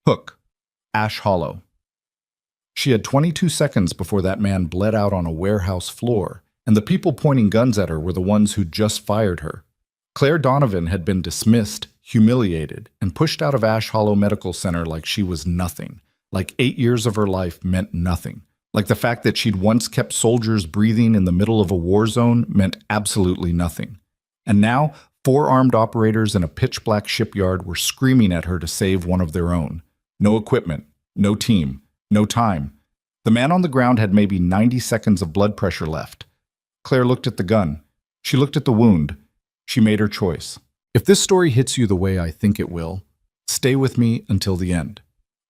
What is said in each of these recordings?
Hook, Ash Hollow. She had 22 seconds before that man bled out on a warehouse floor, and the people pointing guns at her were the ones who'd just fired her. Claire Donovan had been dismissed, humiliated, and pushed out of Ash Hollow Medical Center like she was nothing, like 8 years of her life meant nothing, like the fact that she'd once kept soldiers breathing in the middle of a war zone meant absolutely nothing. And now, 4 armed operators in a pitch-black shipyard were screaming at her to save one of their own. No equipment, no team, no time. The man on the ground had maybe 90 seconds of blood pressure left. Claire looked at the gun. She looked at the wound. She made her choice. If this story hits you the way I think it will, stay with me until the end.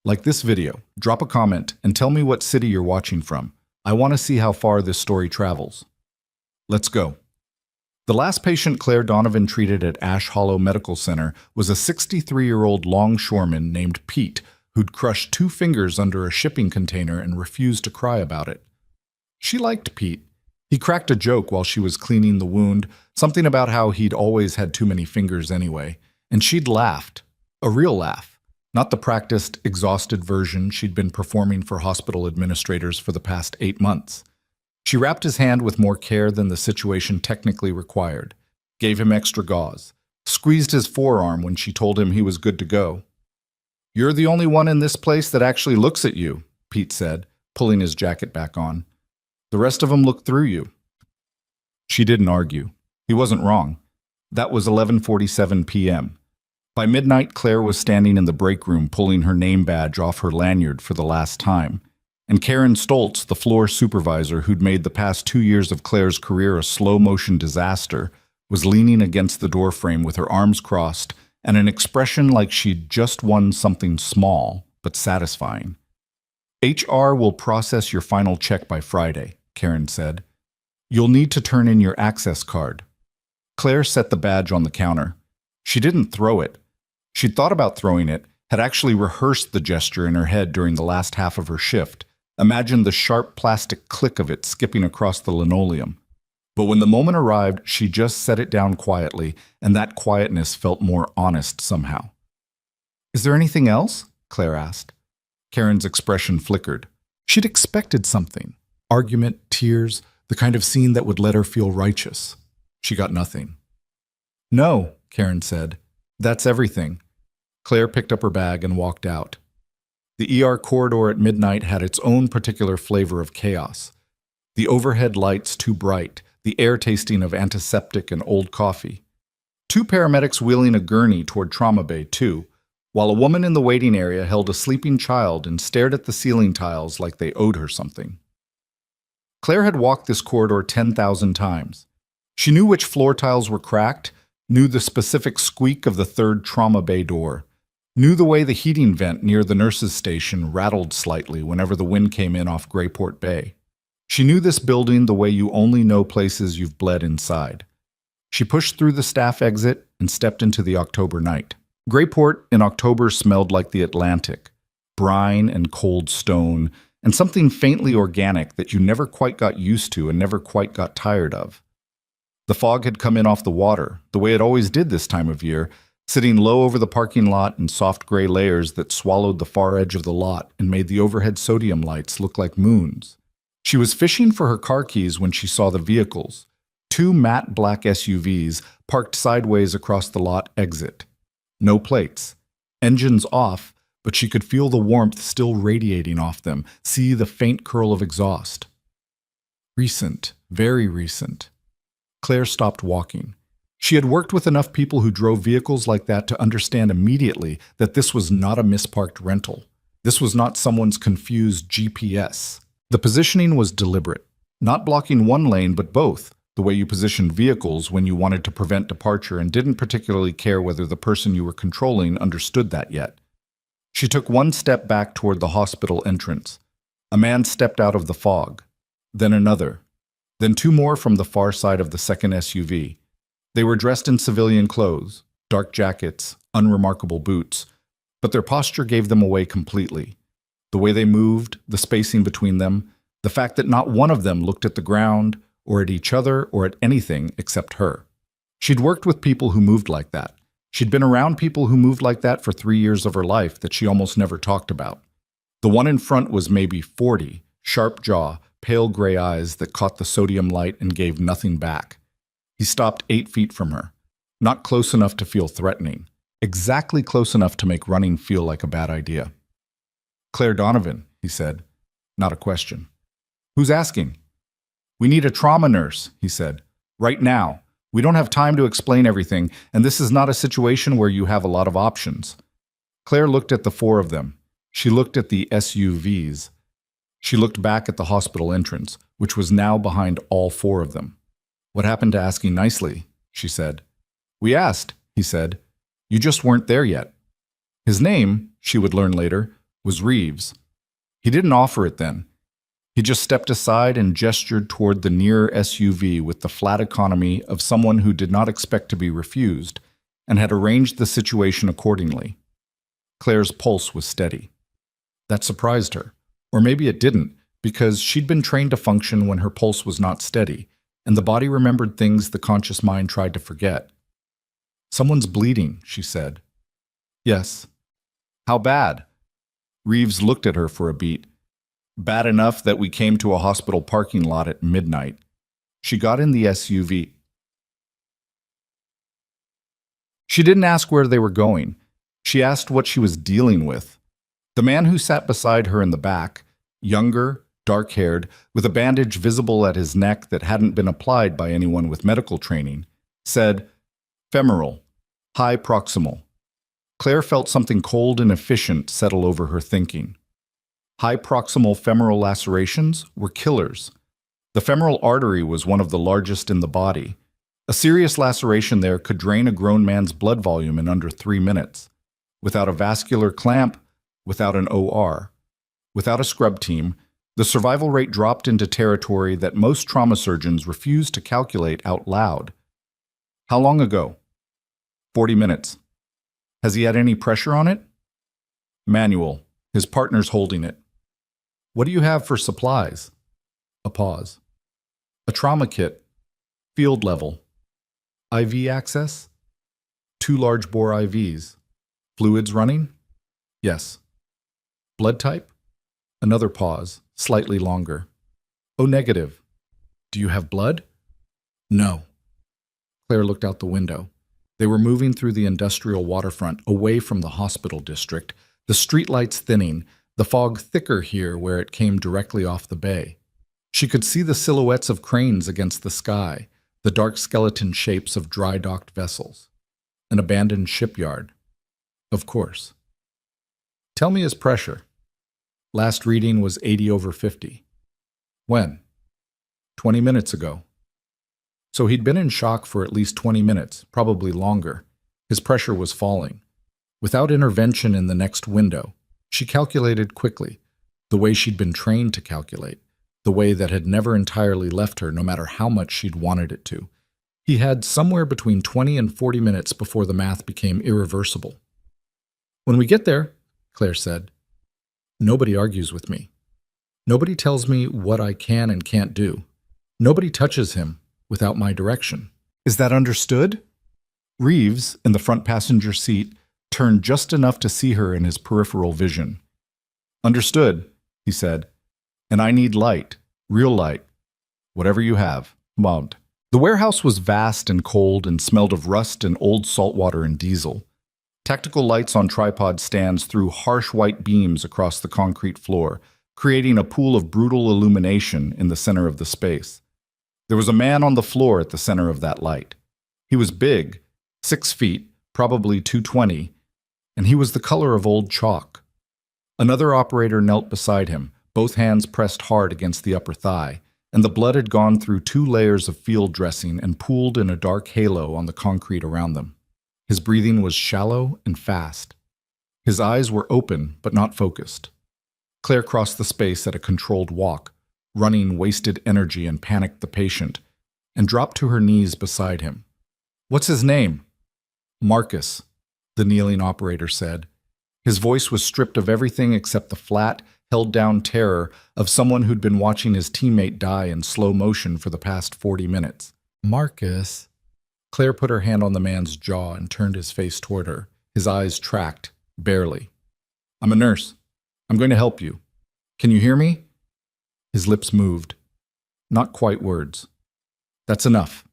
Like this video, drop a comment and tell me what city you're watching from. I want to see how far this story travels. Let's go. The last patient Claire Donovan treated at Ash Hollow Medical Center was a 63-year-old longshoreman named Pete, who'd crushed 2 fingers under a shipping container and refused to cry about it. She liked Pete. He cracked a joke while she was cleaning the wound, something about how he'd always had too many fingers anyway, and she'd laughed. A real laugh. Not the practiced, exhausted version she'd been performing for hospital administrators for the past 8 months. She wrapped his hand with more care than the situation technically required, gave him extra gauze, squeezed his forearm when she told him he was good to go. "You're the only one in this place that actually looks at you," Pete said, pulling his jacket back on. "The rest of them look through you." She didn't argue. He wasn't wrong. That was 11:47 p.m. By midnight, Claire was standing in the break room pulling her name badge off her lanyard for the last time. And Karen Stoltz, the floor supervisor who'd made the past 2 years of Claire's career a slow-motion disaster, was leaning against the doorframe with her arms crossed and an expression like she'd just won something small but satisfying. "HR will process your final check by Friday," Karen said. "You'll need to turn in your access card." Claire set the badge on the counter. She didn't throw it. She'd thought about throwing it, had actually rehearsed the gesture in her head during the last half of her shift, imagined the sharp plastic click of it skipping across the linoleum. But when the moment arrived, she just set it down quietly, and that quietness felt more honest somehow. "Is there anything else?" Claire asked. Karen's expression flickered. She'd expected something. Argument, tears, the kind of scene that would let her feel righteous. She got nothing. "No," Karen said. "That's everything." Claire picked up her bag and walked out. The ER corridor at midnight had its own particular flavor of chaos. The overhead lights too bright, the air tasting of antiseptic and old coffee. 2 paramedics wheeling a gurney toward trauma bay, too, while a woman in the waiting area held a sleeping child and stared at the ceiling tiles like they owed her something. Claire had walked this corridor 10,000 times. She knew which floor tiles were cracked, knew the specific squeak of the 3rd trauma bay door, knew the way the heating vent near the nurses' station rattled slightly whenever the wind came in off Grayport Bay. She knew this building the way you only know places you've bled inside. She pushed through the staff exit and stepped into the October night. Grayport in October smelled like the Atlantic, brine and cold stone, and something faintly organic that you never quite got used to and never quite got tired of. The fog had come in off the water, the way it always did this time of year, sitting low over the parking lot in soft gray layers that swallowed the far edge of the lot and made the overhead sodium lights look like moons. She was fishing for her car keys when she saw the vehicles, 2 matte black SUVs parked sideways across the lot exit. No plates. Engines off, but she could feel the warmth still radiating off them, see the faint curl of exhaust. Recent, very recent. Claire stopped walking. She had worked with enough people who drove vehicles like that to understand immediately that this was not a misparked rental. This was not someone's confused GPS. The positioning was deliberate, not blocking one lane but both, the way you positioned vehicles when you wanted to prevent departure and didn't particularly care whether the person you were controlling understood that yet. She took 1 step back toward the hospital entrance. A man stepped out of the fog, then another, then 2 more from the far side of the second SUV. They were dressed in civilian clothes, dark jackets, unremarkable boots, but their posture gave them away completely. The way they moved, the spacing between them, the fact that not one of them looked at the ground, or at each other, or at anything except her. She'd worked with people who moved like that, She'd been around people who moved like that for 3 years of her life that she almost never talked about. The one in front was maybe 40, sharp jaw, pale gray eyes that caught the sodium light and gave nothing back. He stopped 8 feet from her, not close enough to feel threatening, exactly close enough to make running feel like a bad idea. "Claire Donovan," he said, not a question. "Who's asking?" "We need a trauma nurse," he said. "Right now. We don't have time to explain everything, and this is not a situation where you have a lot of options." Claire looked at the 4 of them. She looked at the SUVs. She looked back at the hospital entrance, which was now behind all 4 of them. "What happened to asking nicely?" she said. "We asked," he said. "You just weren't there yet." His name, she would learn later, was Reeves. He didn't offer it then. He just stepped aside and gestured toward the nearer SUV with the flat economy of someone who did not expect to be refused and had arranged the situation accordingly. Claire's pulse was steady. That surprised her. Or maybe it didn't, because she'd been trained to function when her pulse was not steady, and the body remembered things the conscious mind tried to forget. "Someone's bleeding," she said. "Yes." "How bad?" Reeves looked at her for a beat. "Bad enough that we came to a hospital parking lot at midnight." She got in the SUV. She didn't ask where they were going. She asked what she was dealing with. The man who sat beside her in the back, younger, dark-haired, with a bandage visible at his neck that hadn't been applied by anyone with medical training, said, "Femoral, high proximal." Claire felt something cold and efficient settle over her thinking. High proximal femoral lacerations were killers. The femoral artery was one of the largest in the body. A serious laceration there could drain a grown man's blood volume in under 3 minutes. Without a vascular clamp, without an OR, without a scrub team, the survival rate dropped into territory that most trauma surgeons refuse to calculate out loud. "How long ago?" 40 minutes. "Has he had any pressure on it?" "Manual. His partner's holding it." "What do you have for supplies?" A pause. "A trauma kit. Field level. IV access?" 2 large bore IVs. "Fluids running?" "Yes." "Blood type?" Another pause, slightly longer. "O negative." "Do you have blood?" "No." Claire looked out the window. They were moving through the industrial waterfront, away from the hospital district, the streetlights thinning, the fog thicker here where it came directly off the bay. She could see the silhouettes of cranes against the sky, the dark skeleton shapes of dry-docked vessels. An abandoned shipyard. Of course. "Tell me his pressure." Last reading was 80/50. "When?" 20 minutes ago. So he'd been in shock for at least 20 minutes, probably longer. His pressure was falling. Without intervention in the next window, she calculated quickly, the way she'd been trained to calculate, the way that had never entirely left her no matter how much she'd wanted it to. He had somewhere between 20 and 40 minutes before the math became irreversible. "When we get there," Claire said, "nobody argues with me. Nobody tells me what I can and can't do. Nobody touches him without my direction. Is that understood?" Reeves, in the front passenger seat, turned just enough to see her in his peripheral vision. "Understood," he said. "And I need light, real light. Whatever you have." Mobbed. The warehouse was vast and cold and smelled of rust and old saltwater and diesel. Tactical lights on tripod stands threw harsh white beams across the concrete floor, creating a pool of brutal illumination in the center of the space. There was a man on the floor at the center of that light. He was big, 6 feet, probably 220, and he was the color of old chalk. Another operator knelt beside him, both hands pressed hard against the upper thigh, and the blood had gone through 2 layers of field dressing and pooled in a dark halo on the concrete around them. His breathing was shallow and fast. His eyes were open but not focused. Claire crossed the space at a controlled walk, running wasted energy and panicked the patient, and dropped to her knees beside him. "What's his name?" "Marcus," the kneeling operator said. His voice was stripped of everything except the flat, held-down terror of someone who'd been watching his teammate die in slow motion for the past 40 minutes. "Marcus." Claire put her hand on the man's jaw and turned his face toward her. His eyes tracked, barely. I'm a nurse. I'm going to help you. Can you hear me? His lips moved. Not quite words. That's enough.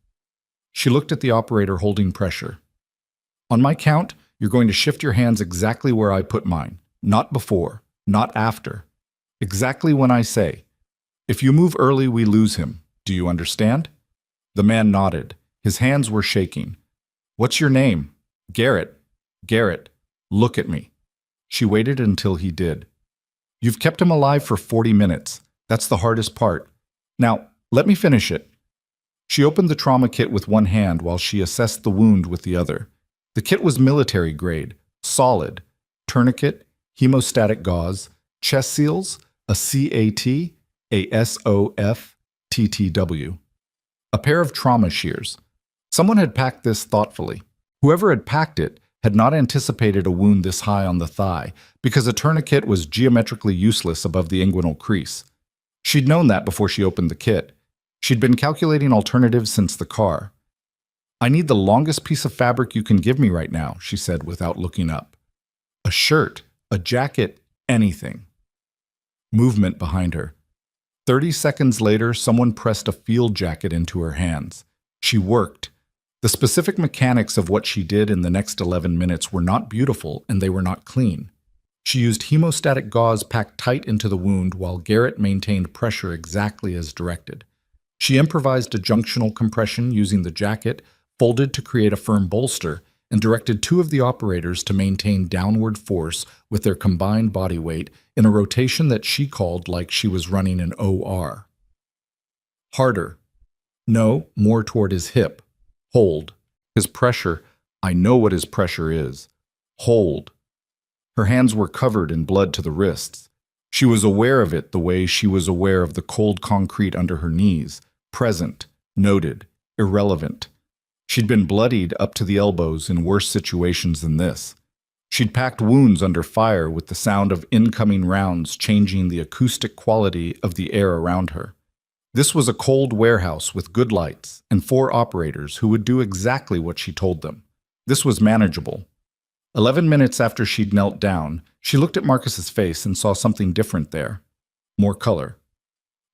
She looked at the operator holding pressure. On my count, you're going to shift your hands exactly where I put mine. Not before, not after. Exactly when I say. If you move early, we lose him. Do you understand? The man nodded. His hands were shaking. What's your name? Garrett. Garrett, look at me. She waited until he did. You've kept him alive for 40 minutes. That's the hardest part. Now, let me finish it. She opened the trauma kit with one hand while she assessed the wound with the other. The kit was military grade, solid. Tourniquet, hemostatic gauze, chest seals, a CAT, a SOF-TTW. A pair of trauma shears. Someone had packed this thoughtfully. Whoever had packed it had not anticipated a wound this high on the thigh because a tourniquet was geometrically useless above the inguinal crease. She'd known that before she opened the kit. She'd been calculating alternatives since the car. I need the longest piece of fabric you can give me right now, she said without looking up. A shirt, a jacket, anything. Movement behind her. 30 seconds later, someone pressed a field jacket into her hands. She worked. The specific mechanics of what she did in the next 11 minutes were not beautiful and they were not clean. She used hemostatic gauze packed tight into the wound while Garrett maintained pressure exactly as directed. She improvised a junctional compression using the jacket, folded to create a firm bolster, and directed two of the operators to maintain downward force with their combined body weight in a rotation that she called like she was running an OR. Harder. No, more toward his hip. Hold. His pressure. I know what his pressure is. Hold. Her hands were covered in blood to the wrists. She was aware of it the way she was aware of the cold concrete under her knees. Present, noted, irrelevant. She'd been bloodied up to the elbows in worse situations than this. She'd packed wounds under fire with the sound of incoming rounds changing the acoustic quality of the air around her. This was a cold warehouse with good lights and 4 operators who would do exactly what she told them. This was manageable. 11 minutes after she'd knelt down, she looked at Marcus's face and saw something different there. More color.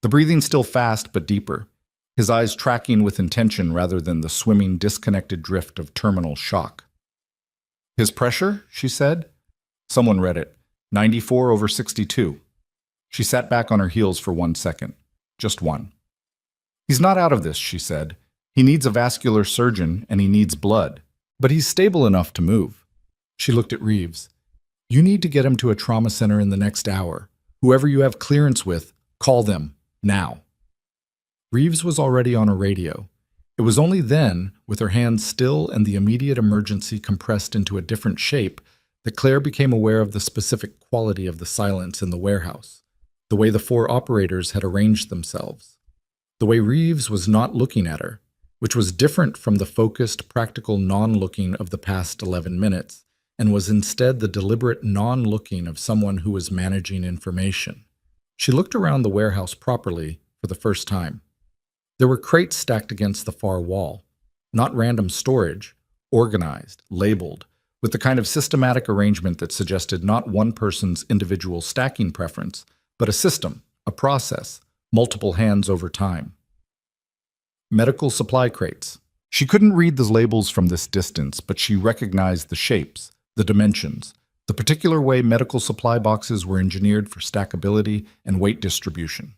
The breathing still fast but deeper. His eyes tracking with intention rather than the swimming, disconnected drift of terminal shock. His pressure, she said. Someone read it. 94/62. She sat back on her heels for 1 second. Just one. He's not out of this, she said. He needs a vascular surgeon and he needs blood. But he's stable enough to move. She looked at Reeves. You need to get him to a trauma center in the next hour. Whoever you have clearance with, call them. Now. Reeves was already on a radio. It was only then, with her hands still and the immediate emergency compressed into a different shape, that Claire became aware of the specific quality of the silence in the warehouse, the way the 4 operators had arranged themselves, the way Reeves was not looking at her, which was different from the focused, practical non-looking of the past 11 minutes, and was instead the deliberate non-looking of someone who was managing information. She looked around the warehouse properly for the first time. There were crates stacked against the far wall, not random storage, organized, labeled, with the kind of systematic arrangement that suggested not one person's individual stacking preference, but a system, a process, multiple hands over time. Medical supply crates. She couldn't read the labels from this distance, but she recognized the shapes, the dimensions, the particular way medical supply boxes were engineered for stackability and weight distribution.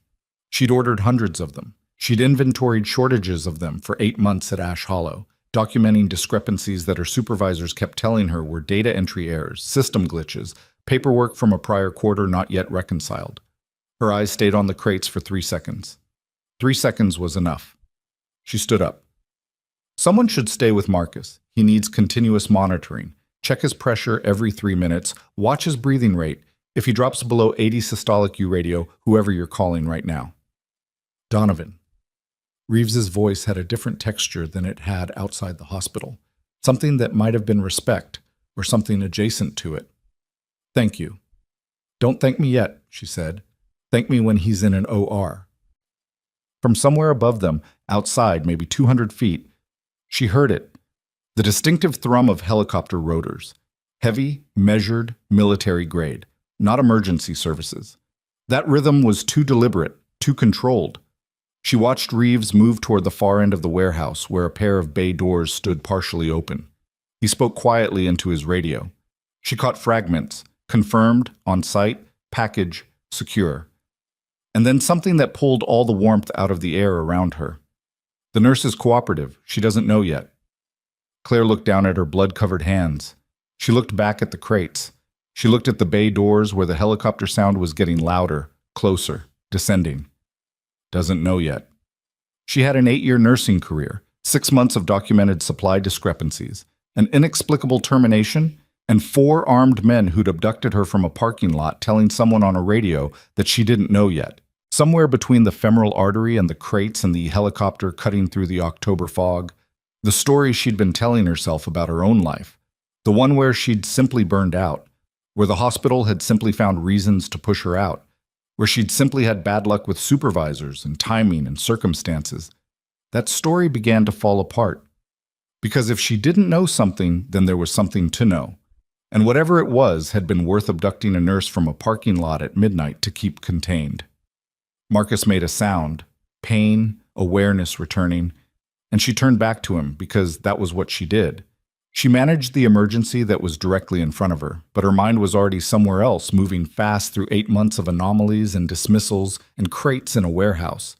She'd ordered hundreds of them. She'd inventoried shortages of them for 8 months at Ash Hollow, documenting discrepancies that her supervisors kept telling her were data entry errors, system glitches, paperwork from a prior quarter not yet reconciled. Her eyes stayed on the crates for 3 seconds. 3 seconds was enough. She stood up. Someone should stay with Marcus. He needs continuous monitoring. Check his pressure every 3 minutes. Watch his breathing rate. If he drops below 80 systolic, you radio whoever you're calling right now. Donovan. Reeves's voice had a different texture than it had outside the hospital, something that might have been respect, or something adjacent to it. Thank you. Don't thank me yet, she said. Thank me when he's in an OR. From somewhere above them, outside, maybe 200 feet, she heard it, The distinctive thrum of helicopter rotors. Heavy, measured, military grade, not emergency services. That rhythm was too deliberate, too controlled. She watched Reeves move toward the far end of the warehouse where a pair of bay doors stood partially open. He spoke quietly into his radio. She caught fragments, confirmed, on site, package, secure. And then something that pulled all the warmth out of the air around her. The nurse is cooperative. She doesn't know yet. Claire looked down at her blood-covered hands. She looked back at the crates. She looked at the bay doors where the helicopter sound was getting louder, closer, descending. Doesn't know yet. She had an 8-year nursing career, 6 months of documented supply discrepancies, an inexplicable termination, and 4 armed men who'd abducted her from a parking lot telling someone on a radio that she didn't know yet. Somewhere between the femoral artery and the crates and the helicopter cutting through the October fog, the story she'd been telling herself about her own life, the one where she'd simply burned out, where the hospital had simply found reasons to push her out, where she'd simply had bad luck with supervisors and timing and circumstances. That story began to fall apart. Because if she didn't know something, then there was something to know. And whatever it was had been worth abducting a nurse from a parking lot at midnight to keep contained. Marcus made a sound, pain, awareness returning, and she turned back to him because that was what she did. She managed the emergency that was directly in front of her, but her mind was already somewhere else, moving fast through 8 months of anomalies and dismissals and crates in a warehouse,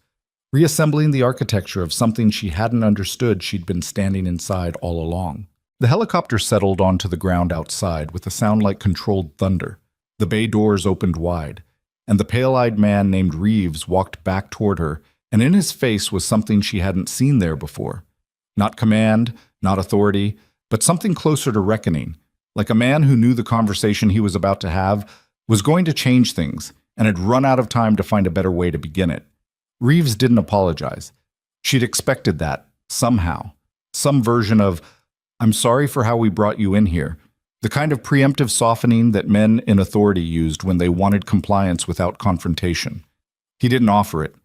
reassembling the architecture of something she hadn't understood she'd been standing inside all along. The helicopter settled onto the ground outside with a sound like controlled thunder. The bay doors opened wide, and the pale-eyed man named Reeves walked back toward her, and in his face was something she hadn't seen there before. Not command, not authority, but something closer to reckoning, like a man who knew the conversation he was about to have was going to change things and had run out of time to find a better way to begin it. Reeves didn't apologize. She'd expected that, somehow. Some version of, "I'm sorry for how we brought you in here," the kind of preemptive softening that men in authority used when they wanted compliance without confrontation. He didn't offer it.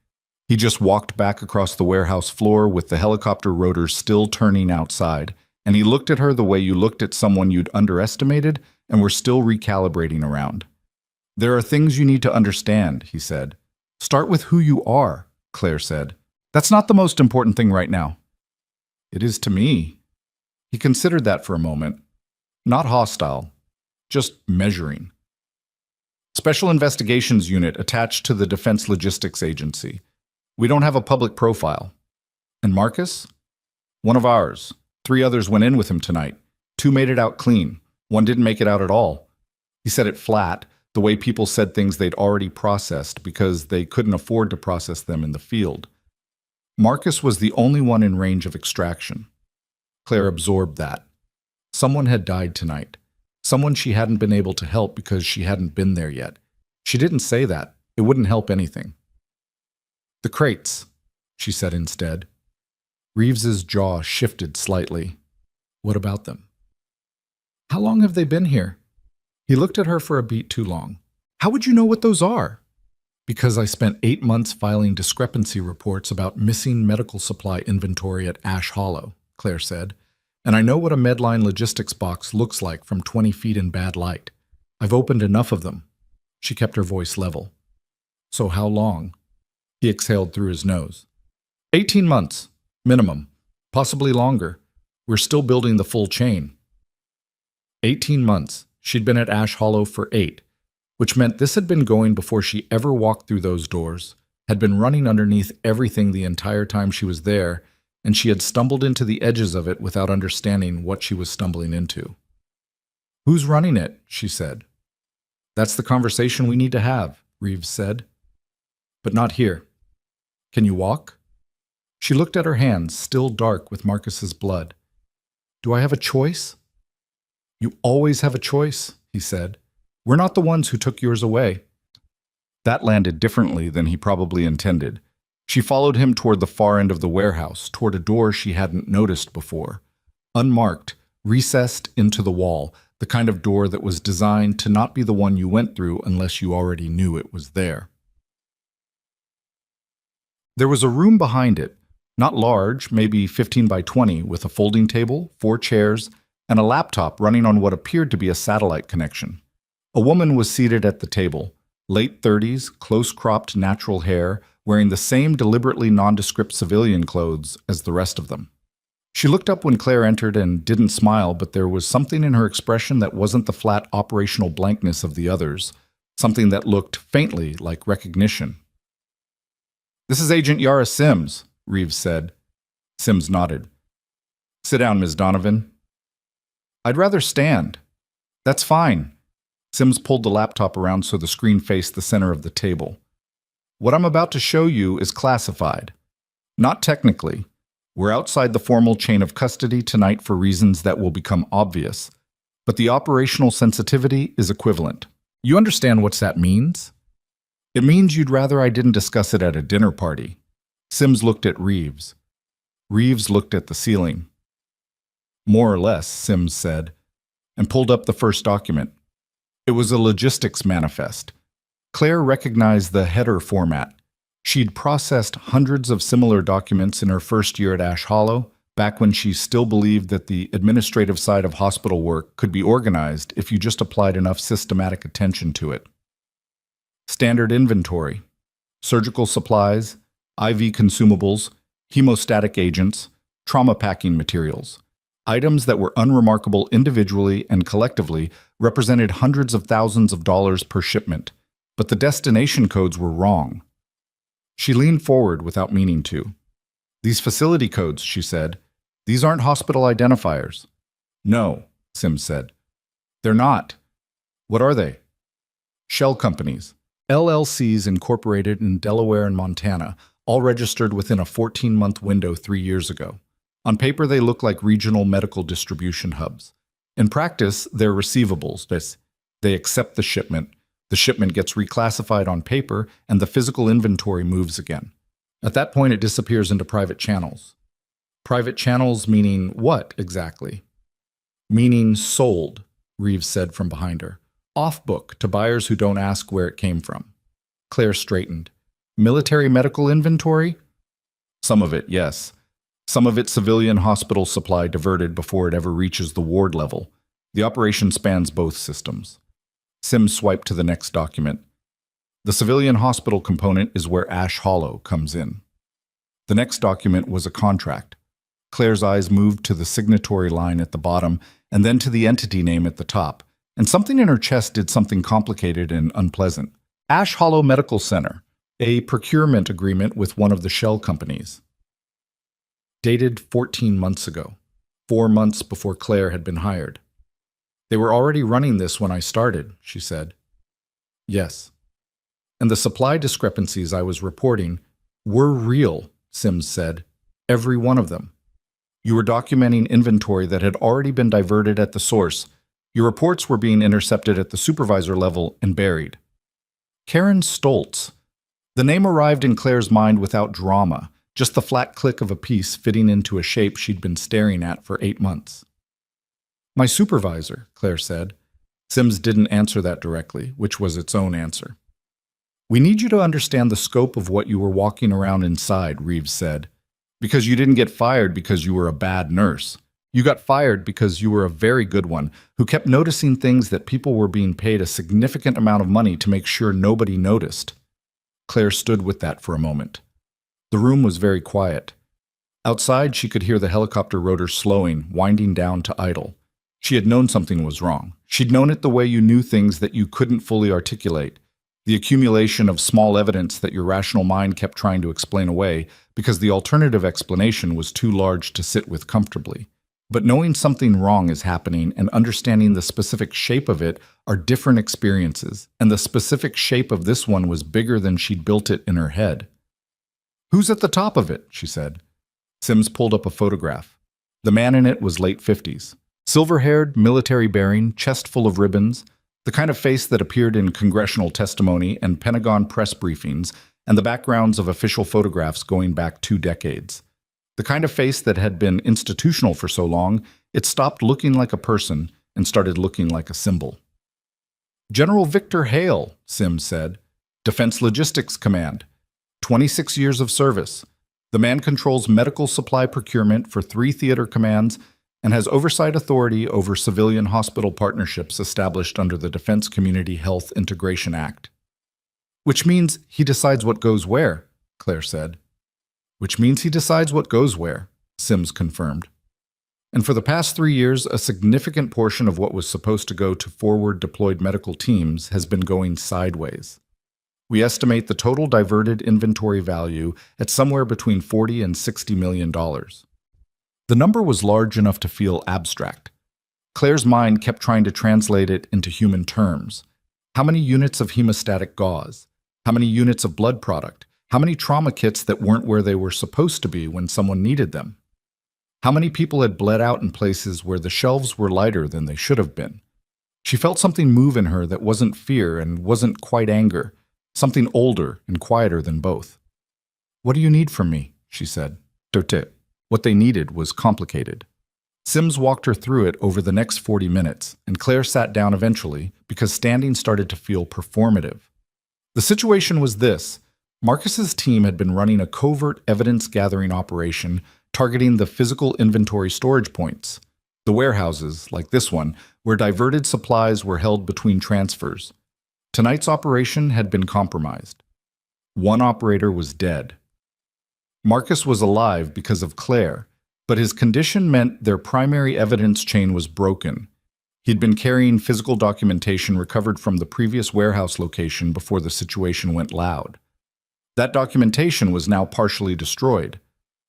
He just walked back across the warehouse floor with the helicopter rotors still turning outside, and he looked at her the way you looked at someone you'd underestimated and were still recalibrating around. "There are things you need to understand," he said. "Start with who you are," Claire said. "That's not the most important thing right now." "It is to me." He considered that for a moment. Not hostile, just measuring. "Special Investigations Unit attached to the Defense Logistics Agency. We don't have a public profile." "And Marcus?" "One of ours. 3 others went in with him tonight. 2 made it out clean. 1 didn't make it out at all." He said it flat, the way people said things they'd already processed because they couldn't afford to process them in the field. Marcus was the only one in range of extraction. Claire absorbed that. Someone had died tonight. Someone she hadn't been able to help because she hadn't been there yet. She didn't say that. It wouldn't help anything. "The crates," she said instead. Reeves's jaw shifted slightly. "What about them?" "How long have they been here?" He looked at her for a beat too long. "How would you know what those are?" "Because I spent 8 months filing discrepancy reports about missing medical supply inventory at Ash Hollow," Claire said. "And I know what a Medline logistics box looks like from 20 feet in bad light. I've opened enough of them." She kept her voice level. "So how long?" He exhaled through his nose. 18 months. Minimum. Possibly longer. We're still building the full chain." 18 months. She'd been at Ash Hollow for 8, which meant this had been going before she ever walked through those doors, had been running underneath everything the entire time she was there, and she had stumbled into the edges of it without understanding what she was stumbling into. "Who's running it?" she said. "That's the conversation we need to have," Reeves said. "But not here. Can you walk?" She looked at her hands, still dark with Marcus's blood. "Do I have a choice?" "You always have a choice," he said. "We're not the ones who took yours away." That landed differently than he probably intended. She followed him toward the far end of the warehouse, toward a door she hadn't noticed before. Unmarked, recessed into the wall, the kind of door that was designed to not be the one you went through unless you already knew it was there. There was a room behind it, Not large, maybe 15 by 20, with a folding table, 4 chairs, and a laptop running on what appeared to be a satellite connection. A woman was seated at the table, late 30s, close-cropped natural hair, wearing the same deliberately nondescript civilian clothes as the rest of them. She looked up when Claire entered and didn't smile, but there was something in her expression that wasn't the flat operational blankness of the others, something that looked faintly like recognition. "This is Agent Yara Sims," Reeves said. Sims nodded. "Sit down, Ms. Donovan." "I'd rather stand." "That's fine." Sims pulled the laptop around so the screen faced the center of the table. "What I'm about to show you is classified. Not technically. We're outside the formal chain of custody tonight for reasons that will become obvious, but the operational sensitivity is equivalent. You understand what that means?" "It means you'd rather I didn't discuss it at a dinner party." Sims looked at Reeves. Reeves looked at the ceiling. "More or less," Sims said, and pulled up the first document. It was a logistics manifest. Claire recognized the header format. She'd processed hundreds of similar documents in her first year at Ash Hollow, back when she still believed that the administrative side of hospital work could be organized if you just applied enough systematic attention to it. Standard inventory, surgical supplies, IV consumables, hemostatic agents, trauma packing materials. Items that were unremarkable individually and collectively represented hundreds of thousands of dollars per shipment, but the destination codes were wrong. She leaned forward without meaning to. "These facility codes," she said, "these aren't hospital identifiers." "No," Sims said. "They're not." "What are they?" "Shell companies. LLCs incorporated in Delaware and Montana, all registered within a 14-month window 3 years ago. On paper, they look like regional medical distribution hubs. In practice, they're receivables. They accept the shipment gets reclassified on paper, and the physical inventory moves again. At that point, it disappears into private channels. Private channels meaning what exactly? Meaning sold, Reeves said from behind her. Off-book to buyers who don't ask where it came from. Claire straightened. Military medical inventory? Some of it, yes. Some of it civilian hospital supply diverted before it ever reaches the ward level. The operation spans both systems. Sims swiped to the next document. The civilian hospital component is where Ash Hollow comes in. The next document was a contract. Claire's eyes moved to the signatory line at the bottom and then to the entity name at the top, and something in her chest did something complicated and unpleasant. Ash Hollow Medical Center, a procurement agreement with one of the shell companies. Dated 14 months ago, 4 months before Claire had been hired. They were already running this when I started, she said. Yes. And the supply discrepancies I was reporting were real, Sims said. Every one of them. You were documenting inventory that had already been diverted at the source. Your reports were being intercepted at the supervisor level and buried. Karen Stoltz. The name arrived in Claire's mind without drama, just the flat click of a piece fitting into a shape she'd been staring at for 8 months. My supervisor, Claire said. Sims didn't answer that directly, which was its own answer. We need you to understand the scope of what you were walking around inside, Reeves said. Because you didn't get fired because you were a bad nurse. You got fired because you were a very good one who kept noticing things that people were being paid a significant amount of money to make sure nobody noticed. Claire stood with that for a moment. The room was very quiet. Outside, she could hear the helicopter rotor slowing, winding down to idle. She had known something was wrong. She'd known it the way you knew things that you couldn't fully articulate. The accumulation of small evidence that your rational mind kept trying to explain away because the alternative explanation was too large to sit with comfortably. But knowing something wrong is happening and understanding the specific shape of it are different experiences, and the specific shape of this one was bigger than she'd built it in her head. Who's at the top of it? She said. Sims pulled up a photograph. The man in it was late 50s. Silver-haired, military-bearing, chest full of ribbons, the kind of face that appeared in congressional testimony and Pentagon press briefings, and the backgrounds of official photographs going back 2 decades. The kind of face that had been institutional for so long, it stopped looking like a person and started looking like a symbol. General Victor Hale, Sims said. Defense Logistics Command. 26 years of service. The man controls medical supply procurement for 3 theater commands and has oversight authority over civilian hospital partnerships established under the Defense Community Health Integration Act. Which means he decides what goes where, Claire said. Which means he decides what goes where, Sims confirmed. And for the past 3 years, a significant portion of what was supposed to go to forward deployed medical teams has been going sideways. We estimate the total diverted inventory value at somewhere between $40 and $60 million. The number was large enough to feel abstract. Claire's mind kept trying to translate it into human terms. How many units of hemostatic gauze? How many units of blood product? How many trauma kits that weren't where they were supposed to be when someone needed them? How many people had bled out in places where the shelves were lighter than they should have been? She felt something move in her that wasn't fear and wasn't quite anger, something older and quieter than both. "What do you need from me?" she said. What they needed was complicated. Sims walked her through it over the next 40 minutes, and Claire sat down eventually because standing started to feel performative. The situation was this. Marcus's team had been running a covert evidence-gathering operation targeting the physical inventory storage points, the warehouses, like this one, where diverted supplies were held between transfers. Tonight's operation had been compromised. One operator was dead. Marcus was alive because of Claire, but his condition meant their primary evidence chain was broken. He'd been carrying physical documentation recovered from the previous warehouse location before the situation went loud. That documentation was now partially destroyed.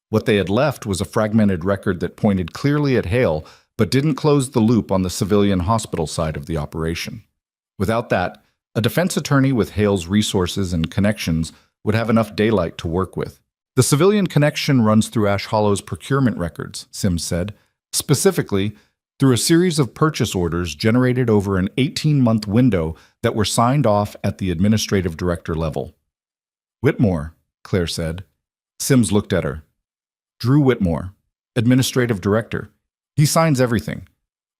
What they had left was a fragmented record that pointed clearly at Hale, but didn't close the loop on the civilian hospital side of the operation. Without that, a defense attorney with Hale's resources and connections would have enough daylight to work with. The civilian connection runs through Ash Hollow's procurement records, Sims said, specifically through a series of purchase orders generated over an 18-month window that were signed off at the administrative director level. "Whitmore," Claire said. Sims looked at her. "Drew Whitmore, administrative director. He signs everything.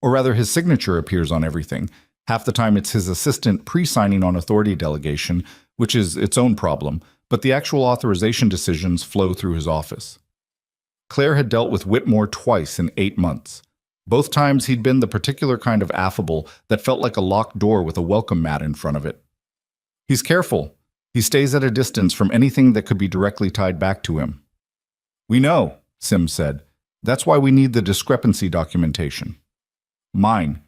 Or rather, his signature appears on everything. Half the time it's his assistant pre-signing on authority delegation, which is its own problem, but the actual authorization decisions flow through his office." Claire had dealt with Whitmore twice in 8 months. Both times he'd been the particular kind of affable that felt like a locked door with a welcome mat in front of it. "He's careful. He stays at a distance from anything that could be directly tied back to him." "We know," Sims said. "That's why we need the discrepancy documentation." "Mine."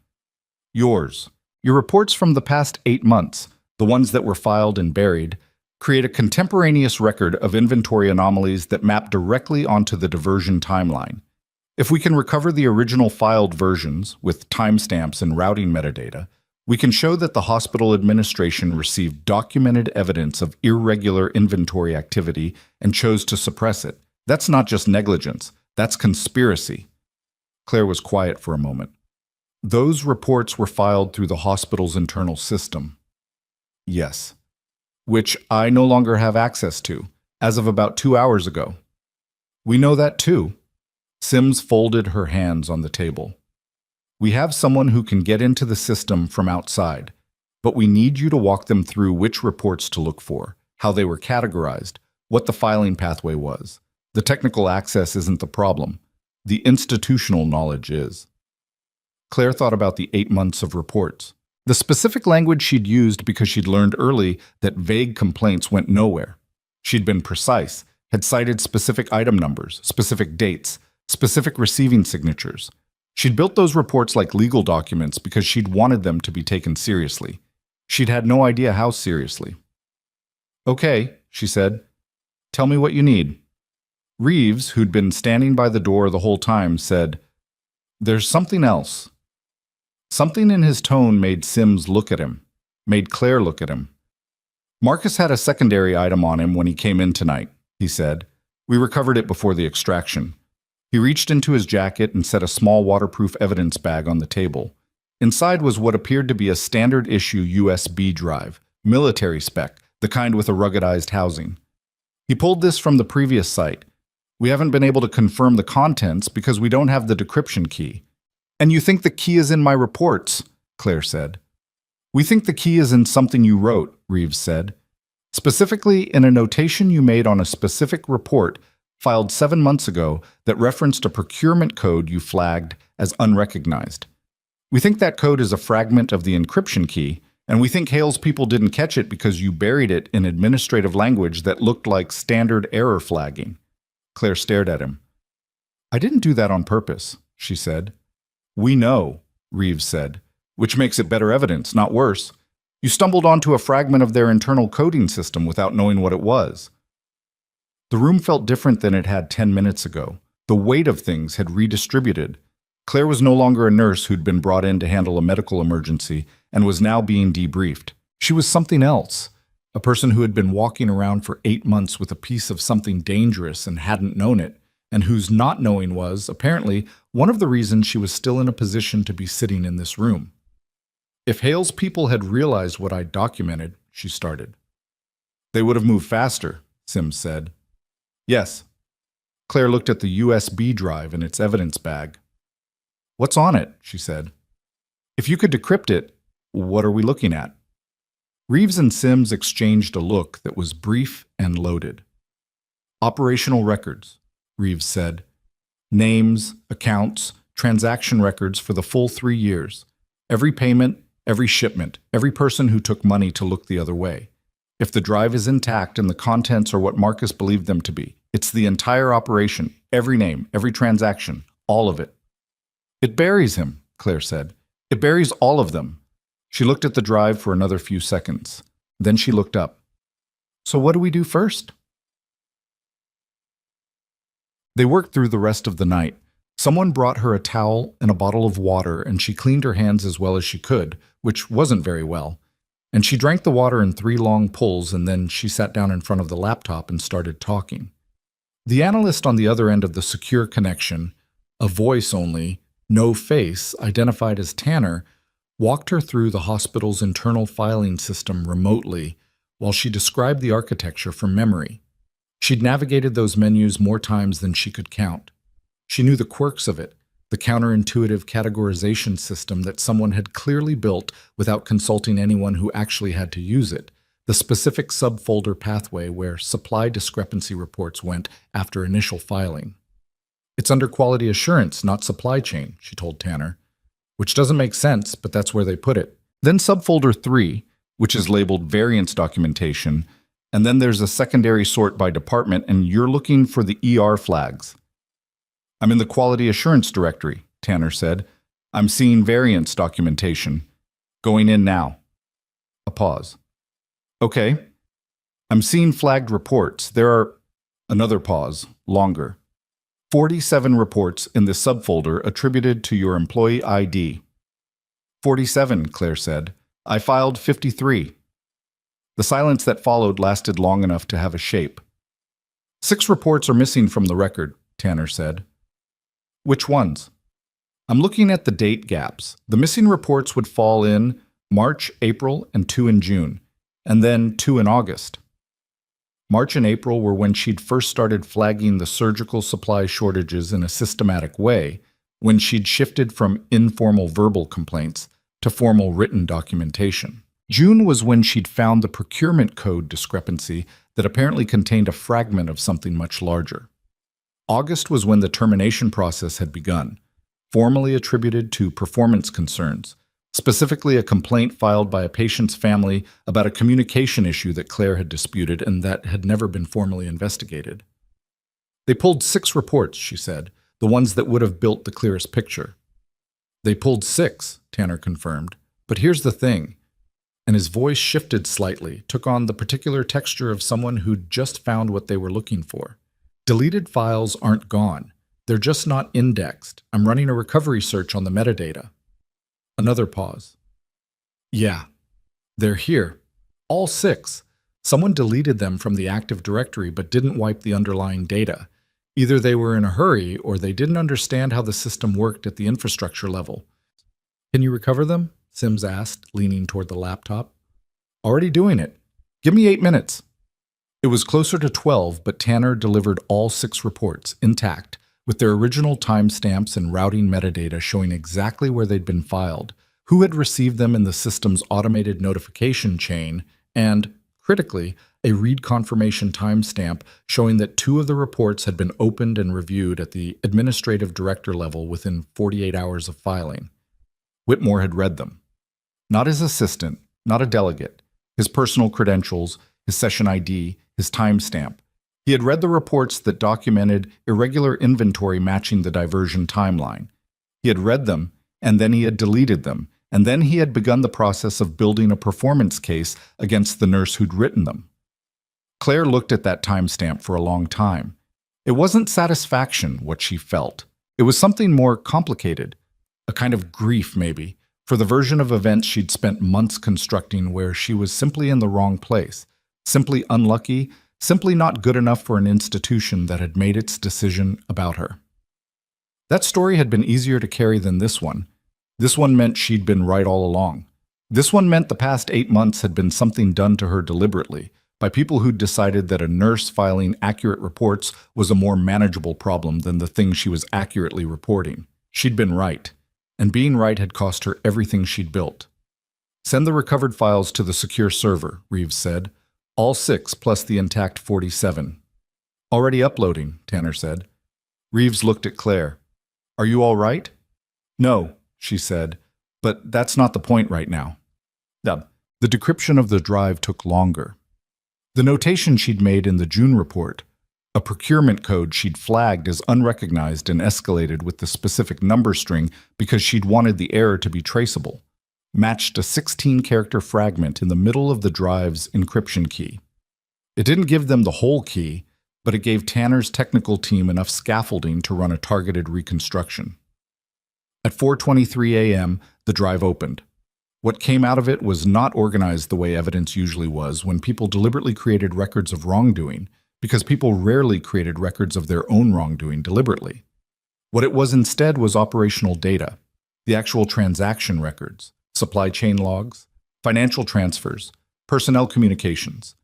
"Yours. Your reports from the past 8 months, the ones that were filed and buried, create a contemporaneous record of inventory anomalies that map directly onto the diversion timeline. If we can recover the original filed versions with timestamps and routing metadata, we can show that the hospital administration received documented evidence of irregular inventory activity and chose to suppress it. That's not just negligence, that's conspiracy." Claire was quiet for a moment. "Those reports were filed through the hospital's internal system." "Yes." "Which I no longer have access to, as of about 2 hours ago." "We know that too." Sims folded her hands on the table. "We have someone who can get into the system from outside, but we need you to walk them through which reports to look for, how they were categorized, what the filing pathway was. The technical access isn't the problem. The institutional knowledge is." Claire thought about the 8 months of reports. The specific language she'd used because she'd learned early that vague complaints went nowhere. She'd been precise, had cited specific item numbers, specific dates, specific receiving signatures. She'd built those reports like legal documents because she'd wanted them to be taken seriously. She'd had no idea how seriously. "Okay," she said. "Tell me what you need." Reeves, who'd been standing by the door the whole time, said, "There's something else." Something in his tone made Sims look at him, made Claire look at him. "Marcus had a secondary item on him when he came in tonight," he said. "We recovered it before the extraction." He reached into his jacket and set a small waterproof evidence bag on the table. Inside was what appeared to be a standard-issue USB drive, military spec, the kind with a ruggedized housing. He pulled this from the previous site. "We haven't been able to confirm the contents because we don't have the decryption key." "And you think the key is in my reports?" Claire said. "We think the key is in something you wrote," Reeves said. "Specifically in a notation you made on a specific report filed 7 months ago that referenced a procurement code you flagged as unrecognized. We think that code is a fragment of the encryption key, and we think Hale's people didn't catch it because you buried it in administrative language that looked like standard error flagging. Claire stared at him. I didn't do that on purpose, she said. We know, Reeves said, which makes it better evidence, not worse. You stumbled onto a fragment of their internal coding system without knowing what it was. The room felt different than it had 10 minutes ago. The weight of things had redistributed. Claire was no longer a nurse who'd been brought in to handle a medical emergency and was now being debriefed. She was something else, a person who had been walking around for 8 months with a piece of something dangerous and hadn't known it, and whose not knowing was, apparently, one of the reasons she was still in a position to be sitting in this room. If Hale's people had realized what I'd documented, she started. They would have moved faster, Sims said. Yes. Claire looked at the USB drive in its evidence bag. What's on it? She said. If you could decrypt it, what are we looking at? Reeves and Sims exchanged a look that was brief and loaded. Operational records, Reeves said. Names, accounts, transaction records for the full 3 years. Every payment, every shipment, every person who took money to look the other way. If the drive is intact and the contents are what Marcus believed them to be, it's the entire operation, every name, every transaction, all of it. It buries him, Claire said. It buries all of them. She looked at the drive for another few seconds. Then she looked up. So what do we do first? They worked through the rest of the night. Someone brought her a towel and a bottle of water, and she cleaned her hands as well as she could, which wasn't very well. And she drank the water in 3 long pulls, and then she sat down in front of the laptop and started talking. The analyst on the other end of the secure connection, a voice only, no face, identified as Tanner, walked her through the hospital's internal filing system remotely while she described the architecture from memory. She'd navigated those menus more times than she could count. She knew the quirks of it, the counterintuitive categorization system that someone had clearly built without consulting anyone who actually had to use it, the specific subfolder pathway where supply discrepancy reports went after initial filing. It's under quality assurance, not supply chain, she told Tanner, which doesn't make sense, but that's where they put it. Then subfolder 3, which is labeled variance documentation, and then there's a secondary sort by department, and you're looking for the ER flags. I'm in the quality assurance directory, Tanner said. I'm seeing variance documentation. Going in now. A pause. Okay. I'm seeing flagged reports. There are... Another pause, longer. 47 reports in the subfolder attributed to your employee ID. 47, Claire said. I filed 53. The silence that followed lasted long enough to have a shape. 6 reports are missing from the record, Tanner said. Which ones? I'm looking at the date gaps. The missing reports would fall in March, April, and 2 in June, and then 2 in August. March and April were when she'd first started flagging the surgical supply shortages in a systematic way, when she'd shifted from informal verbal complaints to formal written documentation. June was when she'd found the procurement code discrepancy that apparently contained a fragment of something much larger. August was when the termination process had begun, formally attributed to performance concerns, specifically a complaint filed by a patient's family about a communication issue that Claire had disputed and that had never been formally investigated. They pulled 6 reports, she said, the ones that would have built the clearest picture. They pulled 6, Tanner confirmed. But here's the thing, and his voice shifted slightly, took on the particular texture of someone who'd just found what they were looking for. Deleted files aren't gone. They're just not indexed. I'm running a recovery search on the metadata. Another pause. Yeah, they're here. All 6. Someone deleted them from the Active Directory but didn't wipe the underlying data. Either they were in a hurry or they didn't understand how the system worked at the infrastructure level. Can you recover them? Sims asked, leaning toward the laptop. Already doing it. Give me 8 minutes. It was closer to 12, but Tanner delivered all 6 reports, intact, with their original timestamps and routing metadata showing exactly where they'd been filed, who had received them in the system's automated notification chain, and, critically, a read confirmation timestamp showing that 2 of the reports had been opened and reviewed at the administrative director level within 48 hours of filing. Whitmore had read them. Not his assistant, not a delegate, his personal credentials, his session ID, his timestamp. He had read the reports that documented irregular inventory matching the diversion timeline. He had read them, and then he had deleted them, and then he had begun the process of building a performance case against the nurse who'd written them. Claire looked at that timestamp for a long time. It wasn't satisfaction, what she felt. It was something more complicated, a kind of grief maybe, for the version of events she'd spent months constructing where she was simply in the wrong place, simply unlucky, simply not good enough for an institution that had made its decision about her. That story had been easier to carry than this one. This one meant she'd been right all along. This one meant the past 8 months had been something done to her deliberately, by people who'd decided that a nurse filing accurate reports was a more manageable problem than the thing she was accurately reporting. She'd been right, and being right had cost her everything she'd built. "Send the recovered files to the secure server," Reeves said. "All 6 plus the intact 47. "Already uploading," Tanner said. Reeves looked at Claire. "Are you all right?" "No," she said, "but that's not the point right now." The decryption of the drive took longer. The notation she'd made in the June report, a procurement code she'd flagged as unrecognized and escalated with the specific number string because she'd wanted the error to be traceable, matched a 16-character fragment in the middle of the drive's encryption key. It didn't give them the whole key, but it gave Tanner's technical team enough scaffolding to run a targeted reconstruction. At 4:23 a.m., the drive opened. What came out of it was not organized the way evidence usually was when people deliberately created records of wrongdoing, because people rarely created records of their own wrongdoing deliberately. What it was instead was operational data, the actual transaction records, supply chain logs, financial transfers, personnel communications,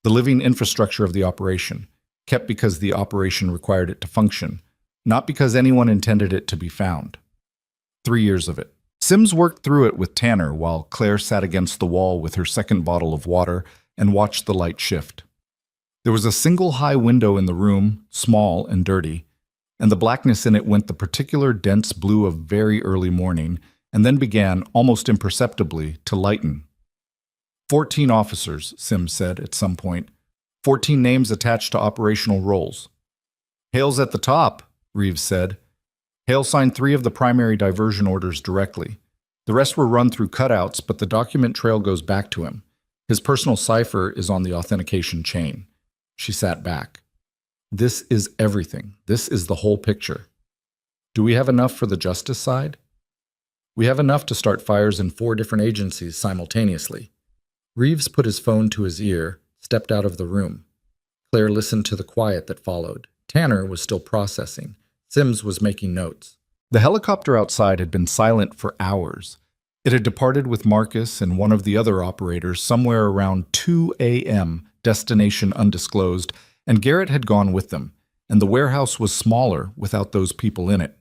the living infrastructure of the operation, kept because the operation required it to function, not because anyone intended it to be found. 3 years of it. Sims worked through it with Tanner while Claire sat against the wall with her second bottle of water and watched the light shift. There was a single high window in the room, small and dirty, and the blackness in it went the particular dense blue of very early morning and then began, almost imperceptibly, to lighten. 14 officers, Sims said at some point. 14 names attached to operational roles. "Hale's at the top," Reeves said. Hale signed 3 of the primary diversion orders directly. The rest were run through cutouts, but the document trail goes back to him. His personal cipher is on the authentication chain. She sat back. "This is everything. This is the whole picture. Do we have enough for the justice side?" "We have enough to start fires in 4 different agencies simultaneously." Reeves put his phone to his ear, stepped out of the room. Claire listened to the quiet that followed. Tanner was still processing. Sims was making notes. The helicopter outside had been silent for hours. It had departed with Marcus and one of the other operators somewhere around 2 a.m., destination undisclosed, and Garrett had gone with them, and the warehouse was smaller without those people in it.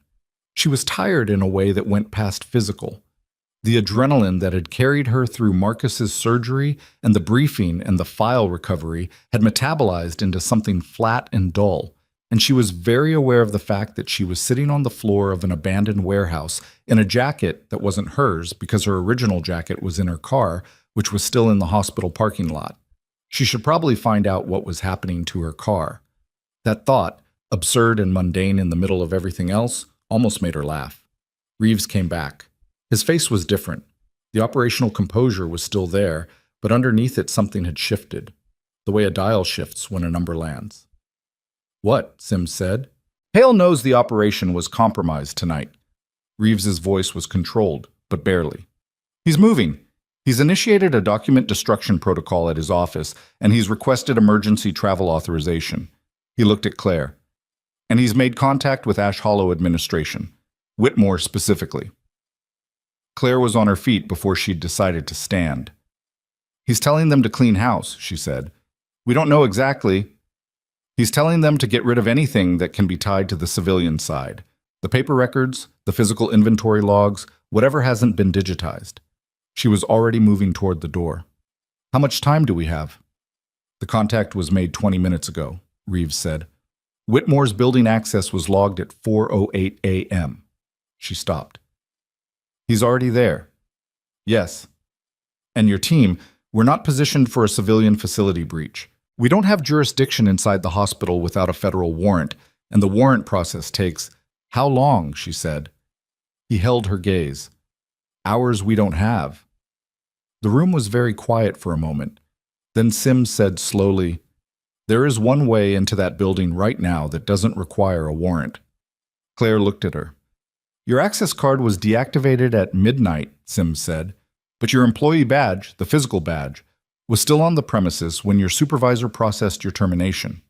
She was tired in a way that went past physical. The adrenaline that had carried her through Marcus's surgery and the briefing and the file recovery had metabolized into something flat and dull, and she was very aware of the fact that she was sitting on the floor of an abandoned warehouse in a jacket that wasn't hers because her original jacket was in her car, which was still in the hospital parking lot. She should probably find out what was happening to her car. That thought, absurd and mundane in the middle of everything else, almost made her laugh. Reeves came back. His face was different. The operational composure was still there, but underneath it something had shifted, the way a dial shifts when a number lands. "What?" Sims said. "Hale knows the operation was compromised tonight." Reeves's voice was controlled, but barely. "He's moving. He's initiated a document destruction protocol at his office, and he's requested emergency travel authorization." He looked at Claire. "And he's made contact with Ash Hollow administration, Whitmore specifically." Claire was on her feet before she'd decided to stand. "He's telling them to clean house," she said. "We don't know exactly. He's telling them to get rid of anything that can be tied to the civilian side. The paper records, the physical inventory logs, whatever hasn't been digitized." She was already moving toward the door. "How much time do we have?" The contact was made 20 minutes ago, Reeves said. Whitmore's building access was logged at 4:08 a.m. She stopped. He's already there. Yes. And your team, we're not positioned for a civilian facility breach. We don't have jurisdiction inside the hospital without a federal warrant, and the warrant process takes— How long? She said. He held her gaze. Hours we don't have. The room was very quiet for a moment. Then Sims said slowly, There is one way into that building right now that doesn't require a warrant. Claire looked at her. Your access card was deactivated at midnight, Sims said, but your employee badge, the physical badge, was still on the premises when your supervisor processed your termination.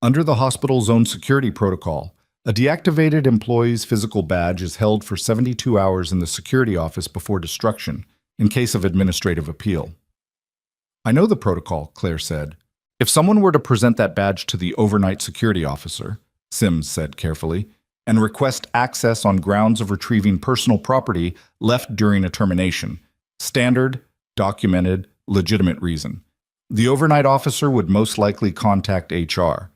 Under the hospital's own security protocol, a deactivated employee's physical badge is held for 72 hours in the security office before destruction, in case of administrative appeal. I know the protocol, Claire said. If someone were to present that badge to the overnight security officer, Sims said carefully, and request access on grounds of retrieving personal property left during a termination, standard, documented, legitimate reason, the overnight officer would most likely contact HR.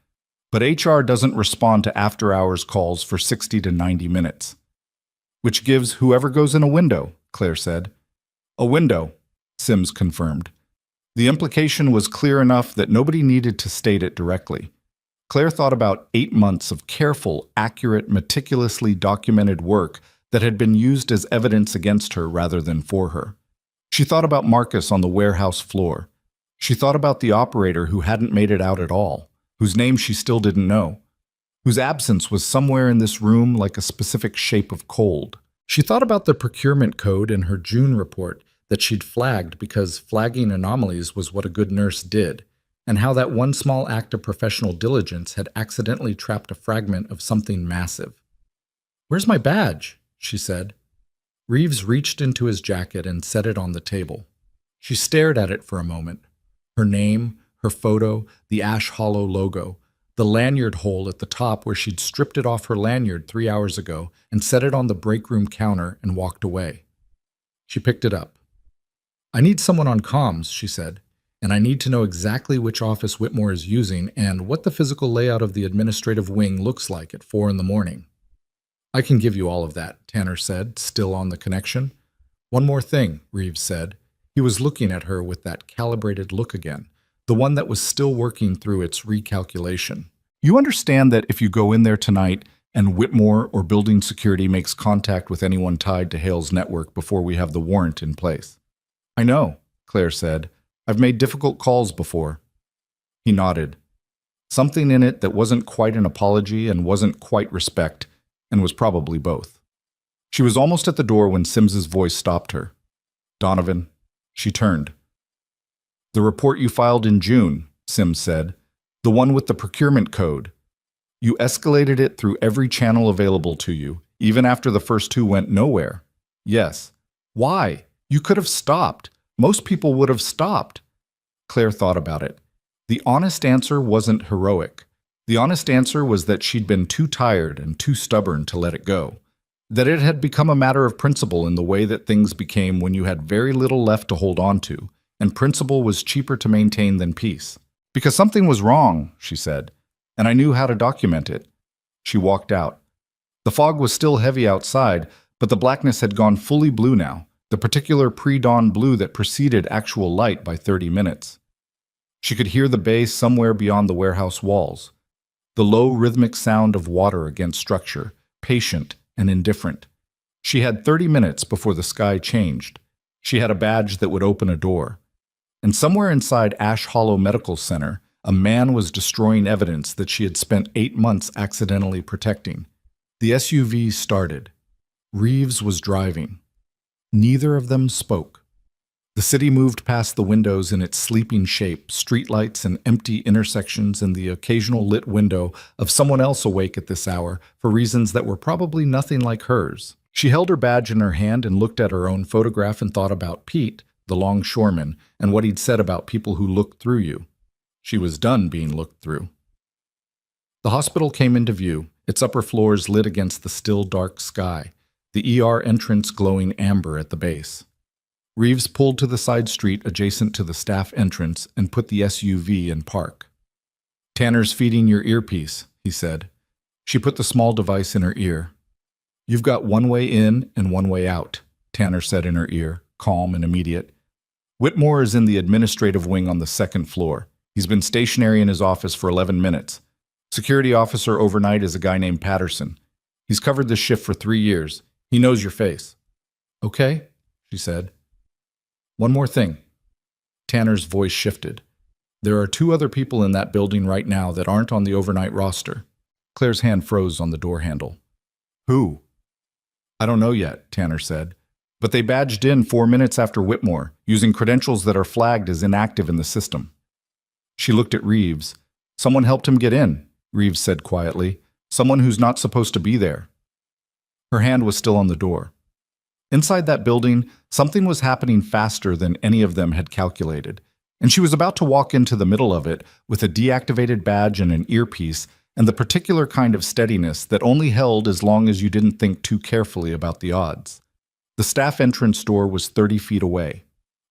But HR doesn't respond to after-hours calls for 60 to 90 minutes. Which gives whoever goes in a window, Claire said. A window, Sims confirmed. The implication was clear enough that nobody needed to state it directly. Claire thought about 8 months of careful, accurate, meticulously documented work that had been used as evidence against her rather than for her. She thought about Marcus on the warehouse floor. She thought about the operator who hadn't made it out at all, whose name she still didn't know, whose absence was somewhere in this room like a specific shape of cold. She thought about the procurement code in her June report that she'd flagged because flagging anomalies was what a good nurse did, and how that one small act of professional diligence had accidentally trapped a fragment of something massive. "Where's my badge?" she said. Reeves reached into his jacket and set it on the table. She stared at it for a moment. Her name, her photo, the Ash Hollow logo, the lanyard hole at the top where she'd stripped it off her lanyard 3 hours ago and set it on the break room counter and walked away. She picked it up. "I need someone on comms," she said, "and I need to know exactly which office Whitmore is using and what the physical layout of the administrative wing looks like at 4 in the morning. "I can give you all of that," Tanner said, still on the connection. "One more thing," Reeves said. He was looking at her with that calibrated look again, the one that was still working through its recalculation. "You understand that if you go in there tonight and Whitmore or building security makes contact with anyone tied to Hale's network before we have the warrant in place?" "I know," Claire said. "I've made difficult calls before." He nodded. Something in it that wasn't quite an apology and wasn't quite respect, and was probably both. She was almost at the door when Sims's voice stopped her. "Donovan." She turned. "The report you filed in June," Sims said. "The one with the procurement code. You escalated it through every channel available to you, even after the first 2 went nowhere." "Yes." "Why? You could have stopped. Most people would have stopped." Claire thought about it. The honest answer wasn't heroic. The honest answer was that she'd been too tired and too stubborn to let it go. That it had become a matter of principle in the way that things became when you had very little left to hold on to, and principle was cheaper to maintain than peace. "Because something was wrong," she said, "and I knew how to document it." She walked out. The fog was still heavy outside, but the blackness had gone fully blue now, the particular pre-dawn blue that preceded actual light by 30 minutes. She could hear the bay somewhere beyond the warehouse walls. The low rhythmic sound of water against structure, patient and indifferent. She had 30 minutes before the sky changed. She had a badge that would open a door. And somewhere inside Ash Hollow Medical Center, a man was destroying evidence that she had spent 8 months accidentally protecting. The SUV started. Reeves was driving. Neither of them spoke. The city moved past the windows in its sleeping shape, streetlights and empty intersections and the occasional lit window of someone else awake at this hour for reasons that were probably nothing like hers. She held her badge in her hand and looked at her own photograph and thought about Pete, the longshoreman, and what he'd said about people who looked through you. She was done being looked through. The hospital came into view, its upper floors lit against the still dark sky, the ER entrance glowing amber at the base. Reeves pulled to the side street adjacent to the staff entrance and put the SUV in park. "Tanner's feeding your earpiece," he said. She put the small device in her ear. "You've got one way in and one way out," Tanner said in her ear, calm and immediate. "Whitmore is in the administrative wing on the second floor. He's been stationary in his office for 11 minutes. Security officer overnight is a guy named Patterson. He's covered this shift for 3 years. He knows your face." "Okay," she said. "One more thing." Tanner's voice shifted. "There are 2 other people in that building right now that aren't on the overnight roster." Claire's hand froze on the door handle. "Who?" "I don't know yet," Tanner said. "But they badged in 4 minutes after Whitmore, using credentials that are flagged as inactive in the system." She looked at Reeves. "Someone helped him get in," Reeves said quietly. "Someone who's not supposed to be there." Her hand was still on the door. Inside that building, something was happening faster than any of them had calculated, and she was about to walk into the middle of it with a deactivated badge and an earpiece and the particular kind of steadiness that only held as long as you didn't think too carefully about the odds. The staff entrance door was 30 feet away.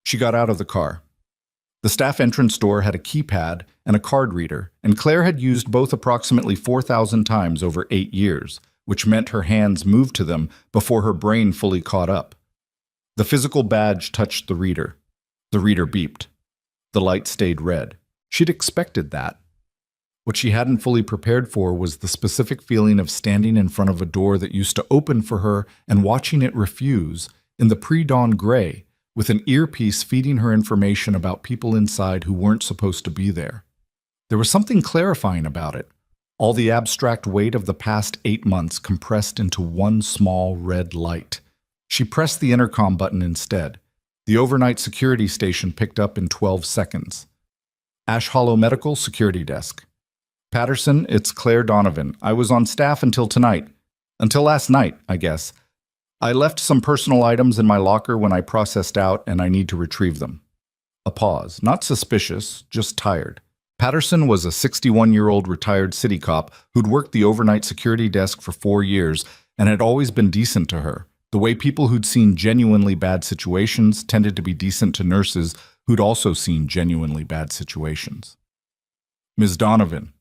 She got out of the car. The staff entrance door had a keypad and a card reader, and Claire had used both approximately 4,000 times over 8 years, which meant her hands moved to them before her brain fully caught up. The physical badge touched the reader. The reader beeped. The light stayed red. She'd expected that. What she hadn't fully prepared for was the specific feeling of standing in front of a door that used to open for her and watching it refuse in the pre-dawn gray, with an earpiece feeding her information about people inside who weren't supposed to be there. There was something clarifying about it. All the abstract weight of the past 8 months compressed into one small red light. She pressed the intercom button instead. The overnight security station picked up in 12 seconds. "Ash Hollow Medical Security Desk. Patterson, it's Claire Donovan. I was on staff until tonight. Until last night, I guess. I left some personal items in my locker when I processed out, and I need to retrieve them." A pause. Not suspicious, just tired. Patterson was a 61-year-old retired city cop who'd worked the overnight security desk for 4 years and had always been decent to her, the way people who'd seen genuinely bad situations tended to be decent to nurses who'd also seen genuinely bad situations. "Ms. Donovan."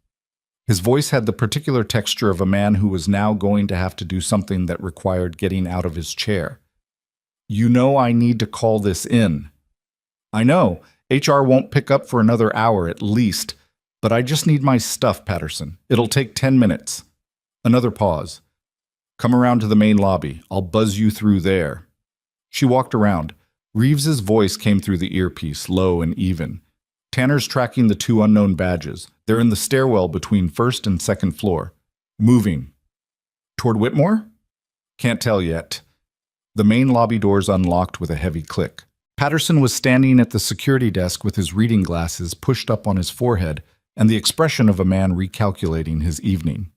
His voice had the particular texture of a man who was now going to have to do something that required getting out of his chair. "You know I need to call this in." "I know. HR won't pick up for another hour at least. But I just need my stuff, Patterson. It'll take 10 minutes. Another pause. "Come around to the main lobby. I'll buzz you through there." She walked around. Reeves's voice came through the earpiece, low and even. "Tanner's tracking the 2 unknown badges. They're in the stairwell between first and second floor. Moving." "Toward Whitmore?" "Can't tell yet." The main lobby doors unlocked with a heavy click. Patterson was standing at the security desk with his reading glasses pushed up on his forehead and the expression of a man recalculating his evening.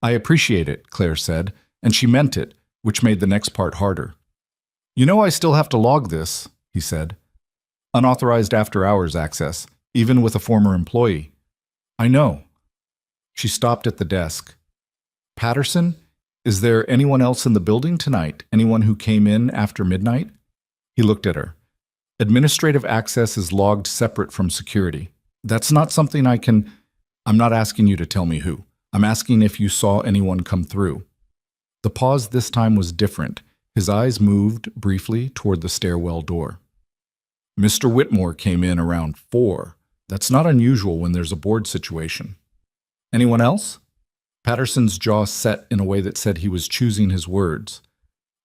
"I appreciate it," Claire said, and she meant it, which made the next part harder. "You know I still have to log this," he said. "Unauthorized after-hours access, even with a former employee." "I know." She stopped at the desk. "Patterson, is there anyone else in the building tonight? Anyone who came in after midnight?" He looked at her. "Administrative access is logged separate from security. That's not something I can—" "I'm not asking you to tell me who. I'm asking if you saw anyone come through." The pause this time was different. His eyes moved briefly toward the stairwell door. "Mr. Whitmore came in around 4. That's not unusual when there's a board situation." "Anyone else?" Patterson's jaw set in a way that said he was choosing his words.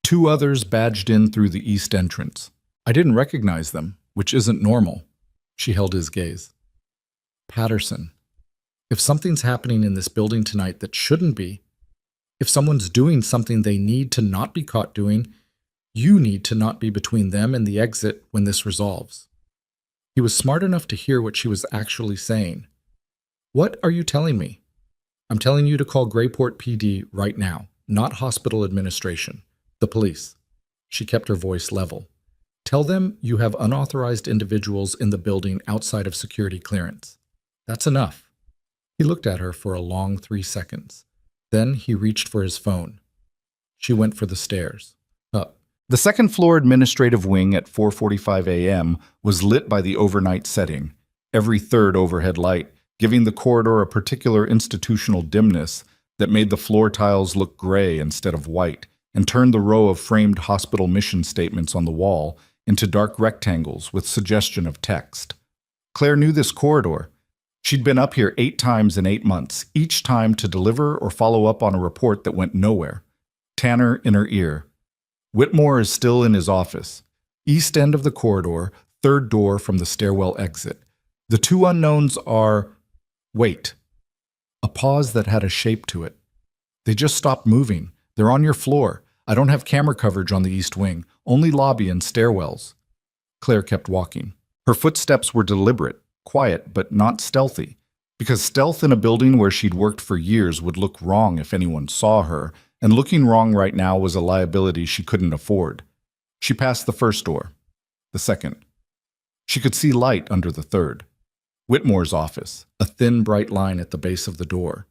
2 others badged in through the east entrance. I didn't recognize them, which isn't normal." She held his gaze. "Patterson, if something's happening in this building tonight that shouldn't be, if someone's doing something they need to not be caught doing, you need to not be between them and the exit when this resolves." He was smart enough to hear what she was actually saying. "What are you telling me?" "I'm telling you to call Grayport PD right now, not hospital administration. The police." She kept her voice level. "Tell them you have unauthorized individuals in the building outside of security clearance. That's enough." He looked at her for a long 3 seconds. Then he reached for his phone. She went for the stairs. Up. The second-floor administrative wing at 4:45 a.m. was lit by the overnight setting, every third overhead light, giving the corridor a particular institutional dimness that made the floor tiles look gray instead of white and turned the row of framed hospital mission statements on the wall into dark rectangles with suggestion of text. Claire knew this corridor. She'd been up here 8 times in 8 months, each time to deliver or follow up on a report that went nowhere. Tanner in her ear. Whitmore is still in his office. East end of the corridor, third door from the stairwell exit. The two unknowns are... Wait. A pause that had a shape to it. They just stopped moving. They're on your floor. I don't have camera coverage on the east wing, only lobby and stairwells. Claire kept walking. Her footsteps were deliberate, quiet, but not stealthy, because stealth in a building where she'd worked for years would look wrong if anyone saw her, and looking wrong right now was a liability she couldn't afford. She passed the first door, the second. She could see light under the third. Whitmore's office, a thin, bright line at the base of the door.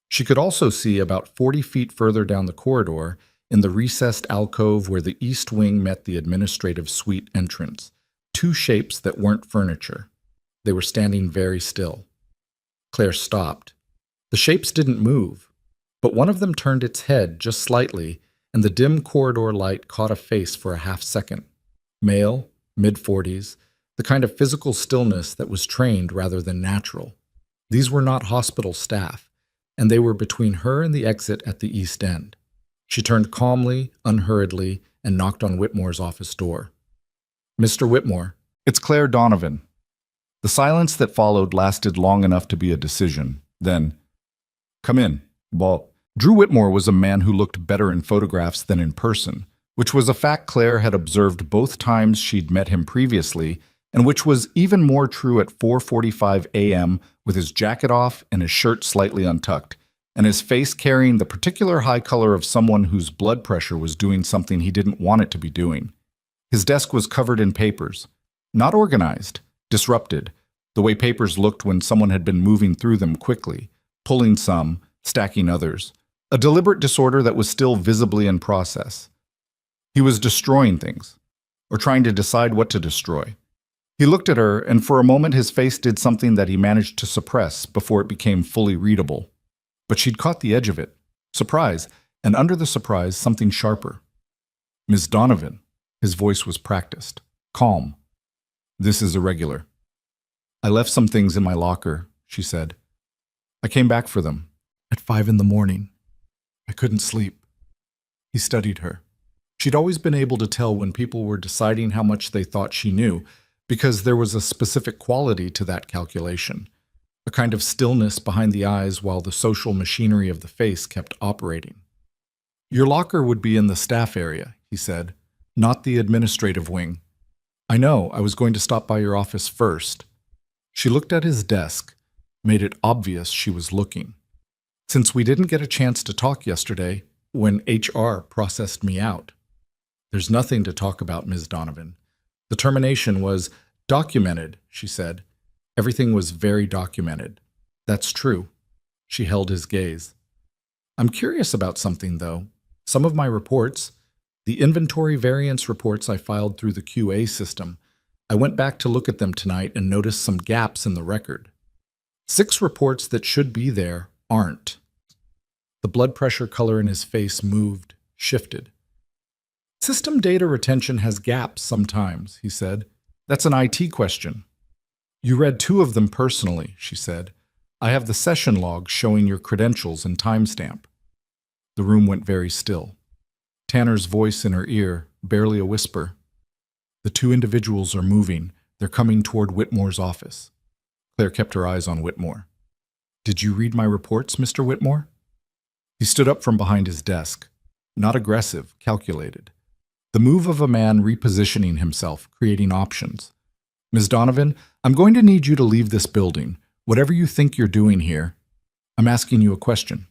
She could also see about 40 feet further down the corridor, in the recessed alcove where the east wing met the administrative suite entrance, 2 shapes that weren't furniture. They were standing very still. Claire stopped. The shapes didn't move, but one of them turned its head just slightly, and the dim corridor light caught a face for a half second. Male, mid-40s, the kind of physical stillness that was trained rather than natural. These were not hospital staff, and they were between her and the exit at the east end. She turned calmly, unhurriedly, and knocked on Whitmore's office door. Mr. Whitmore, it's Claire Donovan. The silence that followed lasted long enough to be a decision. Then, come in. Well, Drew Whitmore was a man who looked better in photographs than in person, which was a fact Claire had observed both times she'd met him previously, and which was even more true at 4:45 a.m. with his jacket off and his shirt slightly untucked, and his face carrying the particular high color of someone whose blood pressure was doing something he didn't want it to be doing. His desk was covered in papers. Not organized, disrupted, the way papers looked when someone had been moving through them quickly, pulling some, stacking others. A deliberate disorder that was still visibly in process. He was destroying things, or trying to decide what to destroy. He looked at her, and for a moment his face did something that he managed to suppress before it became fully readable. But she'd caught the edge of it. Surprise, and under the surprise, something sharper. Ms. Donovan. His voice was practiced, calm. This is irregular. I left some things in my locker, she said. I came back for them, at 5 a.m. I couldn't sleep. He studied her. She'd always been able to tell when people were deciding how much they thought she knew, because there was a specific quality to that calculation. A kind of stillness behind the eyes while the social machinery of the face kept operating. Your locker would be in the staff area, he said, not the administrative wing. I know, I was going to stop by your office first. She looked at his desk, made it obvious she was looking. Since we didn't get a chance to talk yesterday, when HR processed me out. There's nothing to talk about, Ms. Donovan. The termination was documented, she said. Everything was very documented. That's true. She held his gaze. I'm curious about something, though. Some of my reports, the inventory variance reports I filed through the QA system, I went back to look at them tonight and noticed some gaps in the record. 6 reports that should be there aren't. The blood pressure color in his face moved, shifted. System data retention has gaps sometimes, he said. That's an IT question. You read 2 of them personally, she said. I have the session log showing your credentials and timestamp. The room went very still. Tanner's voice in her ear, barely a whisper. The 2 individuals are moving. They're coming toward Whitmore's office. Claire kept her eyes on Whitmore. Did you read my reports, Mr. Whitmore? He stood up from behind his desk. Not aggressive, calculated. The move of a man repositioning himself, creating options. Ms. Donovan, I'm going to need you to leave this building. Whatever you think you're doing here, I'm asking you a question.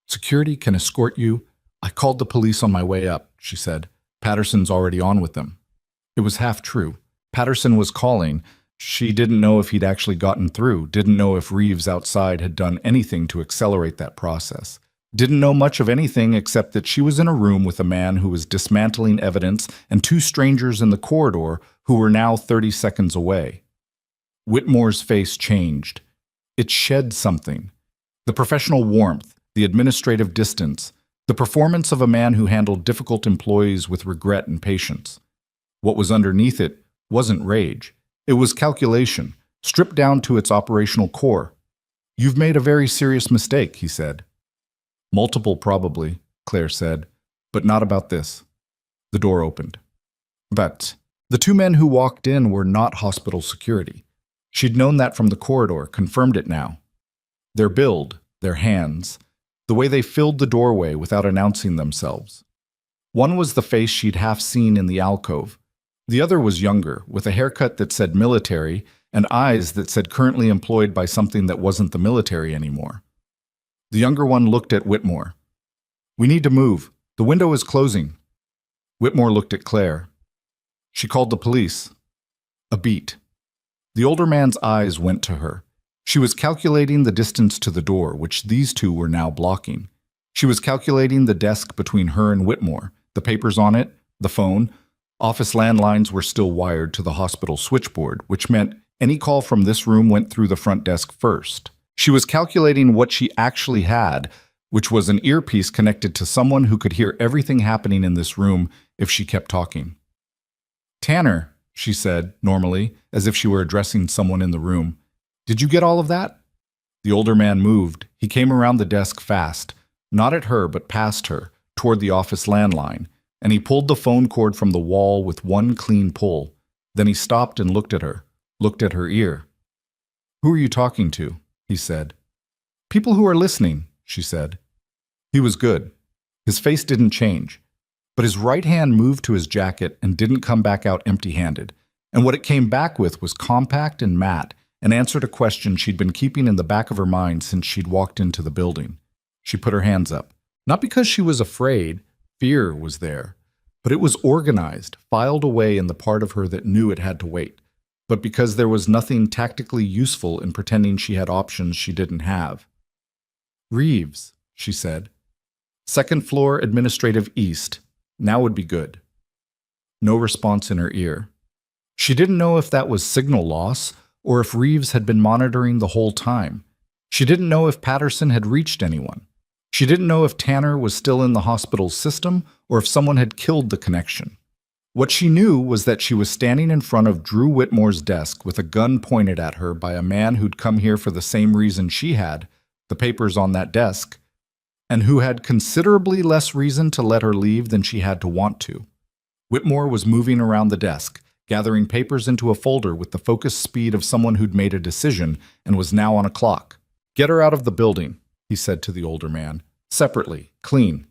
Security can escort you. I called the police on my way up, she said. Patterson's already on with them. It was half true. Patterson was calling. She didn't know if he'd actually gotten through, didn't know if Reeves outside had done anything to accelerate that process. Didn't know much of anything except that she was in a room with a man who was dismantling evidence and two strangers in the corridor who were now 30 seconds away. Whitmore's face changed. It shed something. The professional warmth, the administrative distance, the performance of a man who handled difficult employees with regret and patience. What was underneath it wasn't rage. It was calculation, stripped down to its operational core. "You've made a very serious mistake," he said. "Multiple, probably," Claire said, "but not about this." The door opened. But the two men who walked in were not hospital security. She'd known that from the corridor, confirmed it now. Their build, their hands, the way they filled the doorway without announcing themselves. One was the face she'd half seen in the alcove. The other was younger, with a haircut that said military and eyes that said currently employed by something that wasn't the military anymore. The younger one looked at Whitmore. "We need to move. The window is closing." Whitmore looked at Claire. "She called the police." A beat. The older man's eyes went to her. She was calculating the distance to the door, which these two were now blocking. She was calculating the desk between her and Whitmore, the papers on it, the phone. Office landlines were still wired to the hospital switchboard, which meant any call from this room went through the front desk first. She was calculating what she actually had, which was an earpiece connected to someone who could hear everything happening in this room if she kept talking. "Tanner," she said, normally, as if she were addressing someone in the room. "Did you get all of that?" The older man moved. He came around the desk fast, not at her but past her, toward the office landline, and he pulled the phone cord from the wall with one clean pull. Then he stopped and looked at her ear. "Who are you talking to?" he said. "People who are listening," she said. He was good. His face didn't change, but his right hand moved to his jacket and didn't come back out empty-handed. And what it came back with was compact and matte, and answered a question she'd been keeping in the back of her mind since she'd walked into the building. She put her hands up. Not because she was afraid, fear was there, but it was organized, filed away in the part of her that knew it had to wait, but because there was nothing tactically useful in pretending she had options she didn't have. "Reeves," she said. "Second floor, administrative east. Now would be good." No response in her ear. She didn't know if that was signal loss or if Reeves had been monitoring the whole time. She didn't know if Patterson had reached anyone. She didn't know if Tanner was still in the hospital's system or if someone had killed the connection. What she knew was that she was standing in front of Drew Whitmore's desk with a gun pointed at her by a man who'd come here for the same reason she had, the papers on that desk, and who had considerably less reason to let her leave than she had to want to. Whitmore was moving around the desk, gathering papers into a folder with the focused speed of someone who'd made a decision and was now on a clock. "Get her out of the building," he said to the older man. "Separately, clean."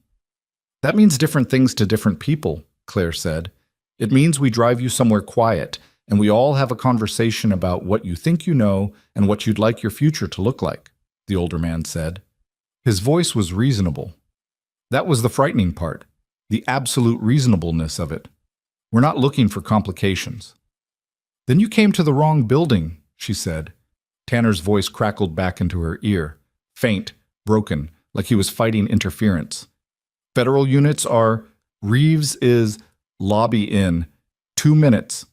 "That means different things to different people," Claire said. "It means we drive you somewhere quiet, and we all have a conversation about what you think you know and what you'd like your future to look like," the older man said. His voice was reasonable. That was the frightening part, the absolute reasonableness of it. "We're not looking for complications." "Then you came to the wrong building," she said. Tanner's voice crackled back into her ear, faint, broken, like he was fighting interference. "Federal units are, Reeves is, lobby in, 2 minutes."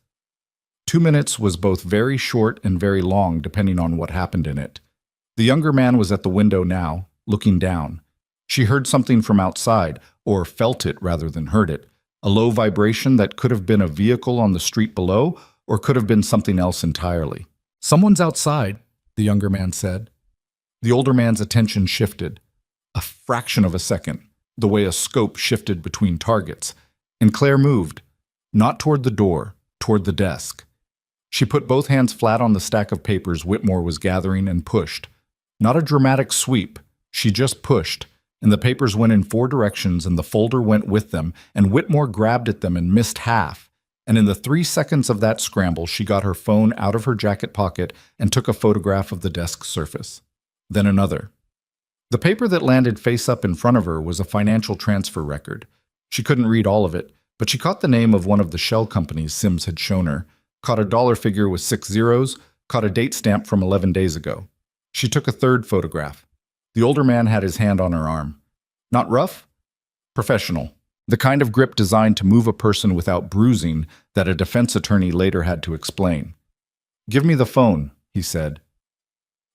2 minutes was both very short and very long, depending on what happened in it. The younger man was at the window now, looking down. She heard something from outside, or felt it rather than heard it, a low vibration that could have been a vehicle on the street below, or could have been something else entirely. "Someone's outside," the younger man said. The older man's attention shifted. A fraction of a second, the way a scope shifted between targets, and Claire moved, not toward the door, toward the desk. She put both hands flat on the stack of papers Whitmore was gathering and pushed. Not a dramatic sweep, she just pushed, and the papers went in 4 directions and the folder went with them, and Whitmore grabbed at them and missed half. And in the 3 seconds of that scramble, she got her phone out of her jacket pocket and took a photograph of the desk surface. Then another. The paper that landed face up in front of her was a financial transfer record. She couldn't read all of it, but she caught the name of one of the shell companies Sims had shown her, caught a dollar figure with 6 zeros, caught a date stamp from 11 days ago. She took a third photograph. The older man had his hand on her arm. Not rough? Professional. The kind of grip designed to move a person without bruising that a defense attorney later had to explain. "Give me the phone," he said.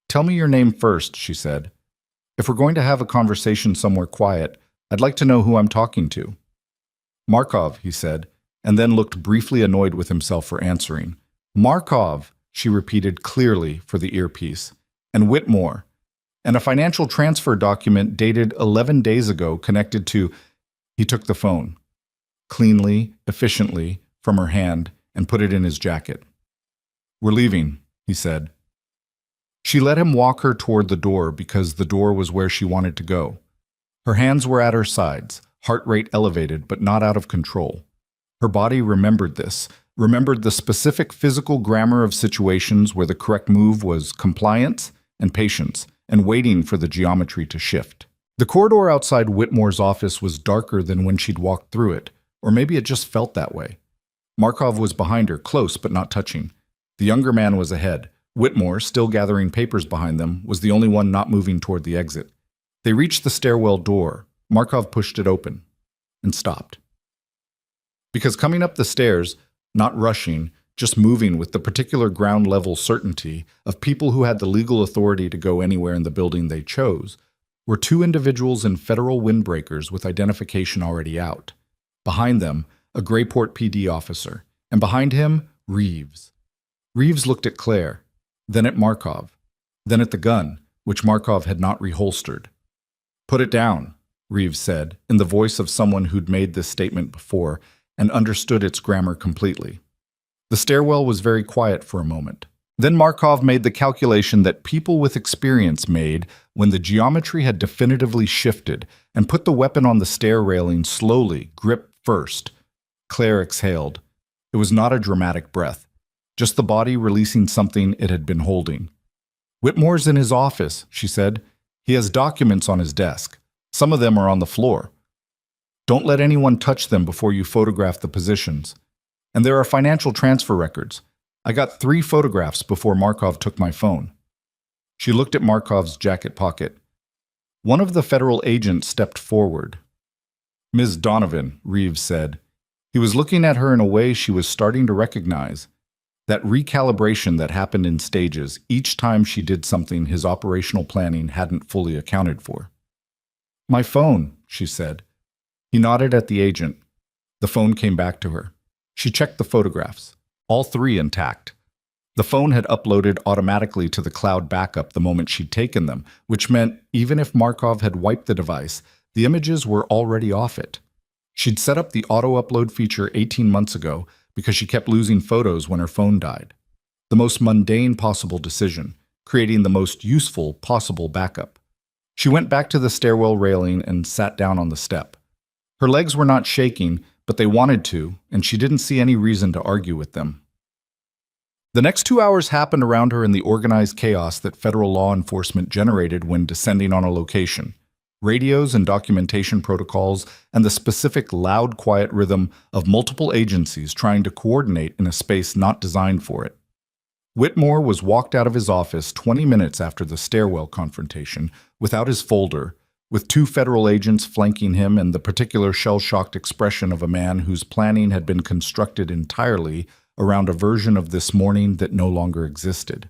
"Tell me your name first," she said. "If we're going to have a conversation somewhere quiet, I'd like to know who I'm talking to." "Markov," he said, and then looked briefly annoyed with himself for answering. "Markov," she repeated clearly for the earpiece. "And Whitmore. And a financial transfer document dated 11 days ago connected to—" He took the phone, cleanly, efficiently, from her hand and put it in his jacket. "We're leaving," he said. She let him walk her toward the door because the door was where she wanted to go. Her hands were at her sides, heart rate elevated but not out of control. Her body remembered this, remembered the specific physical grammar of situations where the correct move was compliance and patience and waiting for the geometry to shift. The corridor outside Whitmore's office was darker than when she'd walked through it, or maybe it just felt that way. Markov was behind her, close but not touching. The younger man was ahead. Whitmore, still gathering papers behind them, was the only one not moving toward the exit. They reached the stairwell door. Markov pushed it open and stopped. Because coming up the stairs, not rushing, just moving with the particular ground-level certainty of people who had the legal authority to go anywhere in the building they chose, were two individuals in federal windbreakers with identification already out. Behind them, a Grayport PD officer, and behind him, Reeves. Reeves looked at Claire, then at Markov, then at the gun, which Markov had not reholstered. "Put it down," Reeves said, in the voice of someone who'd made this statement before and understood its grammar completely. The stairwell was very quiet for a moment. Then Markov made the calculation that people with experience made when the geometry had definitively shifted and put the weapon on the stair railing slowly, grip first. Claire exhaled. It was not a dramatic breath, just the body releasing something it had been holding. "Whitmore's in his office," she said. "He has documents on his desk. Some of them are on the floor. Don't let anyone touch them before you photograph the positions. And there are financial transfer records. I got 3 photographs before Markov took my phone." She looked at Markov's jacket pocket. One of the federal agents stepped forward. "Ms. Donovan," Reeves said. He was looking at her in a way she was starting to recognize. That recalibration that happened in stages each time she did something his operational planning hadn't fully accounted for. "My phone," she said. He nodded at the agent. The phone came back to her. She checked the photographs, all 3 intact. The phone had uploaded automatically to the cloud backup the moment she'd taken them, which meant even if Markov had wiped the device, the images were already off it. She'd set up the auto-upload feature 18 months ago because she kept losing photos when her phone died. The most mundane possible decision, creating the most useful possible backup. She went back to the stairwell railing and sat down on the step. Her legs were not shaking, but they wanted to, and she didn't see any reason to argue with them. The next 2 hours happened around her in the organized chaos that federal law enforcement generated when descending on a location. Radios and documentation protocols, and the specific loud, quiet rhythm of multiple agencies trying to coordinate in a space not designed for it. Whitmore was walked out of his office 20 minutes after the stairwell confrontation, without his folder, with 2 federal agents flanking him and the particular shell-shocked expression of a man whose planning had been constructed entirely around a version of this morning that no longer existed.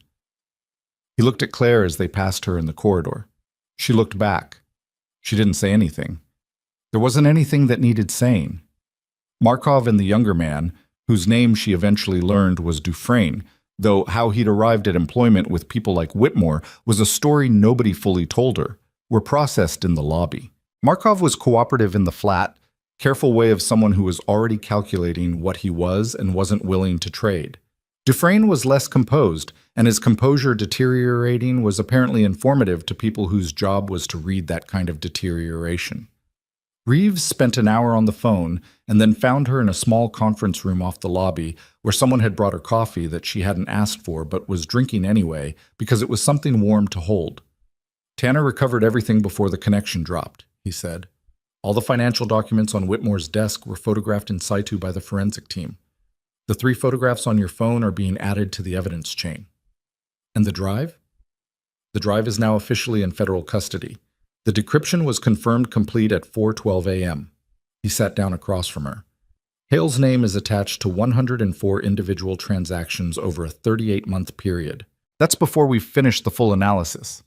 He looked at Claire as they passed her in the corridor. She looked back. She didn't say anything. There wasn't anything that needed saying. Markov and the younger man, whose name she eventually learned was Dufresne, though how he'd arrived at employment with people like Whitmore was a story nobody fully told her, were processed in the lobby. Markov was cooperative in the flat, careful way of someone who was already calculating what he was and wasn't willing to trade. Dufresne was less composed, and his composure deteriorating was apparently informative to people whose job was to read that kind of deterioration. Reeves spent an hour on the phone and then found her in a small conference room off the lobby where someone had brought her coffee that she hadn't asked for but was drinking anyway because it was something warm to hold. "Tanner recovered everything before the connection dropped," he said. "All the financial documents on Whitmore's desk were photographed in situ by the forensic team. The 3 photographs on your phone are being added to the evidence chain." "And the drive?" "The drive is now officially in federal custody. The decryption was confirmed complete at 4:12 a.m. He sat down across from her. Hale's name is attached to 104 individual transactions over a 38-month period. That's before we've finished the full analysis.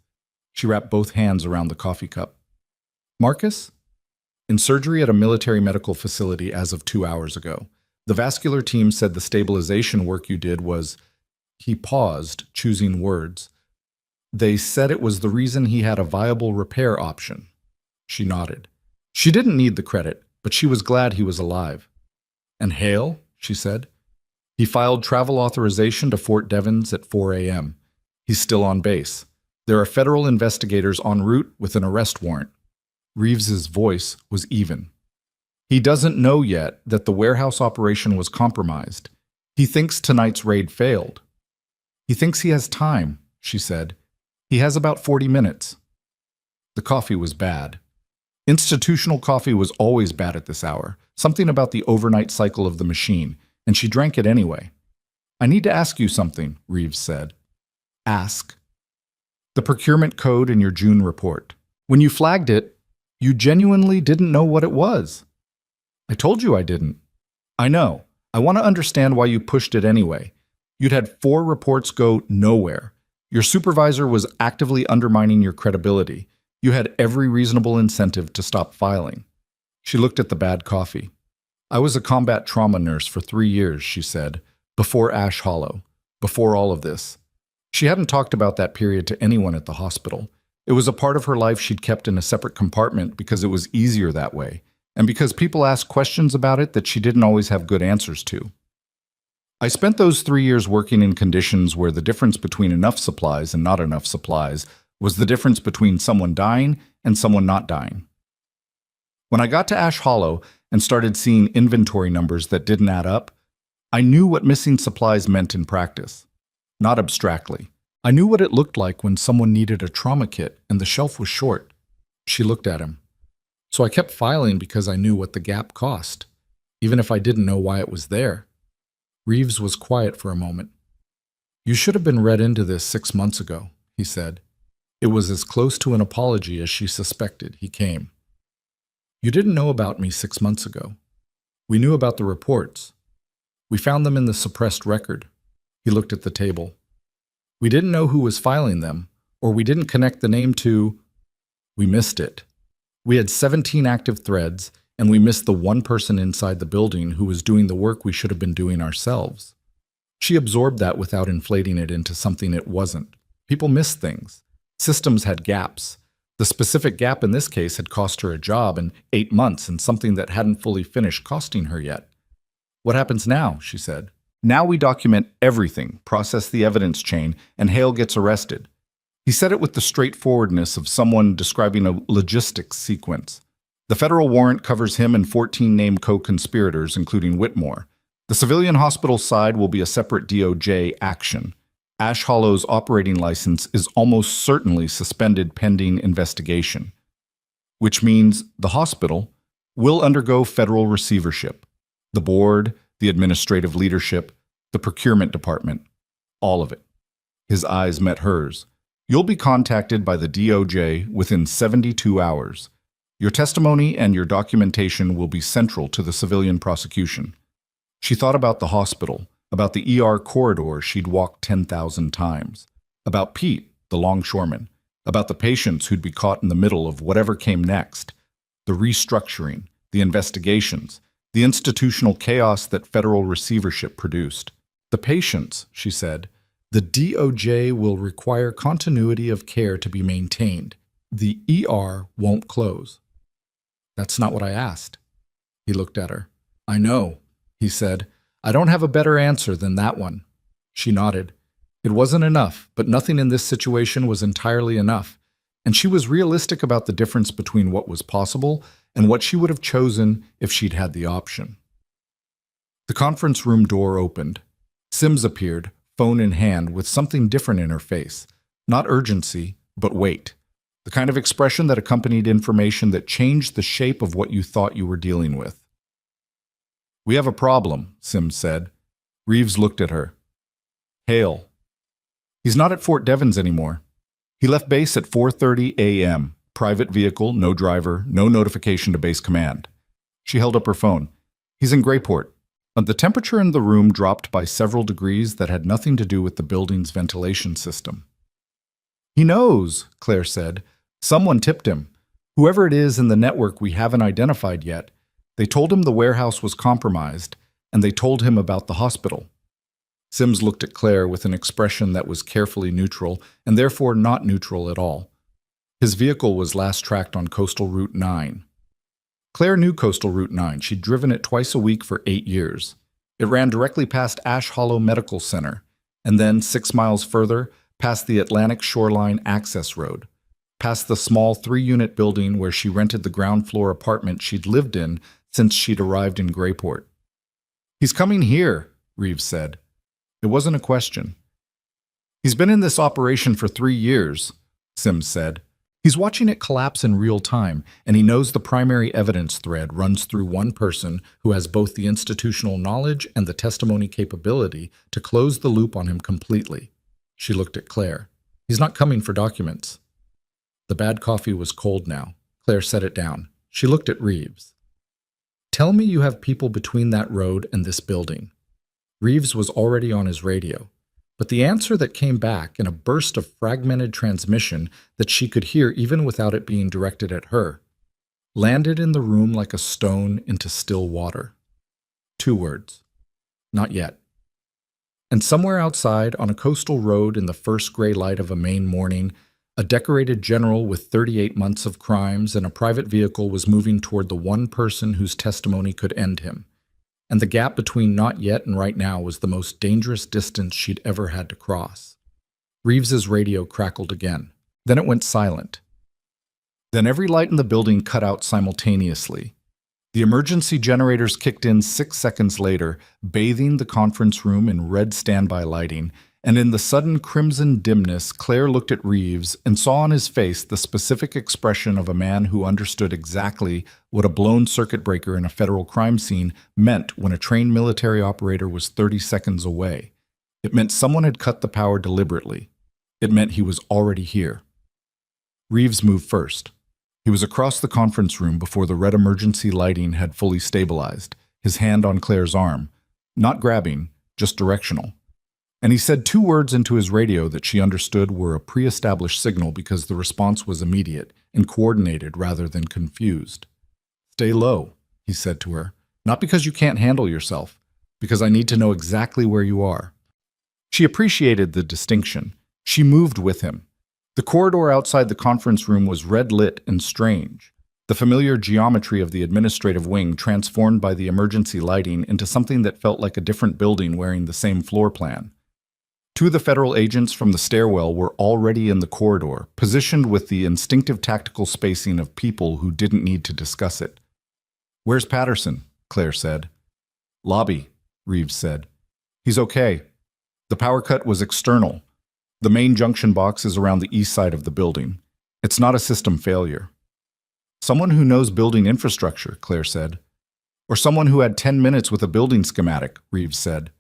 She wrapped both hands around the coffee cup. Marcus? In surgery at a military medical facility as of 2 hours ago. The vascular team said the stabilization work you did was... He paused, choosing words. They said it was the reason he had a viable repair option. She nodded. She didn't need the credit, but she was glad he was alive. And Hale? She said. He filed travel authorization to Fort Devens at 4 a.m. He's still on base. There are federal investigators en route with an arrest warrant. Reeves's voice was even. He doesn't know yet that the warehouse operation was compromised. He thinks tonight's raid failed. He thinks he has time, she said. He has about 40 minutes. The coffee was bad. Institutional coffee was always bad at this hour, something about the overnight cycle of the machine, and she drank it anyway. I need to ask you something, Reeves said. Ask. The procurement code in your June report. When you flagged it, you genuinely didn't know what it was. I told you I didn't. I know. I want to understand why you pushed it anyway. You'd had 4 reports go nowhere. Your supervisor was actively undermining your credibility. You had every reasonable incentive to stop filing. She looked at the bad coffee. I was a combat trauma nurse for 3 years, she said, before Ash Hollow, before all of this. She hadn't talked about that period to anyone at the hospital. It was a part of her life she'd kept in a separate compartment because it was easier that way, and because people asked questions about it that she didn't always have good answers to. I spent those 3 years working in conditions where the difference between enough supplies and not enough supplies was the difference between someone dying and someone not dying. When I got to Ash Hollow and started seeing inventory numbers that didn't add up, I knew what missing supplies meant in practice. Not abstractly. I knew what it looked like when someone needed a trauma kit and the shelf was short. She looked at him. So I kept filing because I knew what the gap cost, even if I didn't know why it was there. Reeves was quiet for a moment. You should have been read into this 6 months ago, he said. It was as close to an apology as she suspected he came. You didn't know about me 6 months ago. We knew about the reports. We found them in the suppressed record. He looked at the table. We didn't know who was filing them, or we didn't connect the name to... We missed it. We had 17 active threads, and we missed the one person inside the building who was doing the work we should have been doing ourselves. She absorbed that without inflating it into something it wasn't. People missed things. Systems had gaps. The specific gap in this case had cost her a job in 8 months and something that hadn't fully finished costing her yet. What happens now? She said. Now we document everything, process the evidence chain, and Hale gets arrested. He said it with the straightforwardness of someone describing a logistics sequence. The federal warrant covers him and 14 named co-conspirators, including Whitmore. The civilian hospital side will be a separate DOJ action. Ash Hollow's operating license is almost certainly suspended pending investigation, which means the hospital will undergo federal receivership. The board, the administrative leadership, the procurement department, all of it. His eyes met hers. You'll be contacted by the DOJ within 72 hours. Your testimony and your documentation will be central to the civilian prosecution. She thought about the hospital, about the ER corridor she'd walked 10,000 times, about Pete, the longshoreman, about the patients who'd be caught in the middle of whatever came next, the restructuring, the investigations, the institutional chaos that federal receivership produced. The patients, she said, the DOJ will require continuity of care to be maintained. The ER won't close. That's not what I asked. He looked at her. I know, he said. I don't have a better answer than that one. She nodded. It wasn't enough, but nothing in this situation was entirely enough, and she was realistic about the difference between what was possible and what she would have chosen if she'd had the option. The conference room door opened. Sims appeared, phone in hand, with something different in her face. Not urgency, but weight. The kind of expression that accompanied information that changed the shape of what you thought you were dealing with. We have a problem, Sims said. Reeves looked at her. Hale. He's not at Fort Devens anymore. He left base at 4:30 a.m. Private vehicle, no driver, no notification to base command. She held up her phone. He's in Grayport. The temperature in the room dropped by several degrees that had nothing to do with the building's ventilation system. He knows, Claire said. Someone tipped him. Whoever it is in the network we haven't identified yet. They told him the warehouse was compromised, and they told him about the hospital. Sims looked at Claire with an expression that was carefully neutral, and therefore not neutral at all. His vehicle was last tracked on Coastal Route 9. Claire knew Coastal Route 9. She'd driven it twice a week for 8 years. It ran directly past Ash Hollow Medical Center, and then 6 miles further, past the Atlantic Shoreline Access Road, past the small 3-unit building where she rented the ground floor apartment she'd lived in since she'd arrived in Grayport. "He's coming here," Reeves said. It wasn't a question. "He's been in this operation for 3 years, Sims said. He's watching it collapse in real time, and he knows the primary evidence thread runs through one person who has both the institutional knowledge and the testimony capability to close the loop on him completely." She looked at Claire. "He's not coming for documents." The bad coffee was cold now. Claire set it down. She looked at Reeves. "Tell me you have people between that road and this building." Reeves was already on his radio, but the answer that came back in a burst of fragmented transmission that she could hear even without it being directed at her, landed in the room like a stone into still water. 2 words. "Not yet." And somewhere outside, on a coastal road in the first gray light of a Maine morning, a decorated general with 38 months of crimes and a private vehicle was moving toward the one person whose testimony could end him. And the gap between not yet and right now was the most dangerous distance she'd ever had to cross. Reeves's radio crackled again. Then it went silent. Then every light in the building cut out simultaneously. The emergency generators kicked in 6 seconds later, bathing the conference room in red standby lighting, and in the sudden crimson dimness, Claire looked at Reeves and saw on his face the specific expression of a man who understood exactly what a blown circuit breaker in a federal crime scene meant when a trained military operator was 30 seconds away. It meant someone had cut the power deliberately. It meant he was already here. Reeves moved first. He was across the conference room before the red emergency lighting had fully stabilized, his hand on Claire's arm, not grabbing, just directional. And he said 2 words into his radio that she understood were a pre-established signal because the response was immediate and coordinated rather than confused. "Stay low," he said to her, "not because you can't handle yourself, because I need to know exactly where you are." She appreciated the distinction. She moved with him. The corridor outside the conference room was red-lit and strange, the familiar geometry of the administrative wing transformed by the emergency lighting into something that felt like a different building wearing the same floor plan. 2 of the federal agents from the stairwell were already in the corridor, positioned with the instinctive tactical spacing of people who didn't need to discuss it. "Where's Patterson?" Claire said. "Lobby," Reeves said. "He's okay. The power cut was external. The main junction box is around the east side of the building. It's not a system failure." "Someone who knows building infrastructure," Claire said. "Or someone who had 10 minutes with a building schematic," Reeves said.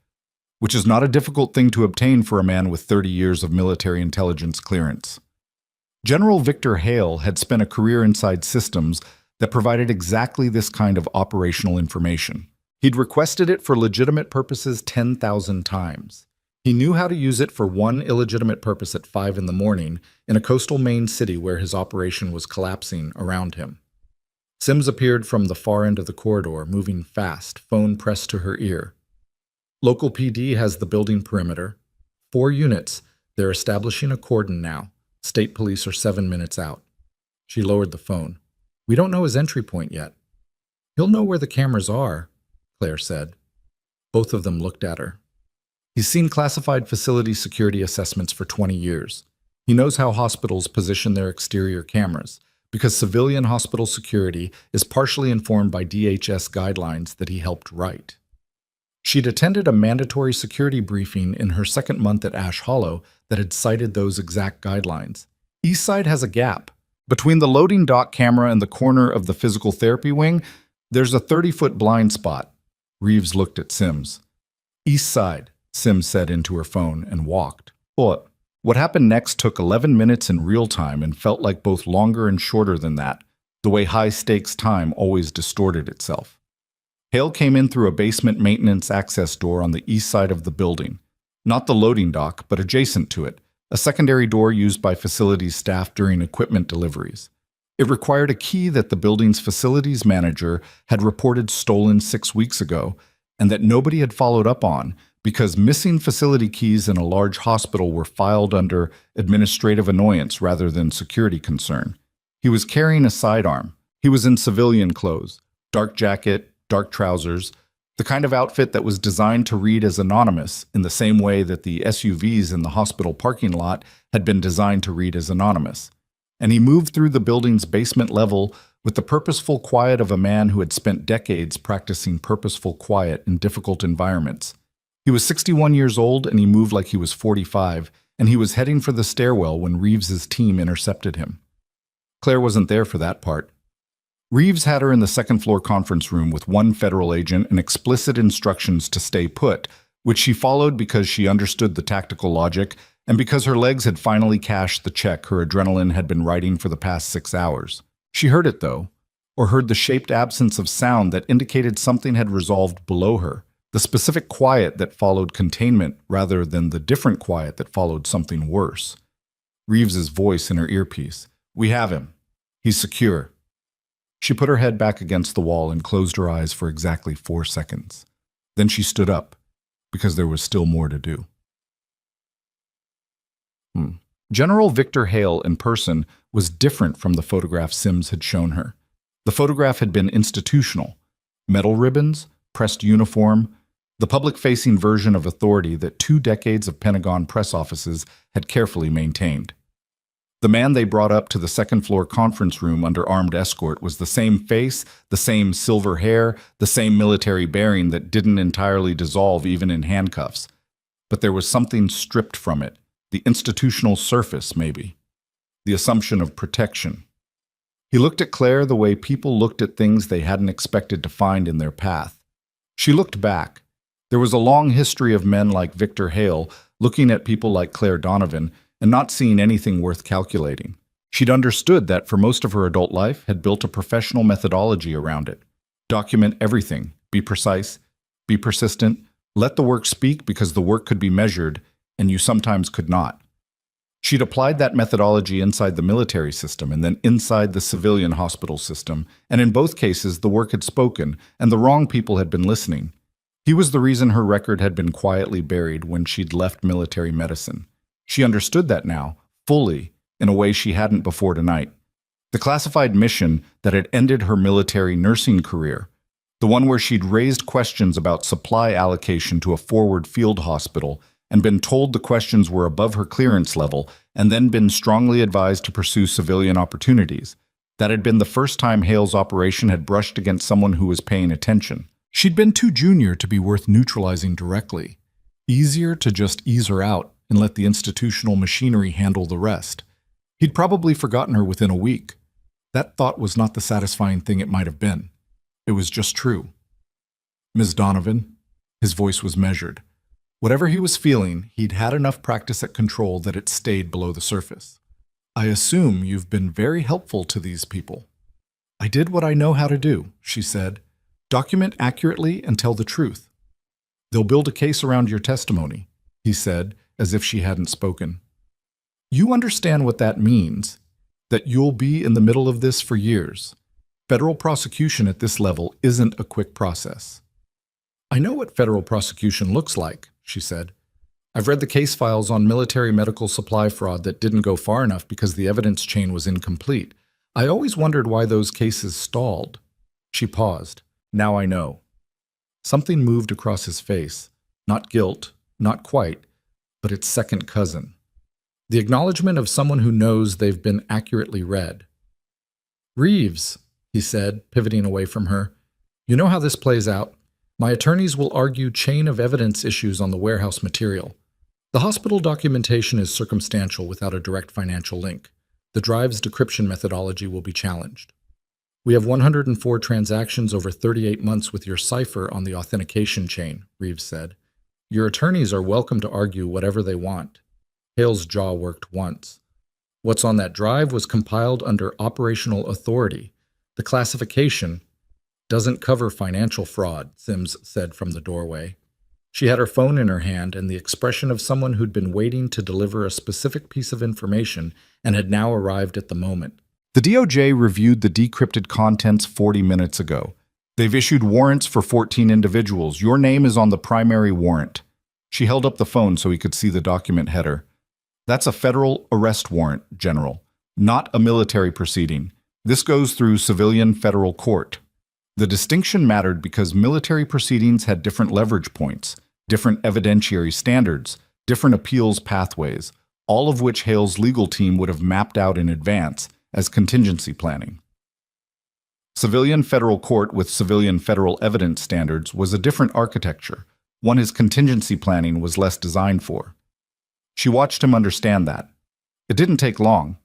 "Which is not a difficult thing to obtain for a man with 30 years of military intelligence clearance." General Victor Hale had spent a career inside systems that provided exactly this kind of operational information. He'd requested it for legitimate purposes 10,000 times. He knew how to use it for one illegitimate purpose at 5 in the morning in a coastal Maine city where his operation was collapsing around him. Sims appeared from the far end of the corridor, moving fast, phone pressed to her ear. "Local PD has the building perimeter. 4 units. They're establishing a cordon now. State police are 7 minutes out." She lowered the phone. "We don't know his entry point yet." "He'll know where the cameras are," Claire said. Both of them looked at her. "He's seen classified facility security assessments for 20 years. He knows how hospitals position their exterior cameras, because civilian hospital security is partially informed by DHS guidelines that he helped write." She'd attended a mandatory security briefing in her 2nd month at Ash Hollow that had cited those exact guidelines. Eastside has a gap. Between the loading dock camera and the corner of the physical therapy wing, there's a 30-foot blind spot. Reeves looked at Sims. "East side," Sims said into her phone and walked. "What?" What happened next took 11 minutes in real time and felt like both longer and shorter than that, the way high-stakes time always distorted itself. Hale came in through a basement maintenance access door on the east side of the building. Not the loading dock, but adjacent to it, a secondary door used by facilities staff during equipment deliveries. It required a key that the building's facilities manager had reported stolen 6 weeks ago, and that nobody had followed up on because missing facility keys in a large hospital were filed under administrative annoyance rather than security concern. He was carrying a sidearm. He was in civilian clothes, dark jacket, dark trousers, the kind of outfit that was designed to read as anonymous in the same way that the SUVs in the hospital parking lot had been designed to read as anonymous. And he moved through the building's basement level with the purposeful quiet of a man who had spent decades practicing purposeful quiet in difficult environments. He was 61 years old and he moved like he was 45, and he was heading for the stairwell when Reeves's team intercepted him. Claire wasn't there for that part. Reeves had her in the second-floor conference room with one federal agent and explicit instructions to stay put, which she followed because she understood the tactical logic and because her legs had finally cashed the check her adrenaline had been writing for the past 6 hours. She heard it, though, or heard the shaped absence of sound that indicated something had resolved below her, the specific quiet that followed containment rather than the different quiet that followed something worse. Reeves's voice in her earpiece. "We have him. He's secure." She put her head back against the wall and closed her eyes for exactly 4 seconds. Then she stood up, because there was still more to do. General Victor Hale in person was different from the photograph Sims had shown her. The photograph had been institutional. Metal ribbons, pressed uniform, the public-facing version of authority that 2 decades of Pentagon press offices had carefully maintained. The man they brought up to the second-floor conference room under armed escort was the same face, the same silver hair, the same military bearing that didn't entirely dissolve even in handcuffs. But there was something stripped from it, the institutional surface, maybe. The assumption of protection. He looked at Claire the way people looked at things they hadn't expected to find in their path. She looked back. There was a long history of men like Victor Hale looking at people like Claire Donovan and not seeing anything worth calculating. She'd understood that for most of her adult life had built a professional methodology around it. Document everything, be precise, be persistent, let the work speak because the work could be measured, and you sometimes could not. She'd applied that methodology inside the military system and then inside the civilian hospital system, and in both cases the work had spoken and the wrong people had been listening. He was the reason her record had been quietly buried when she'd left military medicine. She understood that now, fully, in a way she hadn't before tonight. The classified mission that had ended her military nursing career, the one where she'd raised questions about supply allocation to a forward field hospital and been told the questions were above her clearance level and then been strongly advised to pursue civilian opportunities. That had been the first time Hale's operation had brushed against someone who was paying attention. She'd been too junior to be worth neutralizing directly. Easier to just ease her out and let the institutional machinery handle the rest. He'd probably forgotten her within a week. That thought was not the satisfying thing it might have been. It was just true. "Ms. Donovan," his voice was measured. Whatever he was feeling, he'd had enough practice at control that it stayed below the surface. "I assume you've been very helpful to these people." "I did what I know how to do," she said. "Document accurately and tell the truth. They'll build a case around your testimony," he said, as if she hadn't spoken. "You understand what that means, that you'll be in the middle of this for years. Federal prosecution at this level isn't a quick process." "I know what federal prosecution looks like," she said. "I've read the case files on military medical supply fraud that didn't go far enough because the evidence chain was incomplete. I always wondered why those cases stalled." She paused. "Now I know." Something moved across his face. Not guilt, not quite, but its second cousin. The acknowledgement of someone who knows they've been accurately read. "Reeves," he said, pivoting away from her, "you know how this plays out. My attorneys will argue chain of evidence issues on the warehouse material. The hospital documentation is circumstantial without a direct financial link. The drive's decryption methodology will be challenged. We have 104 transactions over 38 months with your cipher on the authentication chain," Reeves said. "Your attorneys are welcome to argue whatever they want." Hale's jaw worked once. What's on that drive was compiled under operational authority. The classification doesn't cover financial fraud, Sims said from the doorway. She had her phone in her hand and the expression of someone who'd been waiting to deliver a specific piece of information and had now arrived at the moment. The DOJ reviewed the decrypted contents 40 minutes ago. They've issued warrants for 14 individuals. Your name is on the primary warrant. She held up the phone so he could see the document header. That's a federal arrest warrant, General, not a military proceeding. This goes through civilian federal court. The distinction mattered because military proceedings had different leverage points, different evidentiary standards, different appeals pathways, all of which Hale's legal team would have mapped out in advance as contingency planning. Civilian federal court with civilian federal evidence standards was a different architecture, one his contingency planning was less designed for. She watched him understand that. It didn't take long.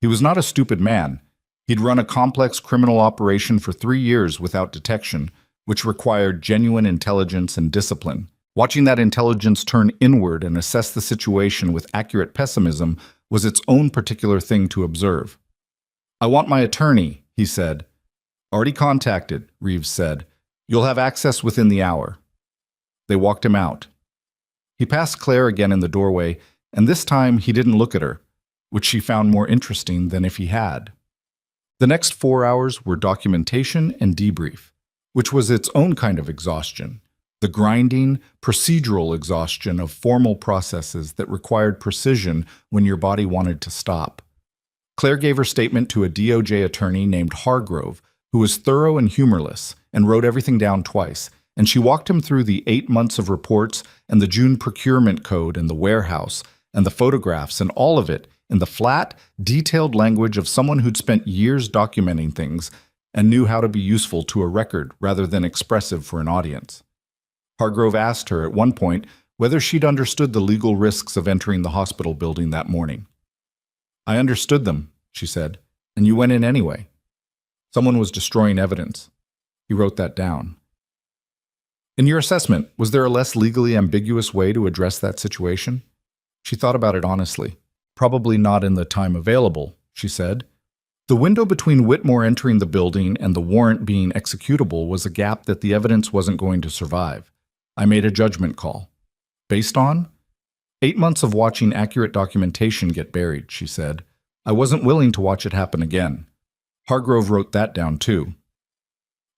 He was not a stupid man. He'd run a complex criminal operation for 3 years without detection, which required genuine intelligence and discipline. Watching that intelligence turn inward and assess the situation with accurate pessimism was its own particular thing to observe. "I want my attorney," he said. "Already contacted," Reeves said. "You'll have access within the hour." They walked him out. He passed Claire again in the doorway, and this time he didn't look at her, which she found more interesting than if he had. The next 4 hours were documentation and debrief, which was its own kind of exhaustion, the grinding, procedural exhaustion of formal processes that required precision when your body wanted to stop. Claire gave her statement to a DOJ attorney named Hargrove, who was thorough and humorless, and wrote everything down twice, and she walked him through the 8 months of reports and the June procurement code and the warehouse and the photographs and all of it in the flat, detailed language of someone who'd spent years documenting things and knew how to be useful to a record rather than expressive for an audience. Hargrove asked her at one point whether she'd understood the legal risks of entering the hospital building that morning. "I understood them," she said, "and you went in anyway." Someone was destroying evidence. He wrote that down. "In your assessment, was there a less legally ambiguous way to address that situation?" She thought about it honestly. "Probably not in the time available," she said. The window between Whitmore entering the building and the warrant being executable was a gap that the evidence wasn't going to survive. I made a judgment call. Based on? 8 months of watching accurate documentation get buried, she said. I wasn't willing to watch it happen again. Hargrove wrote that down too.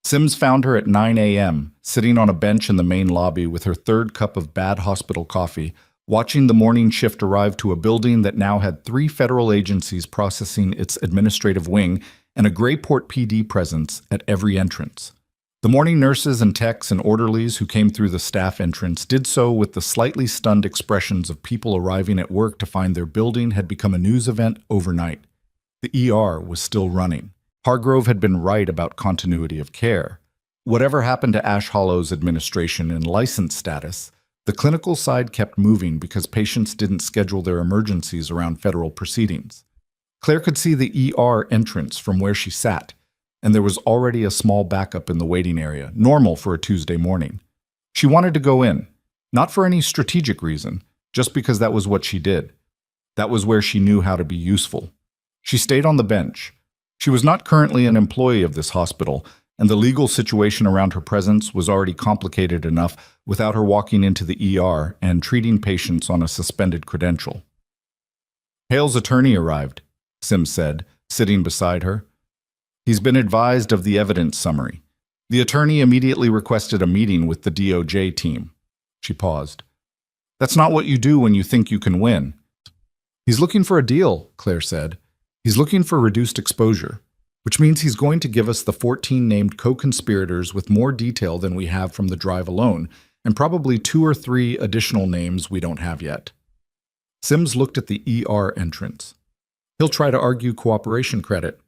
Sims found her at 9 a.m., sitting on a bench in the main lobby with her third cup of bad hospital coffee, watching the morning shift arrive to a building that now had 3 federal agencies processing its administrative wing and a Grayport PD presence at every entrance. The morning nurses and techs and orderlies who came through the staff entrance did so with the slightly stunned expressions of people arriving at work to find their building had become a news event overnight. The ER was still running. Hargrove had been right about continuity of care. Whatever happened to Ash Hollow's administration and license status, the clinical side kept moving because patients didn't schedule their emergencies around federal proceedings. Claire could see the ER entrance from where she sat, and there was already a small backup in the waiting area, normal for a Tuesday morning. She wanted to go in, not for any strategic reason, just because that was what she did. That was where she knew how to be useful. She stayed on the bench. She was not currently an employee of this hospital, and the legal situation around her presence was already complicated enough without her walking into the ER and treating patients on a suspended credential. Hale's attorney arrived, Sims said, sitting beside her. He's been advised of the evidence summary. The attorney immediately requested a meeting with the DOJ team. She paused. That's not what you do when you think you can win. He's looking for a deal, Claire said. He's looking for reduced exposure, which means he's going to give us the 14 named co-conspirators with more detail than we have from the drive alone, and probably 2 or 3 additional names we don't have yet. Sims looked at the ER entrance. He'll try to argue cooperation credit.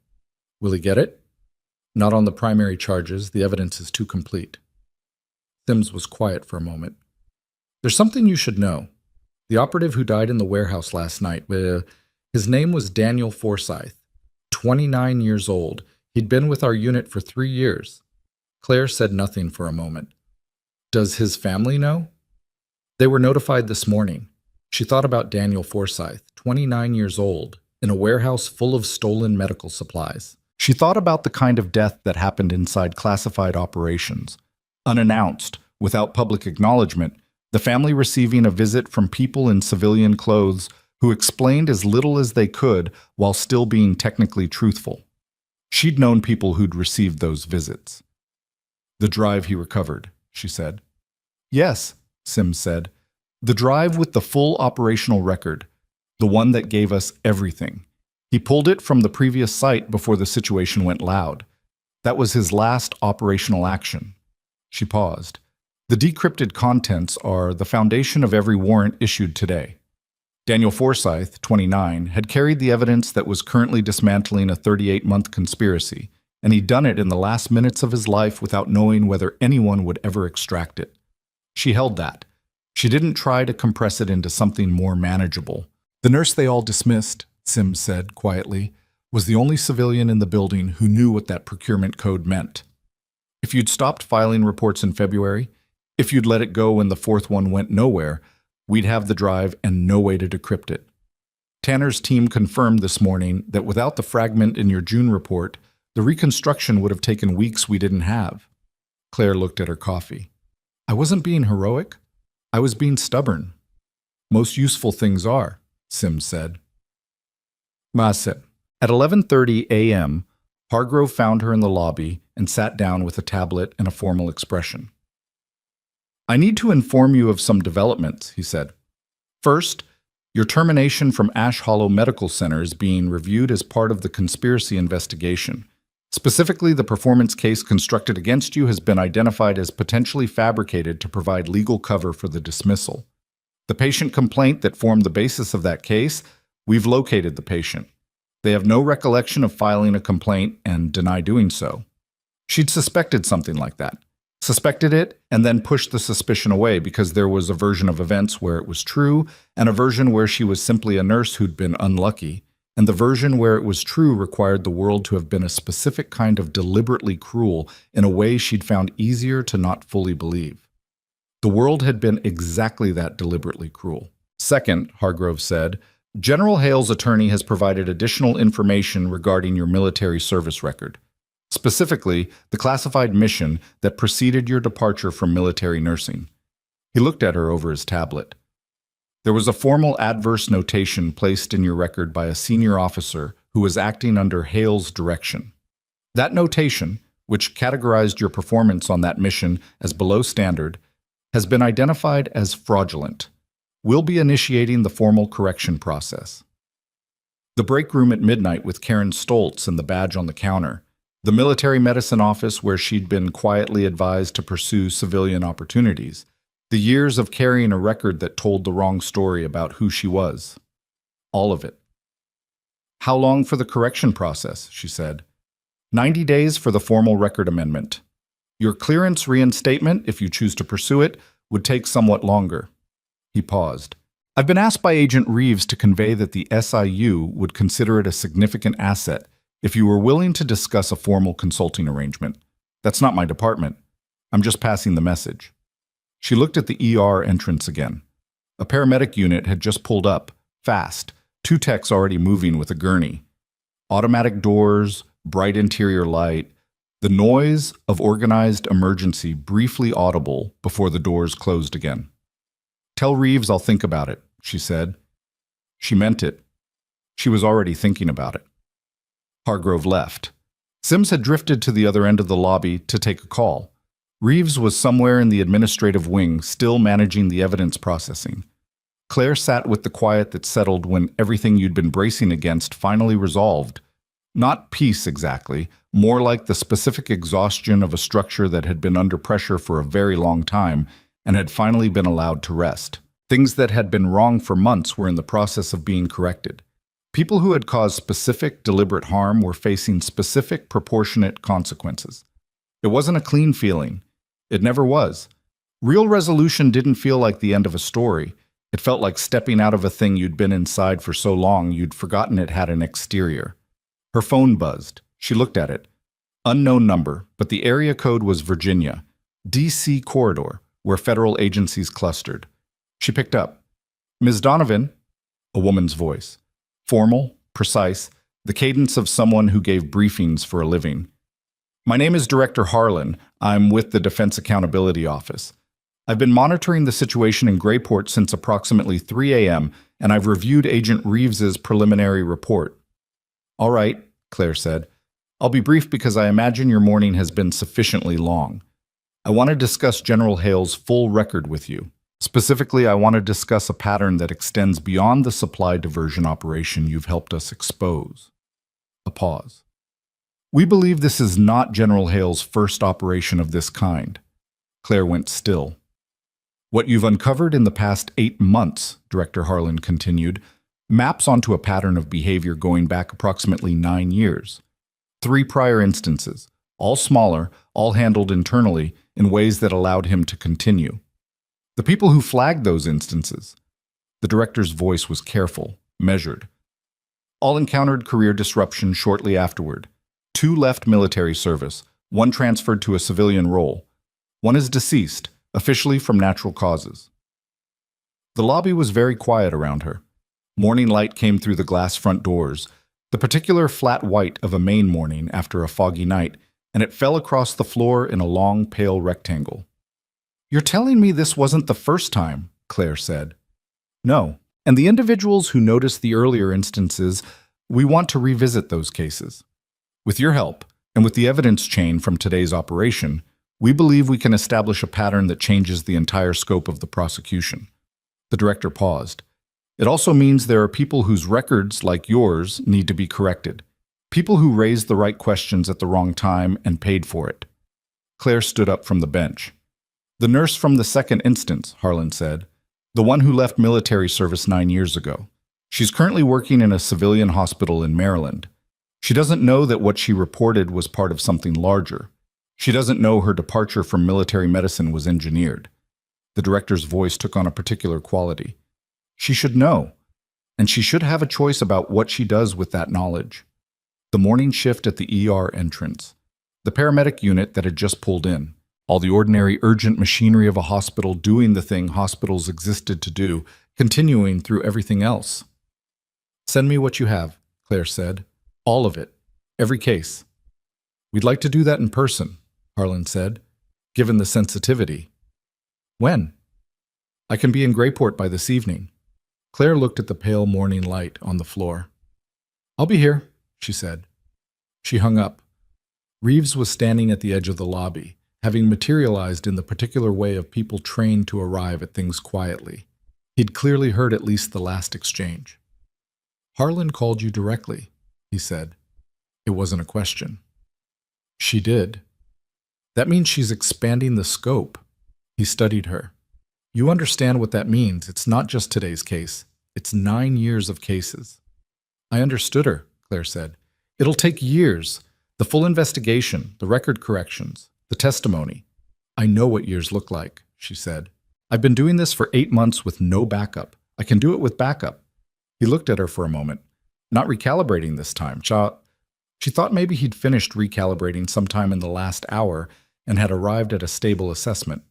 Will he get it? Not on the primary charges. The evidence is too complete. Sims was quiet for a moment. There's something you should know. The operative who died in the warehouse last night, his name was Daniel Forsyth, 29 years old. He'd been with our unit for 3 years. Claire said nothing for a moment. Does his family know? They were notified this morning. She thought about Daniel Forsyth, 29 years old, in a warehouse full of stolen medical supplies. She thought about the kind of death that happened inside classified operations. Unannounced, without public acknowledgement, the family receiving a visit from people in civilian clothes who explained as little as they could while still being technically truthful. She'd known people who'd received those visits. "The drive he recovered," she said. "Yes," Sims said. "The drive with the full operational record, the one that gave us everything. He pulled it from the previous site before the situation went loud. That was his last operational action." She paused. "The decrypted contents are the foundation of every warrant issued today." Daniel Forsyth, 29, had carried the evidence that was currently dismantling a 38-month conspiracy, and he'd done it in the last minutes of his life without knowing whether anyone would ever extract it. She held that. She didn't try to compress it into something more manageable. "The nurse they all dismissed," Sims said quietly, "was the only civilian in the building who knew what that procurement code meant. If you'd stopped filing reports in February, if you'd let it go when the fourth one went nowhere, we'd have the drive and no way to decrypt it. Tanner's team confirmed this morning that without the fragment in your June report, the reconstruction would have taken weeks we didn't have." Claire looked at her coffee. "I wasn't being heroic. I was being stubborn." "Most useful things are," Sims said. Maset. At 11:30 a.m., Hargrove found her in the lobby and sat down with a tablet and a formal expression. "I need to inform you of some developments," he said. "First, your termination from Ash Hollow Medical Center is being reviewed as part of the conspiracy investigation. Specifically, the performance case constructed against you has been identified as potentially fabricated to provide legal cover for the dismissal. The patient complaint that formed the basis of that case, we've located the patient. They have no recollection of filing a complaint and deny doing so. She'd suspected something like that. Suspected it, and then pushed the suspicion away because there was a version of events where it was true, and a version where she was simply a nurse who'd been unlucky, and the version where it was true required the world to have been a specific kind of deliberately cruel in a way she'd found easier to not fully believe. The world had been exactly that deliberately cruel. Second, Hargrove said, General Hale's attorney has provided additional information regarding your military service record. Specifically, the classified mission that preceded your departure from military nursing. He looked at her over his tablet. There was a formal adverse notation placed in your record by a senior officer who was acting under Hale's direction. That notation, which categorized your performance on that mission as below standard, has been identified as fraudulent. We'll be initiating the formal correction process. The break room at midnight with Karen Stoltz and the badge on the counter. The military medicine office where she'd been quietly advised to pursue civilian opportunities. The years of carrying a record that told the wrong story about who she was. All of it. How long for the correction process, she said. 90 days for the formal record amendment. Your clearance reinstatement, if you choose to pursue it, would take somewhat longer. He paused. I've been asked by Agent Reeves to convey that the SIU would consider it a significant asset if you were willing to discuss a formal consulting arrangement. That's not my department. I'm just passing the message. She looked at the ER entrance again. A paramedic unit had just pulled up, fast, 2 techs already moving with a gurney. Automatic doors, bright interior light, the noise of organized emergency briefly audible before the doors closed again. Tell Reeves I'll think about it, she said. She meant it. She was already thinking about it. Hargrove left. Sims had drifted to the other end of the lobby to take a call. Reeves was somewhere in the administrative wing, still managing the evidence processing. Claire sat with the quiet that settled when everything you'd been bracing against finally resolved. Not peace exactly, more like the specific exhaustion of a structure that had been under pressure for a very long time and had finally been allowed to rest. Things that had been wrong for months were in the process of being corrected. People who had caused specific, deliberate harm were facing specific, proportionate consequences. It wasn't a clean feeling. It never was. Real resolution didn't feel like the end of a story. It felt like stepping out of a thing you'd been inside for so long you'd forgotten it had an exterior. Her phone buzzed. She looked at it. Unknown number, but the area code was Virginia, D.C. corridor, where federal agencies clustered. She picked up. Ms. Donovan, a woman's voice. Formal, precise, the cadence of someone who gave briefings for a living. My name is Director Harlan. I'm with the Defense Accountability Office. I've been monitoring the situation in Grayport since approximately 3 a.m., and I've reviewed Agent Reeves's preliminary report. All right, Claire said. I'll be brief because I imagine your morning has been sufficiently long. I want to discuss General Hale's full record with you. Specifically, I want to discuss a pattern that extends beyond the supply diversion operation you've helped us expose. A pause. We believe this is not General Hale's first operation of this kind. Claire went still. What you've uncovered in the past 8 months, Director Harlan continued, maps onto a pattern of behavior going back approximately 9 years. 3 prior instances, all smaller, all handled internally in ways that allowed him to continue. The people who flagged those instances, the director's voice was careful, measured. All encountered career disruption shortly afterward. 2 left military service, 1 transferred to a civilian role. 1 is deceased, officially from natural causes. The lobby was very quiet around her. Morning light came through the glass front doors, the particular flat white of a Maine morning after a foggy night, and it fell across the floor in a long, pale rectangle. You're telling me this wasn't the first time, Claire said. No, and the individuals who noticed the earlier instances, we want to revisit those cases. With your help, and with the evidence chain from today's operation, we believe we can establish a pattern that changes the entire scope of the prosecution. The director paused. It also means there are people whose records, like yours, need to be corrected. People who raised the right questions at the wrong time and paid for it. Claire stood up from the bench. The nurse from the second instance, Harlan said. The one who left military service 9 years ago. She's currently working in a civilian hospital in Maryland. She doesn't know that what she reported was part of something larger. She doesn't know her departure from military medicine was engineered. The director's voice took on a particular quality. She should know, and she should have a choice about what she does with that knowledge. The morning shift at the ER entrance. The paramedic unit that had just pulled in. All the ordinary urgent machinery of a hospital doing the thing hospitals existed to do, continuing through everything else. Send me what you have, Claire said. All of it. Every case. We'd like to do that in person, Harlan said, given the sensitivity. When? I can be in Grayport by this evening. Claire looked at the pale morning light on the floor. I'll be here, she said. She hung up. Reeves was standing at the edge of the lobby, having materialized in the particular way of people trained to arrive at things quietly. He'd clearly heard at least the last exchange. Harlan called you directly, he said. It wasn't a question. She did. That means she's expanding the scope. He studied her. You understand what that means. It's not just today's case. It's 9 years of cases. I understood her, Claire said. It'll take years. The full investigation, the record corrections, the testimony. I know what years look like, she said. I've been doing this for 8 months with no backup. I can do it with backup. He looked at her for a moment. Not recalibrating this time. She thought maybe he'd finished recalibrating sometime in the last hour and had arrived at a stable assessment.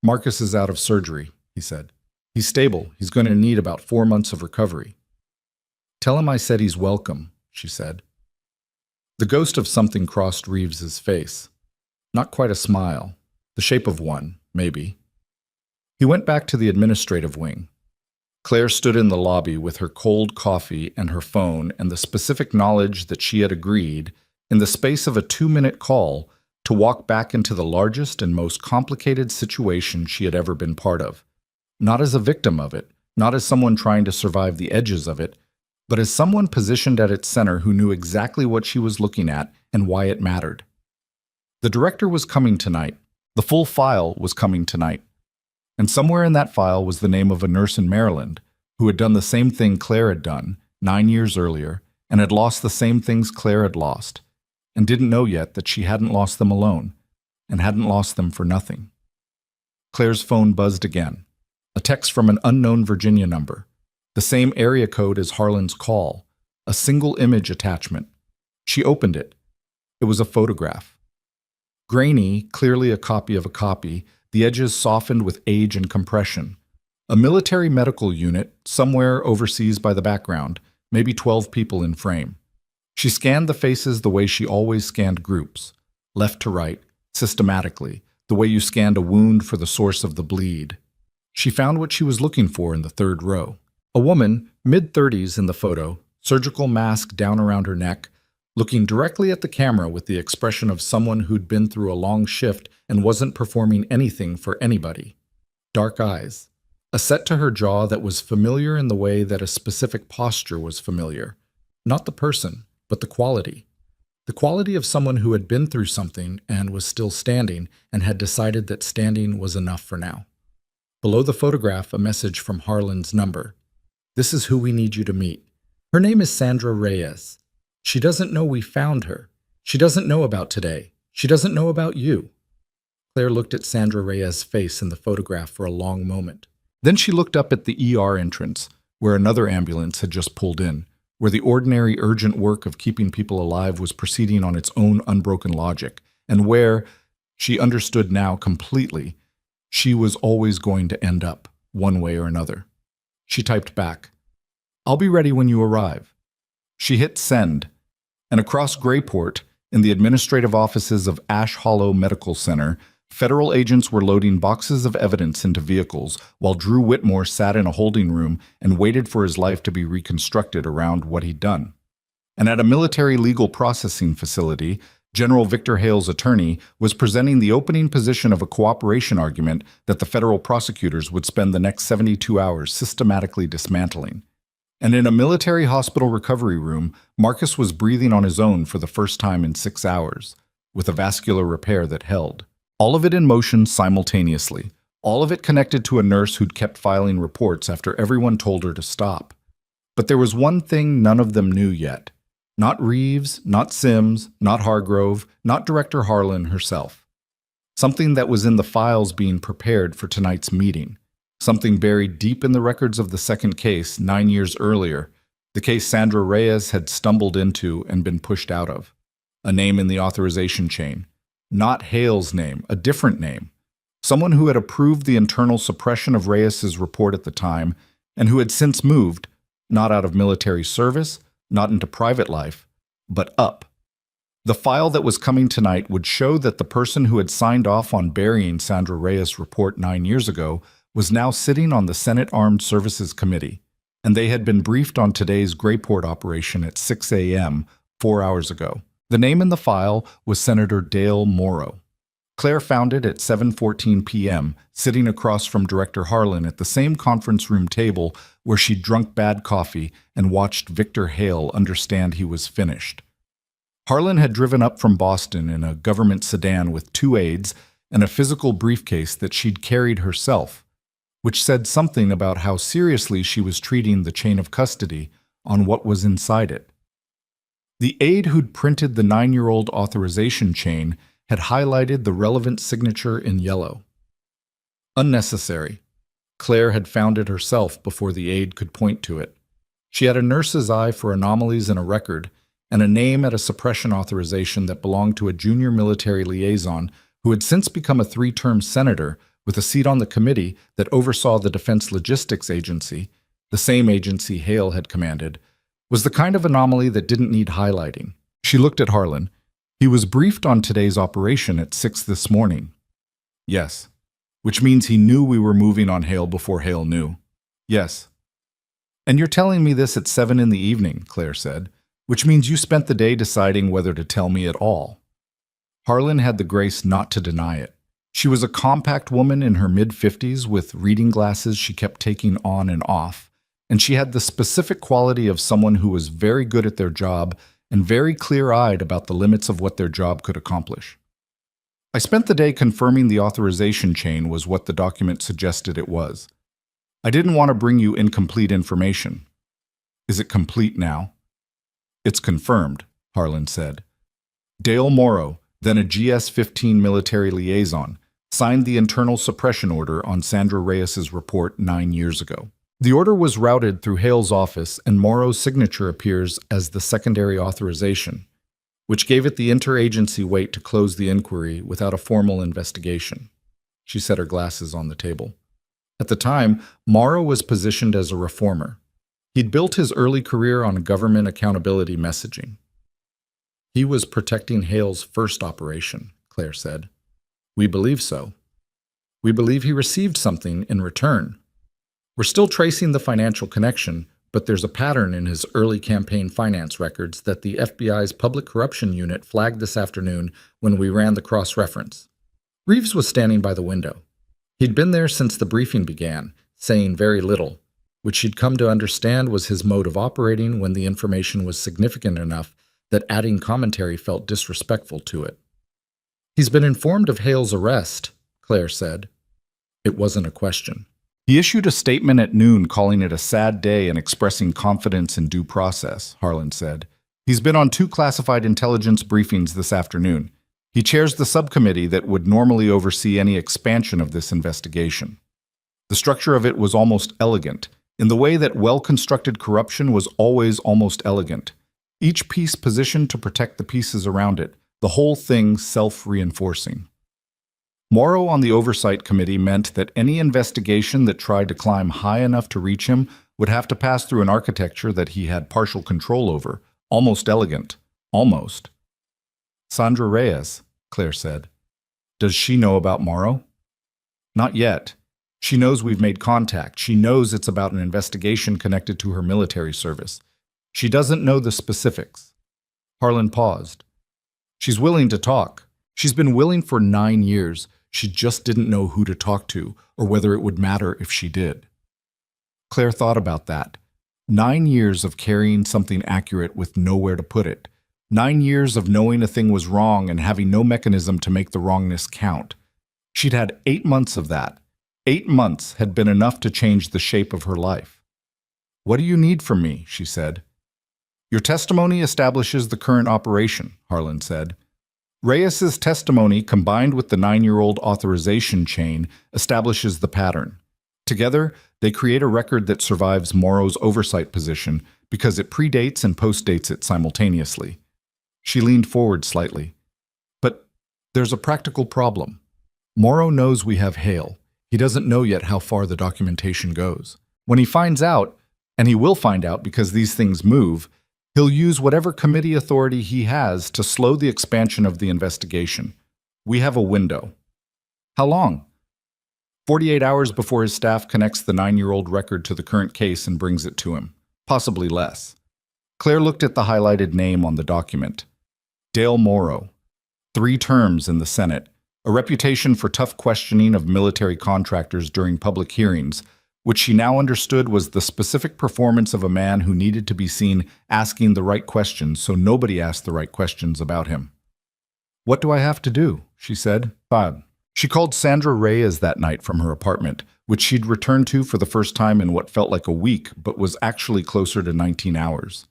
Marcus is out of surgery, he said. He's stable. He's going to need about 4 months of recovery. Tell him I said he's welcome, she said. The ghost of something crossed Reeves's face. Not quite a smile. The shape of one, maybe. He went back to the administrative wing. Claire stood in the lobby with her cold coffee and her phone and the specific knowledge that she had agreed, in the space of a 2-minute call, to walk back into the largest and most complicated situation she had ever been part of. Not as a victim of it, not as someone trying to survive the edges of it, but as someone positioned at its center who knew exactly what she was looking at and why it mattered. The director was coming tonight. The full file was coming tonight. And somewhere in that file was the name of a nurse in Maryland who had done the same thing Claire had done 9 years earlier and had lost the same things Claire had lost, and didn't know yet that she hadn't lost them alone and hadn't lost them for nothing. Claire's phone buzzed again. A text from an unknown Virginia number. The same area code as Harlan's call. A single image attachment. She opened it. It was a photograph. Grainy, clearly a copy of a copy, the edges softened with age and compression. A military medical unit, somewhere overseas by the background, maybe 12 people in frame. She scanned the faces the way she always scanned groups, left to right, systematically, the way you scanned a wound for the source of the bleed. She found what she was looking for in the third row. A woman, mid-30s in the photo, surgical mask down around her neck, looking directly at the camera with the expression of someone who'd been through a long shift and wasn't performing anything for anybody. Dark eyes. A set to her jaw that was familiar in the way that a specific posture was familiar. Not the person, but the quality. The quality of someone who had been through something and was still standing and had decided that standing was enough for now. Below the photograph, a message from Harlan's number. This is who we need you to meet. Her name is Sandra Reyes. She doesn't know we found her. She doesn't know about today. She doesn't know about you. Claire looked at Sandra Reyes' face in the photograph for a long moment. Then she looked up at the ER entrance, where another ambulance had just pulled in, where the ordinary urgent work of keeping people alive was proceeding on its own unbroken logic, and where, she understood now completely, she was always going to end up, one way or another. She typed back, "I'll be ready when you arrive." She hit send, and across Grayport, in the administrative offices of Ash Hollow Medical Center, federal agents were loading boxes of evidence into vehicles while Drew Whitmore sat in a holding room and waited for his life to be reconstructed around what he'd done. And at a military legal processing facility, General Victor Hale's attorney was presenting the opening position of a cooperation argument that the federal prosecutors would spend the next 72 hours systematically dismantling. And in a military hospital recovery room, Marcus was breathing on his own for the first time in 6 hours, with a vascular repair that held. All of it in motion simultaneously, all of it connected to a nurse who'd kept filing reports after everyone told her to stop. But there was one thing none of them knew yet. Not Reeves, not Sims, not Hargrove, not Director Harlan herself. Something that was in the files being prepared for tonight's meeting. Something buried deep in the records of the second case 9 years earlier, the case Sandra Reyes had stumbled into and been pushed out of. A name in the authorization chain. Not Hale's name, a different name. Someone who had approved the internal suppression of Reyes's report at the time and who had since moved, not out of military service, not into private life, but up. The file that was coming tonight would show that the person who had signed off on burying Sandra Reyes' report 9 years ago was now sitting on the Senate Armed Services Committee, and they had been briefed on today's Grayport operation at 6 a.m. 4 hours ago. The name in the file was Senator Dale Morrow. Claire found it at 7:14 p.m., sitting across from Director Harlan at the same conference room table where she'd drunk bad coffee and watched Victor Hale understand he was finished. Harlan had driven up from Boston in a government sedan with 2 aides and a physical briefcase that she'd carried herself, which said something about how seriously she was treating the chain of custody on what was inside it. The aide who'd printed the 9-year-old authorization chain had highlighted the relevant signature in yellow. Unnecessary. Claire had found it herself before the aide could point to it. She had a nurse's eye for anomalies in a record and a name at a suppression authorization that belonged to a junior military liaison who had since become a 3-term senator with a seat on the committee that oversaw the Defense Logistics Agency, the same agency Hale had commanded, was the kind of anomaly that didn't need highlighting. She looked at Harlan. He was briefed on today's operation at 6 this morning. Yes. Which means he knew we were moving on Hale before Hale knew. Yes. And you're telling me this at 7 in the evening, Claire said, which means you spent the day deciding whether to tell me at all. Harlan had the grace not to deny it. She was a compact woman in her mid-50s with reading glasses she kept taking on and off, and she had the specific quality of someone who was very good at their job and very clear-eyed about the limits of what their job could accomplish. I spent the day confirming the authorization chain was what the document suggested it was. I didn't want to bring you incomplete information. Is it complete now? It's confirmed, Harlan said. Dale Morrow, then a GS-15 military liaison, signed the internal suppression order on Sandra Reyes's report 9 years ago. The order was routed through Hale's office, and Morrow's signature appears as the secondary authorization, which gave it the interagency weight to close the inquiry without a formal investigation. She set her glasses on the table. At the time, Morrow was positioned as a reformer. He'd built his early career on government accountability messaging. He was protecting Hale's first operation, Claire said. We believe so. We believe he received something in return. We're still tracing the financial connection, but there's a pattern in his early campaign finance records that the FBI's Public Corruption Unit flagged this afternoon when we ran the cross-reference. Reeves was standing by the window. He'd been there since the briefing began, saying very little, which she'd come to understand was his mode of operating when the information was significant enough that adding commentary felt disrespectful to it. He's been informed of Hale's arrest, Claire said. It wasn't a question. He issued a statement at noon calling it a sad day and expressing confidence in due process, Harlan said. He's been on 2 classified intelligence briefings this afternoon. He chairs the subcommittee that would normally oversee any expansion of this investigation. The structure of it was almost elegant, in the way that well-constructed corruption was always almost elegant. Each piece positioned to protect the pieces around it, the whole thing self-reinforcing. Morrow on the Oversight Committee meant that any investigation that tried to climb high enough to reach him would have to pass through an architecture that he had partial control over, almost elegant, almost. Sandra Reyes, Claire said. Does she know about Morrow? Not yet. She knows we've made contact. She knows it's about an investigation connected to her military service. She doesn't know the specifics. Harlan paused. She's willing to talk. She's been willing for 9 years. She just didn't know who to talk to or whether it would matter if she did. Claire thought about that. 9 years of carrying something accurate with nowhere to put it. 9 years of knowing a thing was wrong and having no mechanism to make the wrongness count. She'd had 8 months of that. 8 months had been enough to change the shape of her life. What do you need from me? She said. Your testimony establishes the current operation, Harlan said. Reyes's testimony, combined with the 9-year-old authorization chain, establishes the pattern. Together, they create a record that survives Morrow's oversight position because it predates and postdates it simultaneously. She leaned forward slightly. But there's a practical problem. Morrow knows we have Hale. He doesn't know yet how far the documentation goes. When he finds out, and he will find out because these things move, he'll use whatever committee authority he has to slow the expansion of the investigation. We have a window. How long? 48 hours before his staff connects the 9-year-old record to the current case and brings it to him. Possibly less. Claire looked at the highlighted name on the document. Dale Morrow. 3 terms in the Senate. A reputation for tough questioning of military contractors during public hearings, which she now understood was the specific performance of a man who needed to be seen asking the right questions so nobody asked the right questions about him. What do I have to do? She said. Fine. She called Sandra Reyes that night from her apartment, which she'd returned to for the first time in what felt like a week, but was actually closer to 19 hours.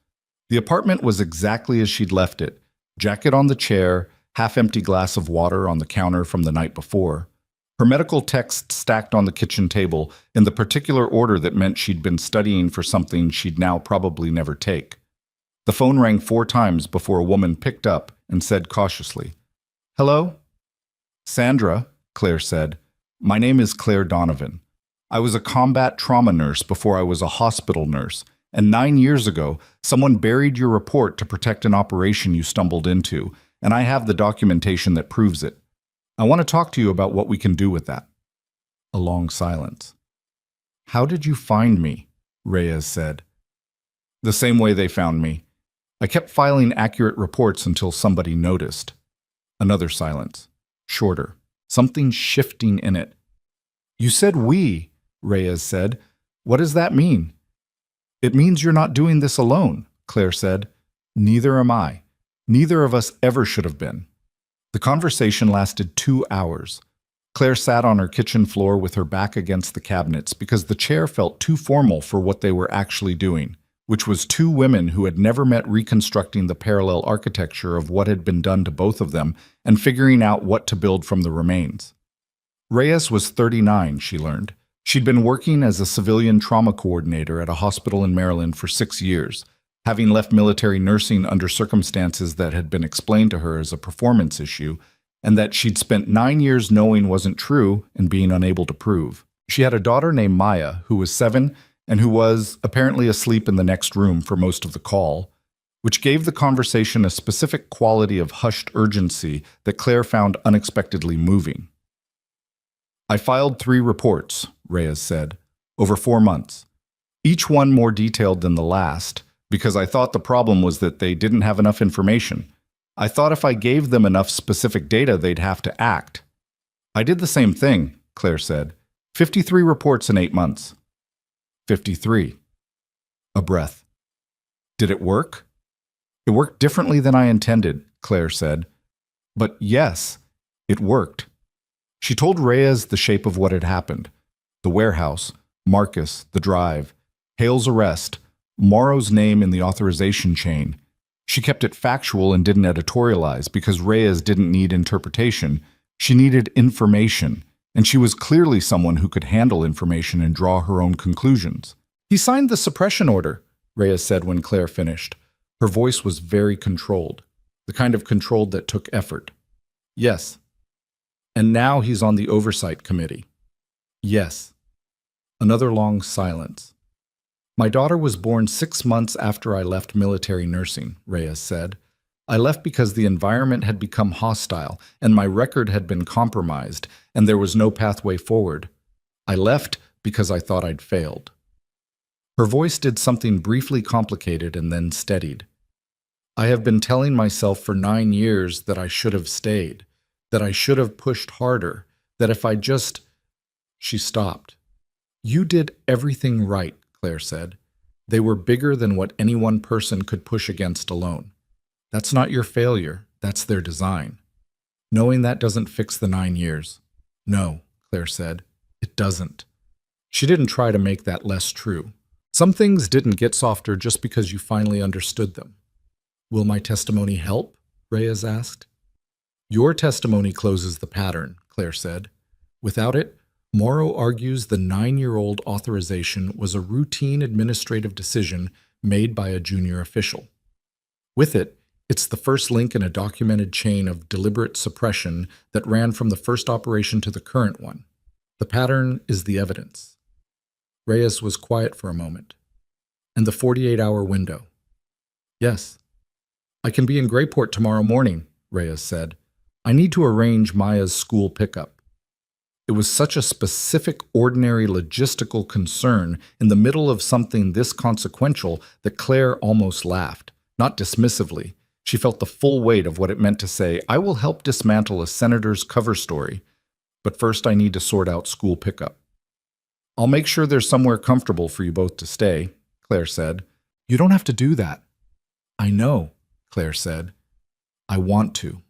The apartment was exactly as she'd left it, jacket on the chair, half-empty glass of water on the counter from the night before. Her medical text stacked on the kitchen table in the particular order that meant she'd been studying for something she'd now probably never take. The phone rang 4 times before a woman picked up and said cautiously, "Hello?" "Sandra," Claire said. "My name is Claire Donovan. I was a combat trauma nurse before I was a hospital nurse, and 9 years ago, someone buried your report to protect an operation you stumbled into, and I have the documentation that proves it. I want to talk to you about what we can do with that." A long silence. "How did you find me?" Reyes said. "The same way they found me. I kept filing accurate reports until somebody noticed." Another silence. Shorter. Something shifting in it. "You said we," Reyes said. "What does that mean?" "It means you're not doing this alone," Claire said. "Neither am I. Neither of us ever should have been." The conversation lasted 2 hours. Claire sat on her kitchen floor with her back against the cabinets because the chair felt too formal for what they were actually doing, which was 2 women who had never met reconstructing the parallel architecture of what had been done to both of them and figuring out what to build from the remains. Reyes was 39, she learned. She'd been working as a civilian trauma coordinator at a hospital in Maryland for 6 years, having left military nursing under circumstances that had been explained to her as a performance issue, and that she'd spent 9 years knowing wasn't true and being unable to prove. She had a daughter named Maya, who was 7 and who was apparently asleep in the next room for most of the call, which gave the conversation a specific quality of hushed urgency that Claire found unexpectedly moving. "I filed 3 reports," Reyes said, "over 4 months. Each one more detailed than the last, because I thought the problem was that they didn't have enough information. I thought if I gave them enough specific data, they'd have to act." "I did the same thing," Claire said. 53 reports in 8 months. 53. A breath. "Did it work?" "It worked differently than I intended," Claire said. "But yes, it worked." She told Reyes the shape of what had happened. The warehouse, Marcus, the drive, Hale's arrest, Morrow's name in the authorization chain. She kept it factual and didn't editorialize because Reyes didn't need interpretation. She needed information, and she was clearly someone who could handle information and draw her own conclusions. "He signed the suppression order," Reyes said when Claire finished. Her voice was very controlled, the kind of controlled that took effort. "Yes." "And now he's on the oversight committee." "Yes." Another long silence. "My daughter was born 6 months after I left military nursing," Reyes said. "I left because the environment had become hostile and my record had been compromised and there was no pathway forward. I left because I thought I'd failed." Her voice did something briefly complicated and then steadied. "I have been telling myself for 9 years that I should have stayed, that I should have pushed harder, that if I just—" She stopped. "You did everything right," Claire said. "They were bigger than what any one person could push against alone. That's not your failure, that's their design. Knowing that doesn't fix the 9 years. No," Claire said, "it doesn't." She didn't try to make that less true. Some things didn't get softer just because you finally understood them. "Will my testimony help?" Reyes asked. "Your testimony closes the pattern," Claire said. "Without it, Morrow argues the 9-year-old authorization was a routine administrative decision made by a junior official. With it, it's the first link in a documented chain of deliberate suppression that ran from the first operation to the current one. The pattern is the evidence." Reyes was quiet for a moment. "And the 48-hour window?" "Yes." "I can be in Grayport tomorrow morning," Reyes said. "I need to arrange Maya's school pickup." It was such a specific, ordinary logistical concern in the middle of something this consequential that Claire almost laughed, not dismissively. She felt the full weight of what it meant to say, "I will help dismantle a senator's cover story, but first I need to sort out school pickup." "I'll make sure there's somewhere comfortable for you both to stay," Claire said. "You don't have to do that." "I know," Claire said. "I want to."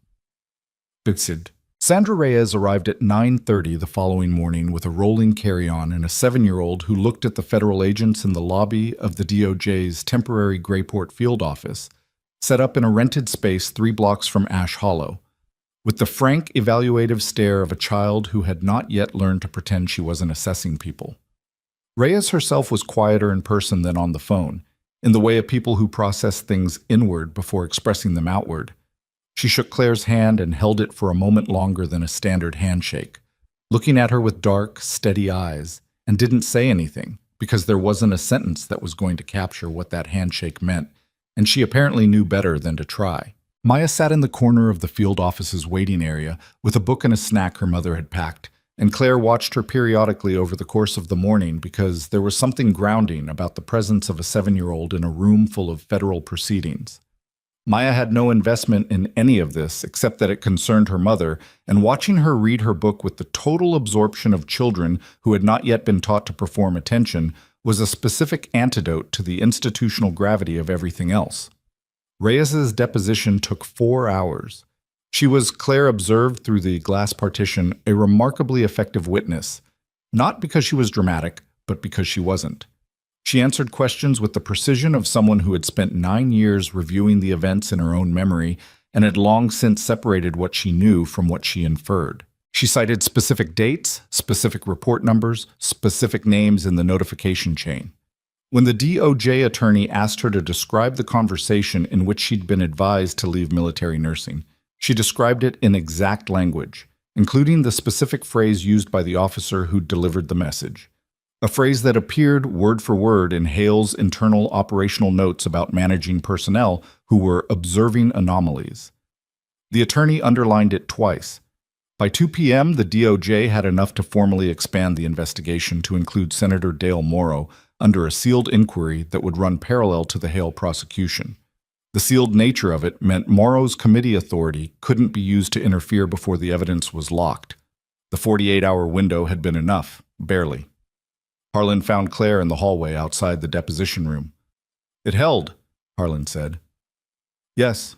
Bixid. Sandra Reyes arrived at 9:30 the following morning with a rolling carry-on and a 7-year-old who looked at the federal agents in the lobby of the DOJ's temporary Grayport field office, set up in a rented space 3 blocks from Ash Hollow, with the frank, evaluative stare of a child who had not yet learned to pretend she wasn't assessing people. Reyes herself was quieter in person than on the phone, in the way of people who process things inward before expressing them outward. She shook Claire's hand and held it for a moment longer than a standard handshake, looking at her with dark, steady eyes, and didn't say anything, because there wasn't a sentence that was going to capture what that handshake meant, and she apparently knew better than to try. Maya sat in the corner of the field office's waiting area with a book and a snack her mother had packed, and Claire watched her periodically over the course of the morning because there was something grounding about the presence of a 7-year-old in a room full of federal proceedings. Maya had no investment in any of this except that it concerned her mother, and watching her read her book with the total absorption of children who had not yet been taught to perform attention was a specific antidote to the institutional gravity of everything else. Reyes's deposition took 4 hours. She was, Claire observed through the glass partition, a remarkably effective witness, not because she was dramatic, but because she wasn't. She answered questions with the precision of someone who had spent 9 years reviewing the events in her own memory and had long since separated what she knew from what she inferred. She cited specific dates, specific report numbers, specific names in the notification chain. When the DOJ attorney asked her to describe the conversation in which she'd been advised to leave military nursing, she described it in exact language. including the specific phrase used by the officer who delivered the message. A phrase that appeared word for word in Hale's internal operational notes about managing personnel who were observing anomalies. The attorney underlined it twice. By 2 p.m., the DOJ had enough to formally expand the investigation to include Senator Dale Morrow under a sealed inquiry that would run parallel to the Hale prosecution. The sealed nature of it meant Morrow's committee authority couldn't be used to interfere before the evidence was locked. The 48-hour window had been enough, barely. Harlan found Claire in the hallway outside the deposition room. "It held," Harlan said. "Yes."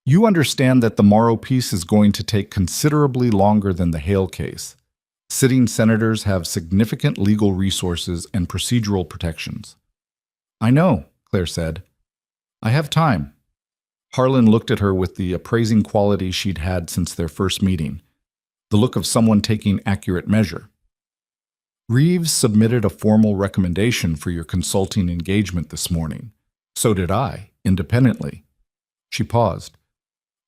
"You understand that the Morrow piece is going to take considerably longer than the Hale case. Sitting senators have significant legal resources and procedural protections." "I know," Claire said. "I have time." Harlan looked at her with the appraising quality she'd had since their first meeting, the look of someone taking accurate measure. "Reeves submitted a formal recommendation for your consulting engagement this morning. So did I, independently." She paused.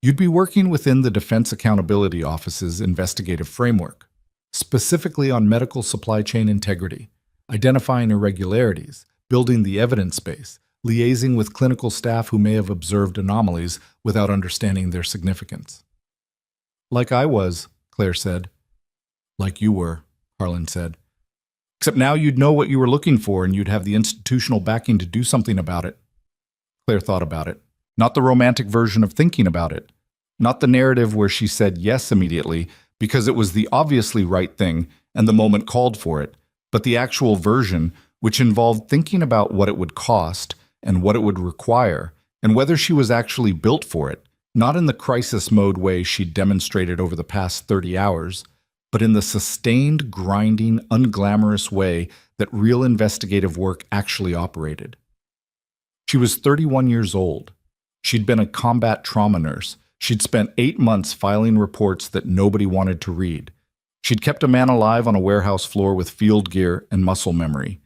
"You'd be working within the Defense Accountability Office's investigative framework, specifically on medical supply chain integrity, identifying irregularities, building the evidence base, liaising with clinical staff who may have observed anomalies without understanding their significance." "Like I was," Claire said. "Like you were," Harlan said. "Except now you'd know what you were looking for and you'd have the institutional backing to do something about it." Claire thought about it. Not the romantic version of thinking about it. Not the narrative where she said yes immediately because it was the obviously right thing and the moment called for it, but the actual version which involved thinking about what it would cost and what it would require and whether she was actually built for it, not in the crisis mode way she'd demonstrated over the past 30 hours, but in the sustained, grinding, unglamorous way that real investigative work actually operated. She was 31 years old. She'd been a combat trauma nurse. She'd spent 8 months filing reports that nobody wanted to read. She'd kept a man alive on a warehouse floor with field gear and muscle memory.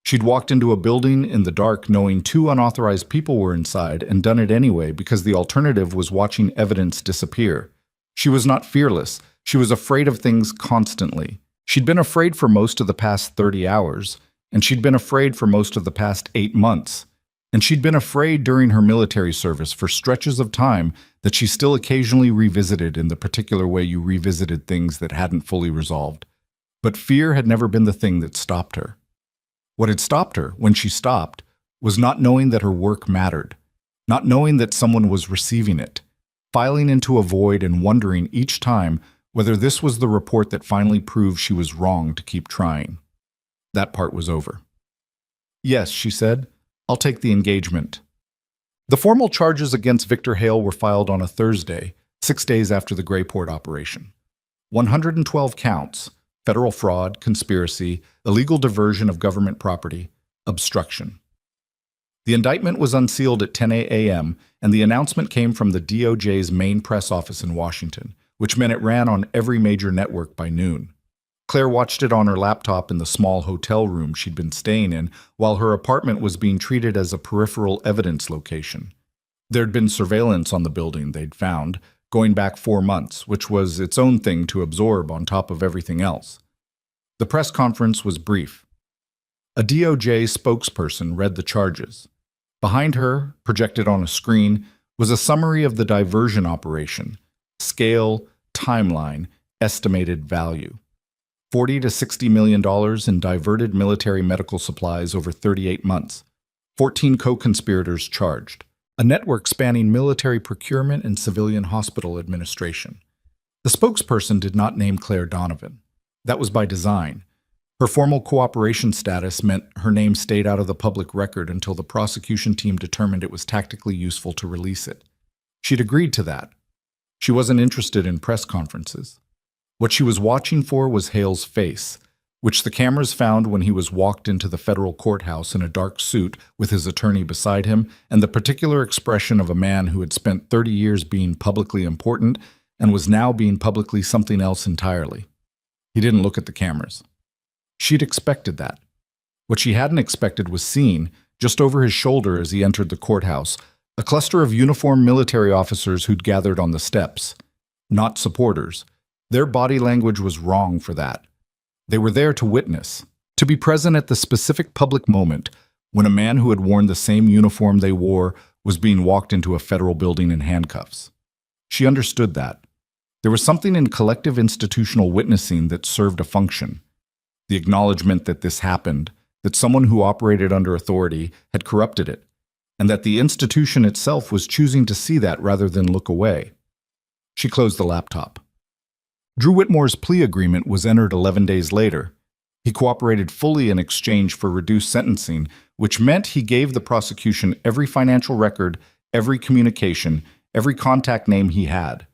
She'd walked into a building in the dark knowing 2 unauthorized people were inside and done it anyway because the alternative was watching evidence disappear. She was not fearless. She was afraid of things constantly. She'd been afraid for most of the past 30 hours, and she'd been afraid for most of the past 8 months. And she'd been afraid during her military service for stretches of time that she still occasionally revisited in the particular way you revisited things that hadn't fully resolved. But fear had never been the thing that stopped her. What had stopped her, when she stopped, was not knowing that her work mattered, not knowing that someone was receiving it, filing into a void and wondering each time whether this was the report that finally proved she was wrong to keep trying. That part was over. "Yes," she said. "I'll take the engagement." The formal charges against Victor Hale were filed on a Thursday, 6 days after the Grayport operation. 112 counts: federal fraud, conspiracy, illegal diversion of government property, obstruction. The indictment was unsealed at 10 a.m., and the announcement came from the DOJ's main press office in Washington, which meant it ran on every major network by noon. Claire watched it on her laptop in the small hotel room she'd been staying in, while her apartment was being treated as a peripheral evidence location. There'd been surveillance on the building they'd found, going back 4 months, which was its own thing to absorb on top of everything else. The press conference was brief. A DOJ spokesperson read the charges. Behind her, projected on a screen, was a summary of the diversion operation: scale, timeline, estimated value. $40 to $60 million in diverted military medical supplies over 38 months. 14 co-conspirators charged. A network spanning military procurement and civilian hospital administration. The spokesperson did not name Claire Donovan. That was by design. Her formal cooperation status meant her name stayed out of the public record until the prosecution team determined it was tactically useful to release it. She'd agreed to that. She wasn't interested in press conferences. What she was watching for was Hale's face, which the cameras found when he was walked into the federal courthouse in a dark suit with his attorney beside him, and the particular expression of a man who had spent 30 years being publicly important and was now being publicly something else entirely. He didn't look at the cameras. She'd expected that. What she hadn't expected was seen, just over his shoulder as he entered the courthouse, a cluster of uniformed military officers who'd gathered on the steps. Not supporters. Their body language was wrong for that. They were there to witness, to be present at the specific public moment when a man who had worn the same uniform they wore was being walked into a federal building in handcuffs. She understood that. There was something in collective institutional witnessing that served a function. The acknowledgement that this happened, that someone who operated under authority had corrupted it, and that the institution itself was choosing to see that rather than look away. She closed the laptop. Drew Whitmore's plea agreement was entered 11 days later. He cooperated fully in exchange for reduced sentencing, which meant he gave the prosecution every financial record, every communication, every contact name he had.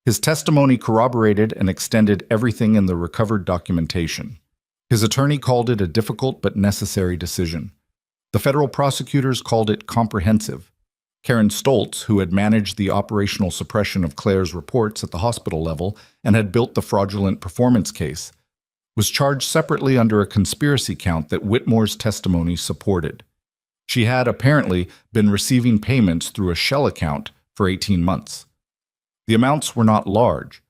His testimony corroborated and extended everything in the recovered documentation. His attorney called it a difficult but necessary decision. The federal prosecutors called it comprehensive. Karen Stoltz, who had managed the operational suppression of Claire's reports at the hospital level and had built the fraudulent performance case, was charged separately under a conspiracy count that Whitmore's testimony supported. She had apparently been receiving payments through a shell account for 18 months. The amounts were not large,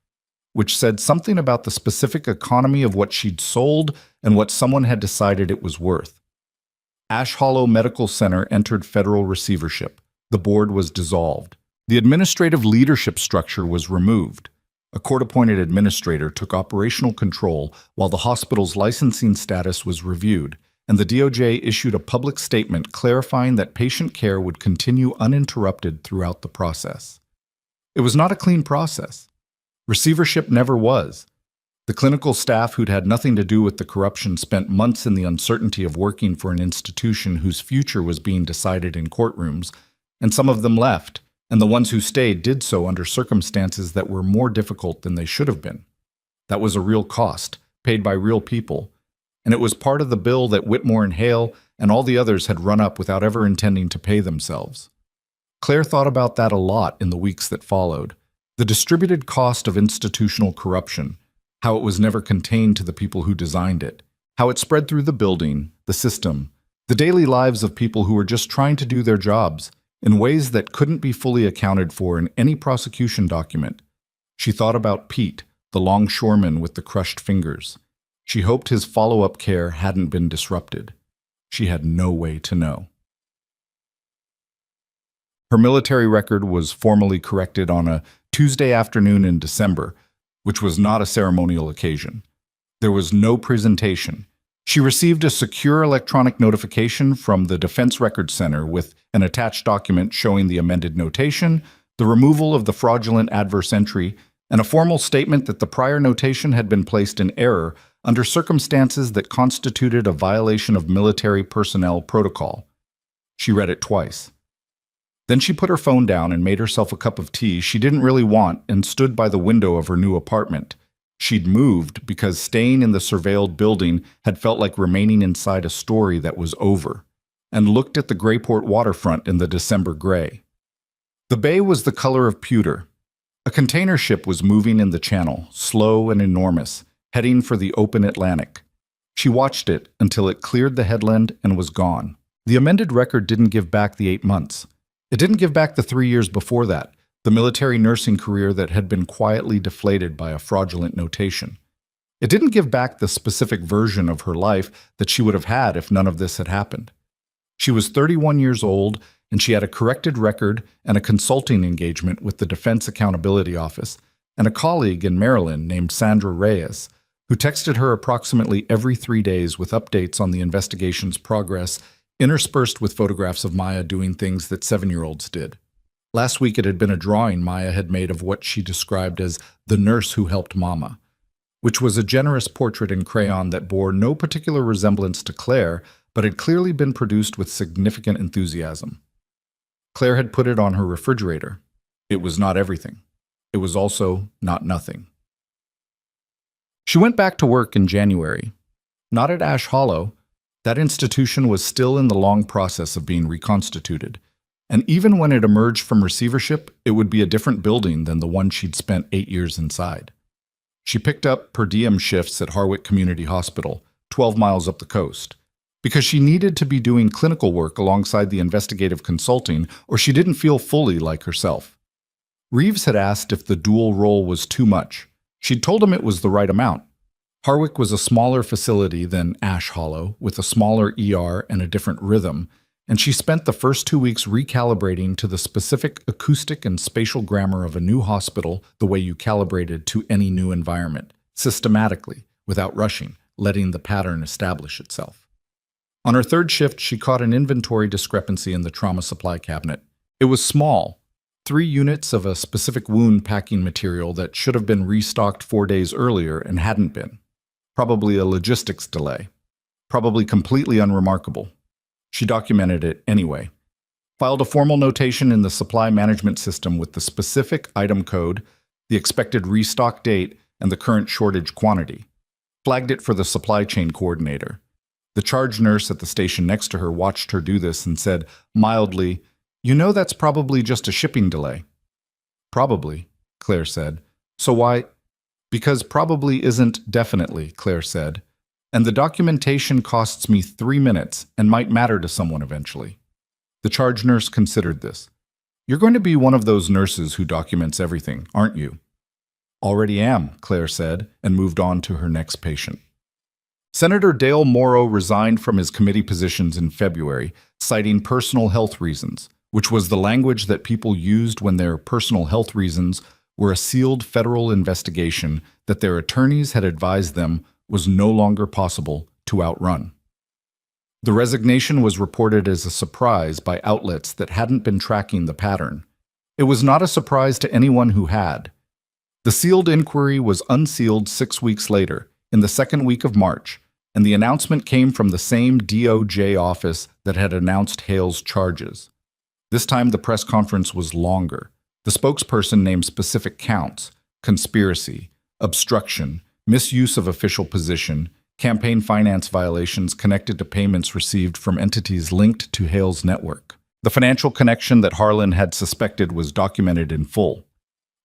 which said something about the specific economy of what she'd sold and what someone had decided it was worth. Ash Hollow Medical Center entered federal receivership. The board was dissolved. The administrative leadership structure was removed. A court-appointed administrator took operational control while the hospital's licensing status was reviewed, and the DOJ issued a public statement clarifying that patient care would continue uninterrupted throughout the process. It was not a clean process. Receivership never was. The clinical staff who'd had nothing to do with the corruption spent months in the uncertainty of working for an institution whose future was being decided in courtrooms, and some of them left, and the ones who stayed did so under circumstances that were more difficult than they should have been. That was a real cost, paid by real people, and it was part of the bill that Whitmore and Hale and all the others had run up without ever intending to pay themselves. Claire thought about that a lot in the weeks that followed. The distributed cost of institutional corruption, how it was never contained to the people who designed it, how it spread through the building, the system, the daily lives of people who were just trying to do their jobs in ways that couldn't be fully accounted for in any prosecution document. She thought about Pete, the longshoreman with the crushed fingers. She hoped his follow-up care hadn't been disrupted. She had no way to know. Her military record was formally corrected on a Tuesday afternoon in December, which was not a ceremonial occasion. There was no presentation. She received a secure electronic notification from the Defense Records Center with an attached document showing the amended notation, the removal of the fraudulent adverse entry, and a formal statement that the prior notation had been placed in error under circumstances that constituted a violation of military personnel protocol. She read it twice. Then she put her phone down and made herself a cup of tea she didn't really want and stood by the window of her new apartment. She'd moved because staying in the surveilled building had felt like remaining inside a story that was over, and looked at the Grayport waterfront in the December gray. The bay was the color of pewter. A container ship was moving in the channel, slow and enormous, heading for the open Atlantic. She watched it until it cleared the headland and was gone. The amended record didn't give back the 8 months. It didn't give back the 3 years before that, the military nursing career that had been quietly deflated by a fraudulent notation. It didn't give back the specific version of her life that she would have had if none of this had happened. She was 31 years old, and she had a corrected record and a consulting engagement with the Defense Accountability Office, and a colleague in Maryland named Sandra Reyes, who texted her approximately every 3 days with updates on the investigation's progress, interspersed with photographs of Maya doing things that 7-year-olds did. Last week it had been a drawing Maya had made of what she described as the nurse who helped Mama, which was a generous portrait in crayon that bore no particular resemblance to Claire, but had clearly been produced with significant enthusiasm. Claire had put it on her refrigerator. It was not everything. It was also not nothing. She went back to work in January. Not at Ash Hollow. That institution was still in the long process of being reconstituted. And even when it emerged from receivership, it would be a different building than the one she'd spent 8 years inside. She picked up per diem shifts at Harwick Community Hospital, 12 miles up the coast, because she needed to be doing clinical work alongside the investigative consulting, or she didn't feel fully like herself. Reeves had asked if the dual role was too much. She'd told him it was the right amount. Harwick was a smaller facility than Ash Hollow, with a smaller ER and a different rhythm, and she spent the first 2 weeks recalibrating to the specific acoustic and spatial grammar of a new hospital the way you calibrated to any new environment, systematically, without rushing, letting the pattern establish itself. On her third shift, she caught an inventory discrepancy in the trauma supply cabinet. It was small, 3 units of a specific wound packing material that should have been restocked 4 days earlier and hadn't been. Probably a logistics delay. Probably completely unremarkable. She documented it anyway. Filed a formal notation in the supply management system with the specific item code, the expected restock date, and the current shortage quantity. Flagged it for the supply chain coordinator. The charge nurse at the station next to her watched her do this and said, mildly, "You know that's probably just a shipping delay." "Probably," Claire said. "So why?" "Because probably isn't definitely," Claire said. "And the documentation costs me 3 minutes and might matter to someone eventually." The charge nurse considered this. "You're going to be one of those nurses who documents everything, aren't you?" "Already am," Claire said, and moved on to her next patient. Senator Dale Morrow resigned from his committee positions in February, citing personal health reasons, which was the language that people used when their personal health reasons were a sealed federal investigation that their attorneys had advised them was no longer possible to outrun. The resignation was reported as a surprise by outlets that hadn't been tracking the pattern. It was not a surprise to anyone who had. The sealed inquiry was unsealed 6 weeks later, in the second week of March, and the announcement came from the same DOJ office that had announced Hale's charges. This time the press conference was longer. The spokesperson named specific counts: conspiracy, obstruction, misuse of official position, campaign finance violations connected to payments received from entities linked to Hale's network. The financial connection that Harlan had suspected was documented in full.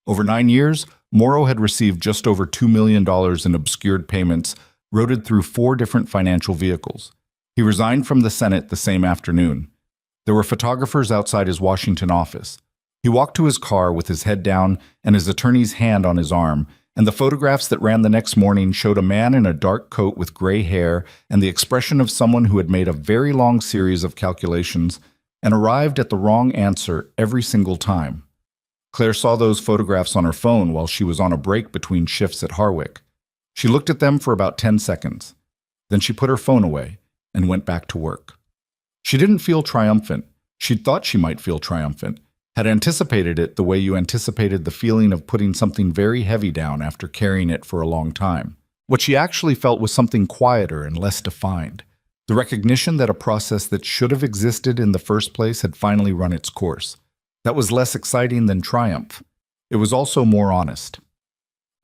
Over 9 years, Morrow had received just over $2 million in obscured payments routed through 4 different financial vehicles. He resigned from the Senate the same afternoon. There were photographers outside his Washington office. He walked to his car with his head down and his attorney's hand on his arm, and the photographs that ran the next morning showed a man in a dark coat with gray hair and the expression of someone who had made a very long series of calculations and arrived at the wrong answer every single time. Claire saw those photographs on her phone while she was on a break between shifts at Harwick. She looked at them for about 10 seconds. Then she put her phone away and went back to work. She didn't feel triumphant. She'd thought she might feel triumphant, had anticipated it the way you anticipated the feeling of putting something very heavy down after carrying it for a long time. What she actually felt was something quieter and less defined. The recognition that a process that should have existed in the first place had finally run its course. That was less exciting than triumph. It was also more honest.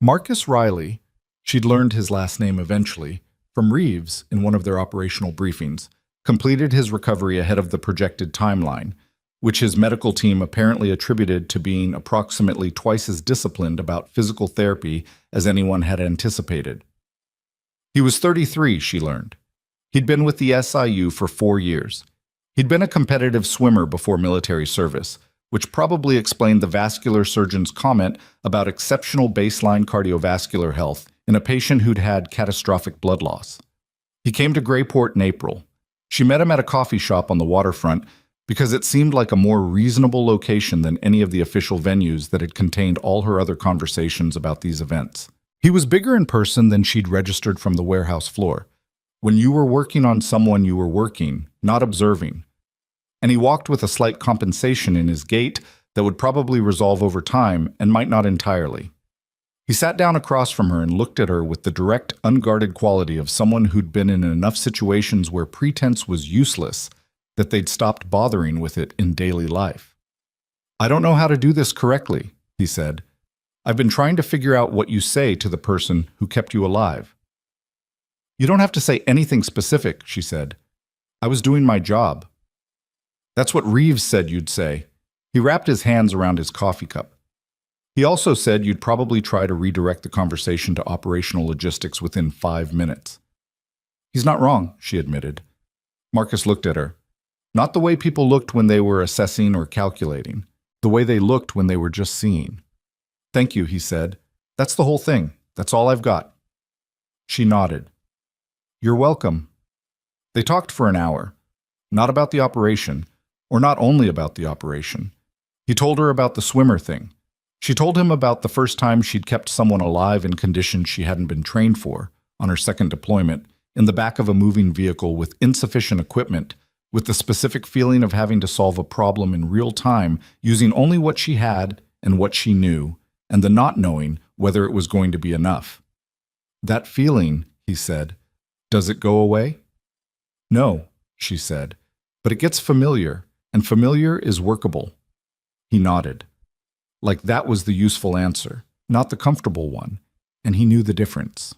Marcus Riley, she'd learned his last name eventually, from Reeves in one of their operational briefings, completed his recovery ahead of the projected timeline, which his medical team apparently attributed to being approximately twice as disciplined about physical therapy as anyone had anticipated. He was 33, she learned. He'd been with the SIU for 4 years. He'd been a competitive swimmer before military service, which probably explained the vascular surgeon's comment about exceptional baseline cardiovascular health in a patient who'd had catastrophic blood loss. He came to Grayport in April. She met him at a coffee shop on the waterfront because it seemed like a more reasonable location than any of the official venues that had contained all her other conversations about these events. He was bigger in person than she'd registered from the warehouse floor. When you were working on someone, you were working, not observing. And he walked with a slight compensation in his gait that would probably resolve over time and might not entirely. He sat down across from her and looked at her with the direct, unguarded quality of someone who'd been in enough situations where pretense was useless that they'd stopped bothering with it in daily life. "I don't know how to do this correctly," he said. "I've been trying to figure out what you say to the person who kept you alive." "You don't have to say anything specific," she said. "I was doing my job." "That's what Reeves said you'd say." He wrapped his hands around his coffee cup. "He also said you'd probably try to redirect the conversation to operational logistics within 5 minutes." "He's not wrong," she admitted. Marcus looked at her. Not the way people looked when they were assessing or calculating, the way they looked when they were just seeing. "Thank you," he said. "That's the whole thing. That's all I've got." She nodded. "You're welcome." They talked for an hour, not about the operation, or not only about the operation. He told her about the swimmer thing. She told him about the first time she'd kept someone alive in conditions she hadn't been trained for, on her second deployment, in the back of a moving vehicle with insufficient equipment, with the specific feeling of having to solve a problem in real time using only what she had and what she knew, and the not knowing whether it was going to be enough. "That feeling," he said, "does it go away?" "No," she said, "but it gets familiar, and familiar is workable." He nodded. Like that was the useful answer, not the comfortable one, and he knew the difference.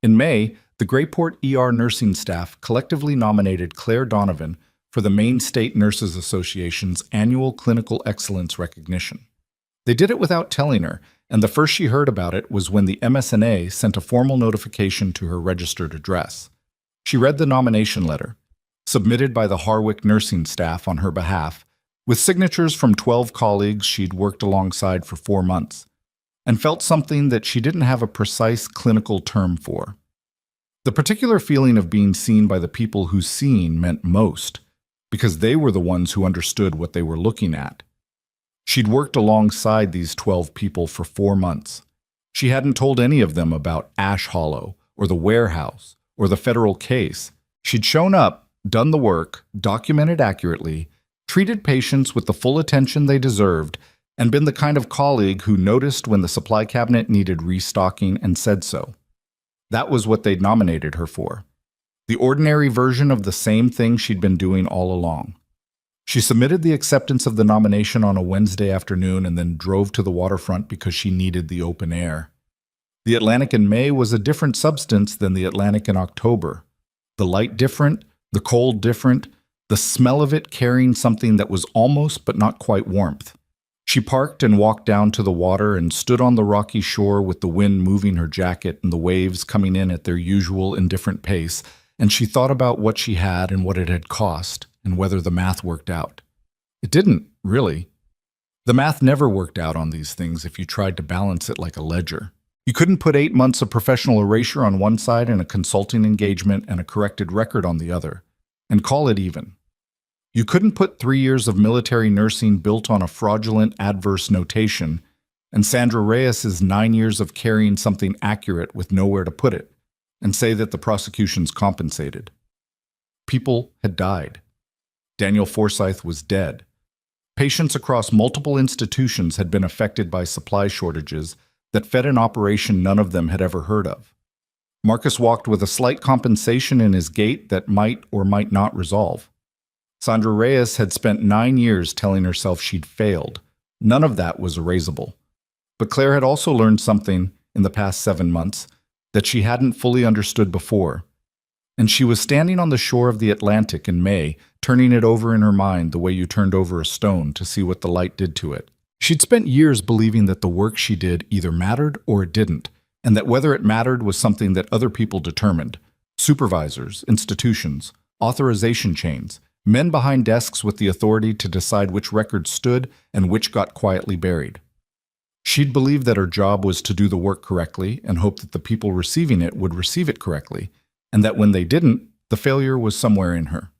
In May, the Grayport ER nursing staff collectively nominated Claire Donovan for the Maine State Nurses Association's annual Clinical Excellence Recognition. They did it without telling her, and the first she heard about it was when the MSNA sent a formal notification to her registered address. She read the nomination letter, submitted by the Harwick nursing staff on her behalf, with signatures from 12 colleagues she'd worked alongside for 4 months, and felt something that she didn't have a precise clinical term for. The particular feeling of being seen by the people whose seeing meant most, because they were the ones who understood what they were looking at. She'd worked alongside these 12 people for 4 months. She hadn't told any of them about Ash Hollow, or the warehouse, or the federal case. She'd shown up, done the work, documented accurately, treated patients with the full attention they deserved, and been the kind of colleague who noticed when the supply cabinet needed restocking and said so. That was what they'd nominated her for. The ordinary version of the same thing she'd been doing all along. She submitted the acceptance of the nomination on a Wednesday afternoon and then drove to the waterfront because she needed the open air. The Atlantic in May was a different substance than the Atlantic in October. The light different, the cold different, the smell of it carrying something that was almost but not quite warmth. She parked and walked down to the water and stood on the rocky shore with the wind moving her jacket and the waves coming in at their usual indifferent pace, and she thought about what she had and what it had cost, and whether the math worked out. It didn't, really. The math never worked out on these things if you tried to balance it like a ledger. You couldn't put 8 months of professional erasure on one side and a consulting engagement and a corrected record on the other, and call it even. You couldn't put 3 years of military nursing built on a fraudulent adverse notation and Sandra Reyes's 9 years of carrying something accurate with nowhere to put it, and say that the prosecution's compensated. People had died. Daniel Forsyth was dead. Patients across multiple institutions had been affected by supply shortages that fed an operation none of them had ever heard of. Marcus walked with a slight compensation in his gait that might or might not resolve. Sandra Reyes had spent 9 years telling herself she'd failed. None of that was erasable. But Claire had also learned something in the past 7 months that she hadn't fully understood before. And she was standing on the shore of the Atlantic in May, turning it over in her mind the way you turned over a stone to see what the light did to it. She'd spent years believing that the work she did either mattered or it didn't, and that whether it mattered was something that other people determined. Supervisors, institutions, authorization chains, men behind desks with the authority to decide which records stood and which got quietly buried. She'd believed that her job was to do the work correctly and hope that the people receiving it would receive it correctly, and that when they didn't, the failure was somewhere in her.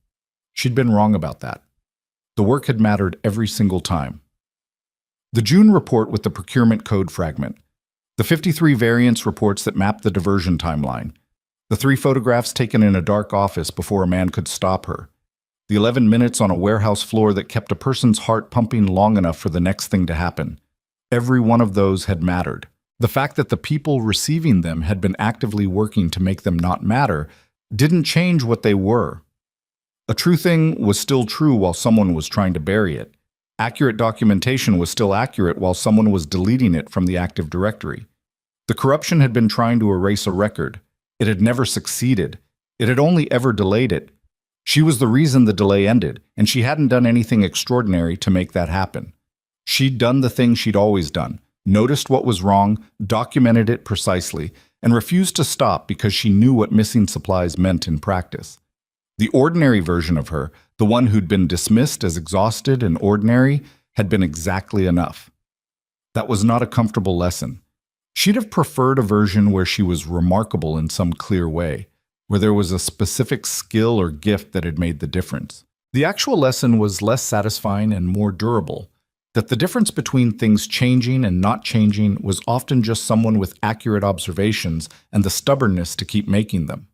She'd been wrong about that. The work had mattered every single time. The June report with the procurement code fragment, the 53 variance reports that mapped the diversion timeline, the 3 photographs taken in a dark office before a man could stop her, the 11 minutes on a warehouse floor that kept a person's heart pumping long enough for the next thing to happen. Every one of those had mattered. The fact that the people receiving them had been actively working to make them not matter didn't change what they were. A true thing was still true while someone was trying to bury it. Accurate documentation was still accurate while someone was deleting it from the Active Directory. The corruption had been trying to erase a record. It had never succeeded. It had only ever delayed it. She was the reason the delay ended, and she hadn't done anything extraordinary to make that happen. She'd done the thing she'd always done, noticed what was wrong, documented it precisely, and refused to stop because she knew what missing supplies meant in practice. The ordinary version of her, the one who'd been dismissed as exhausted and ordinary, had been exactly enough. That was not a comfortable lesson. She'd have preferred a version where she was remarkable in some clear way, where there was a specific skill or gift that had made the difference. The actual lesson was less satisfying and more durable, that the difference between things changing and not changing was often just someone with accurate observations and the stubbornness to keep making them.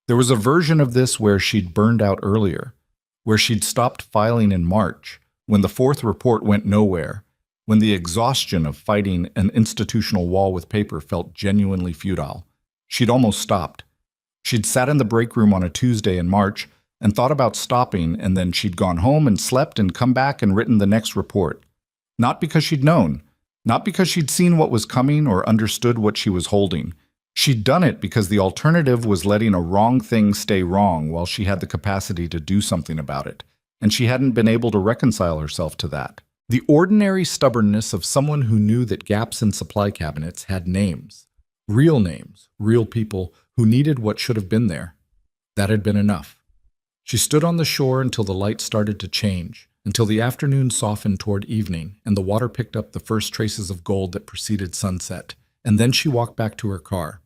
There was a version of this where she'd burned out earlier, where she'd stopped filing in March, when the fourth report went nowhere, when the exhaustion of fighting an institutional wall with paper felt genuinely futile. She'd almost stopped. She'd sat in the break room on a Tuesday in March and thought about stopping, and then she'd gone home and slept and come back and written the next report. Not because she'd known, not because she'd seen what was coming or understood what she was holding. She'd done it because the alternative was letting a wrong thing stay wrong while she had the capacity to do something about it, and she hadn't been able to reconcile herself to that. The ordinary stubbornness of someone who knew that gaps in supply cabinets had names, real people who needed what should have been there. That had been enough. She stood on the shore until the light started to change, until the afternoon softened toward evening and the water picked up the first traces of gold that preceded sunset, and then she walked back to her car.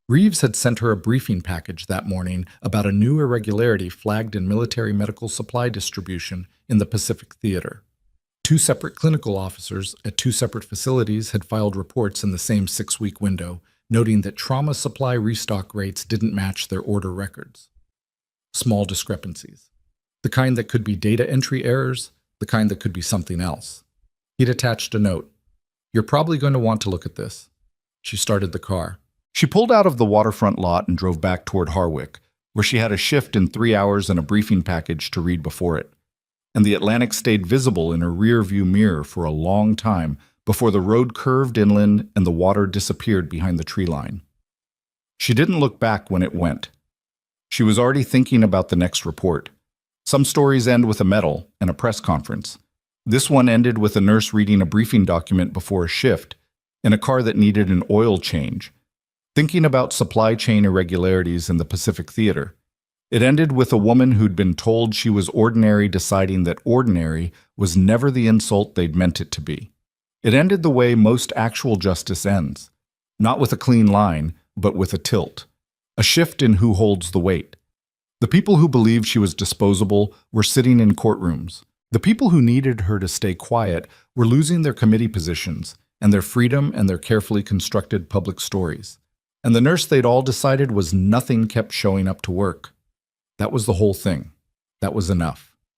Reeves had sent her a briefing package that morning about a new irregularity flagged in military medical supply distribution in the Pacific Theater. 2 separate clinical officers at 2 separate facilities had filed reports in the same 6-week window, noting that trauma supply restock rates didn't match their order records. Small discrepancies. The kind that could be data entry errors, the kind that could be something else. He'd attached a note. "You're probably going to want to look at this." She started the car. She pulled out of the waterfront lot and drove back toward Harwick, where she had a shift in 3 hours and a briefing package to read before it. And the Atlantic stayed visible in her rear-view mirror for a long time before the road curved inland and the water disappeared behind the tree line. She didn't look back when it went. She was already thinking about the next report. Some stories end with a medal and a press conference. This one ended with a nurse reading a briefing document before a shift in a car that needed an oil change, thinking about supply chain irregularities in the Pacific Theater. It ended with a woman who'd been told she was ordinary deciding that ordinary was never the insult they'd meant it to be. It ended the way most actual justice ends, not with a clean line, but with a tilt, a shift in who holds the weight. The people who believed she was disposable were sitting in courtrooms. The people who needed her to stay quiet were losing their committee positions and their freedom and their carefully constructed public stories. And the nurse they'd all decided was nothing kept showing up to work. That was the whole thing. That was enough.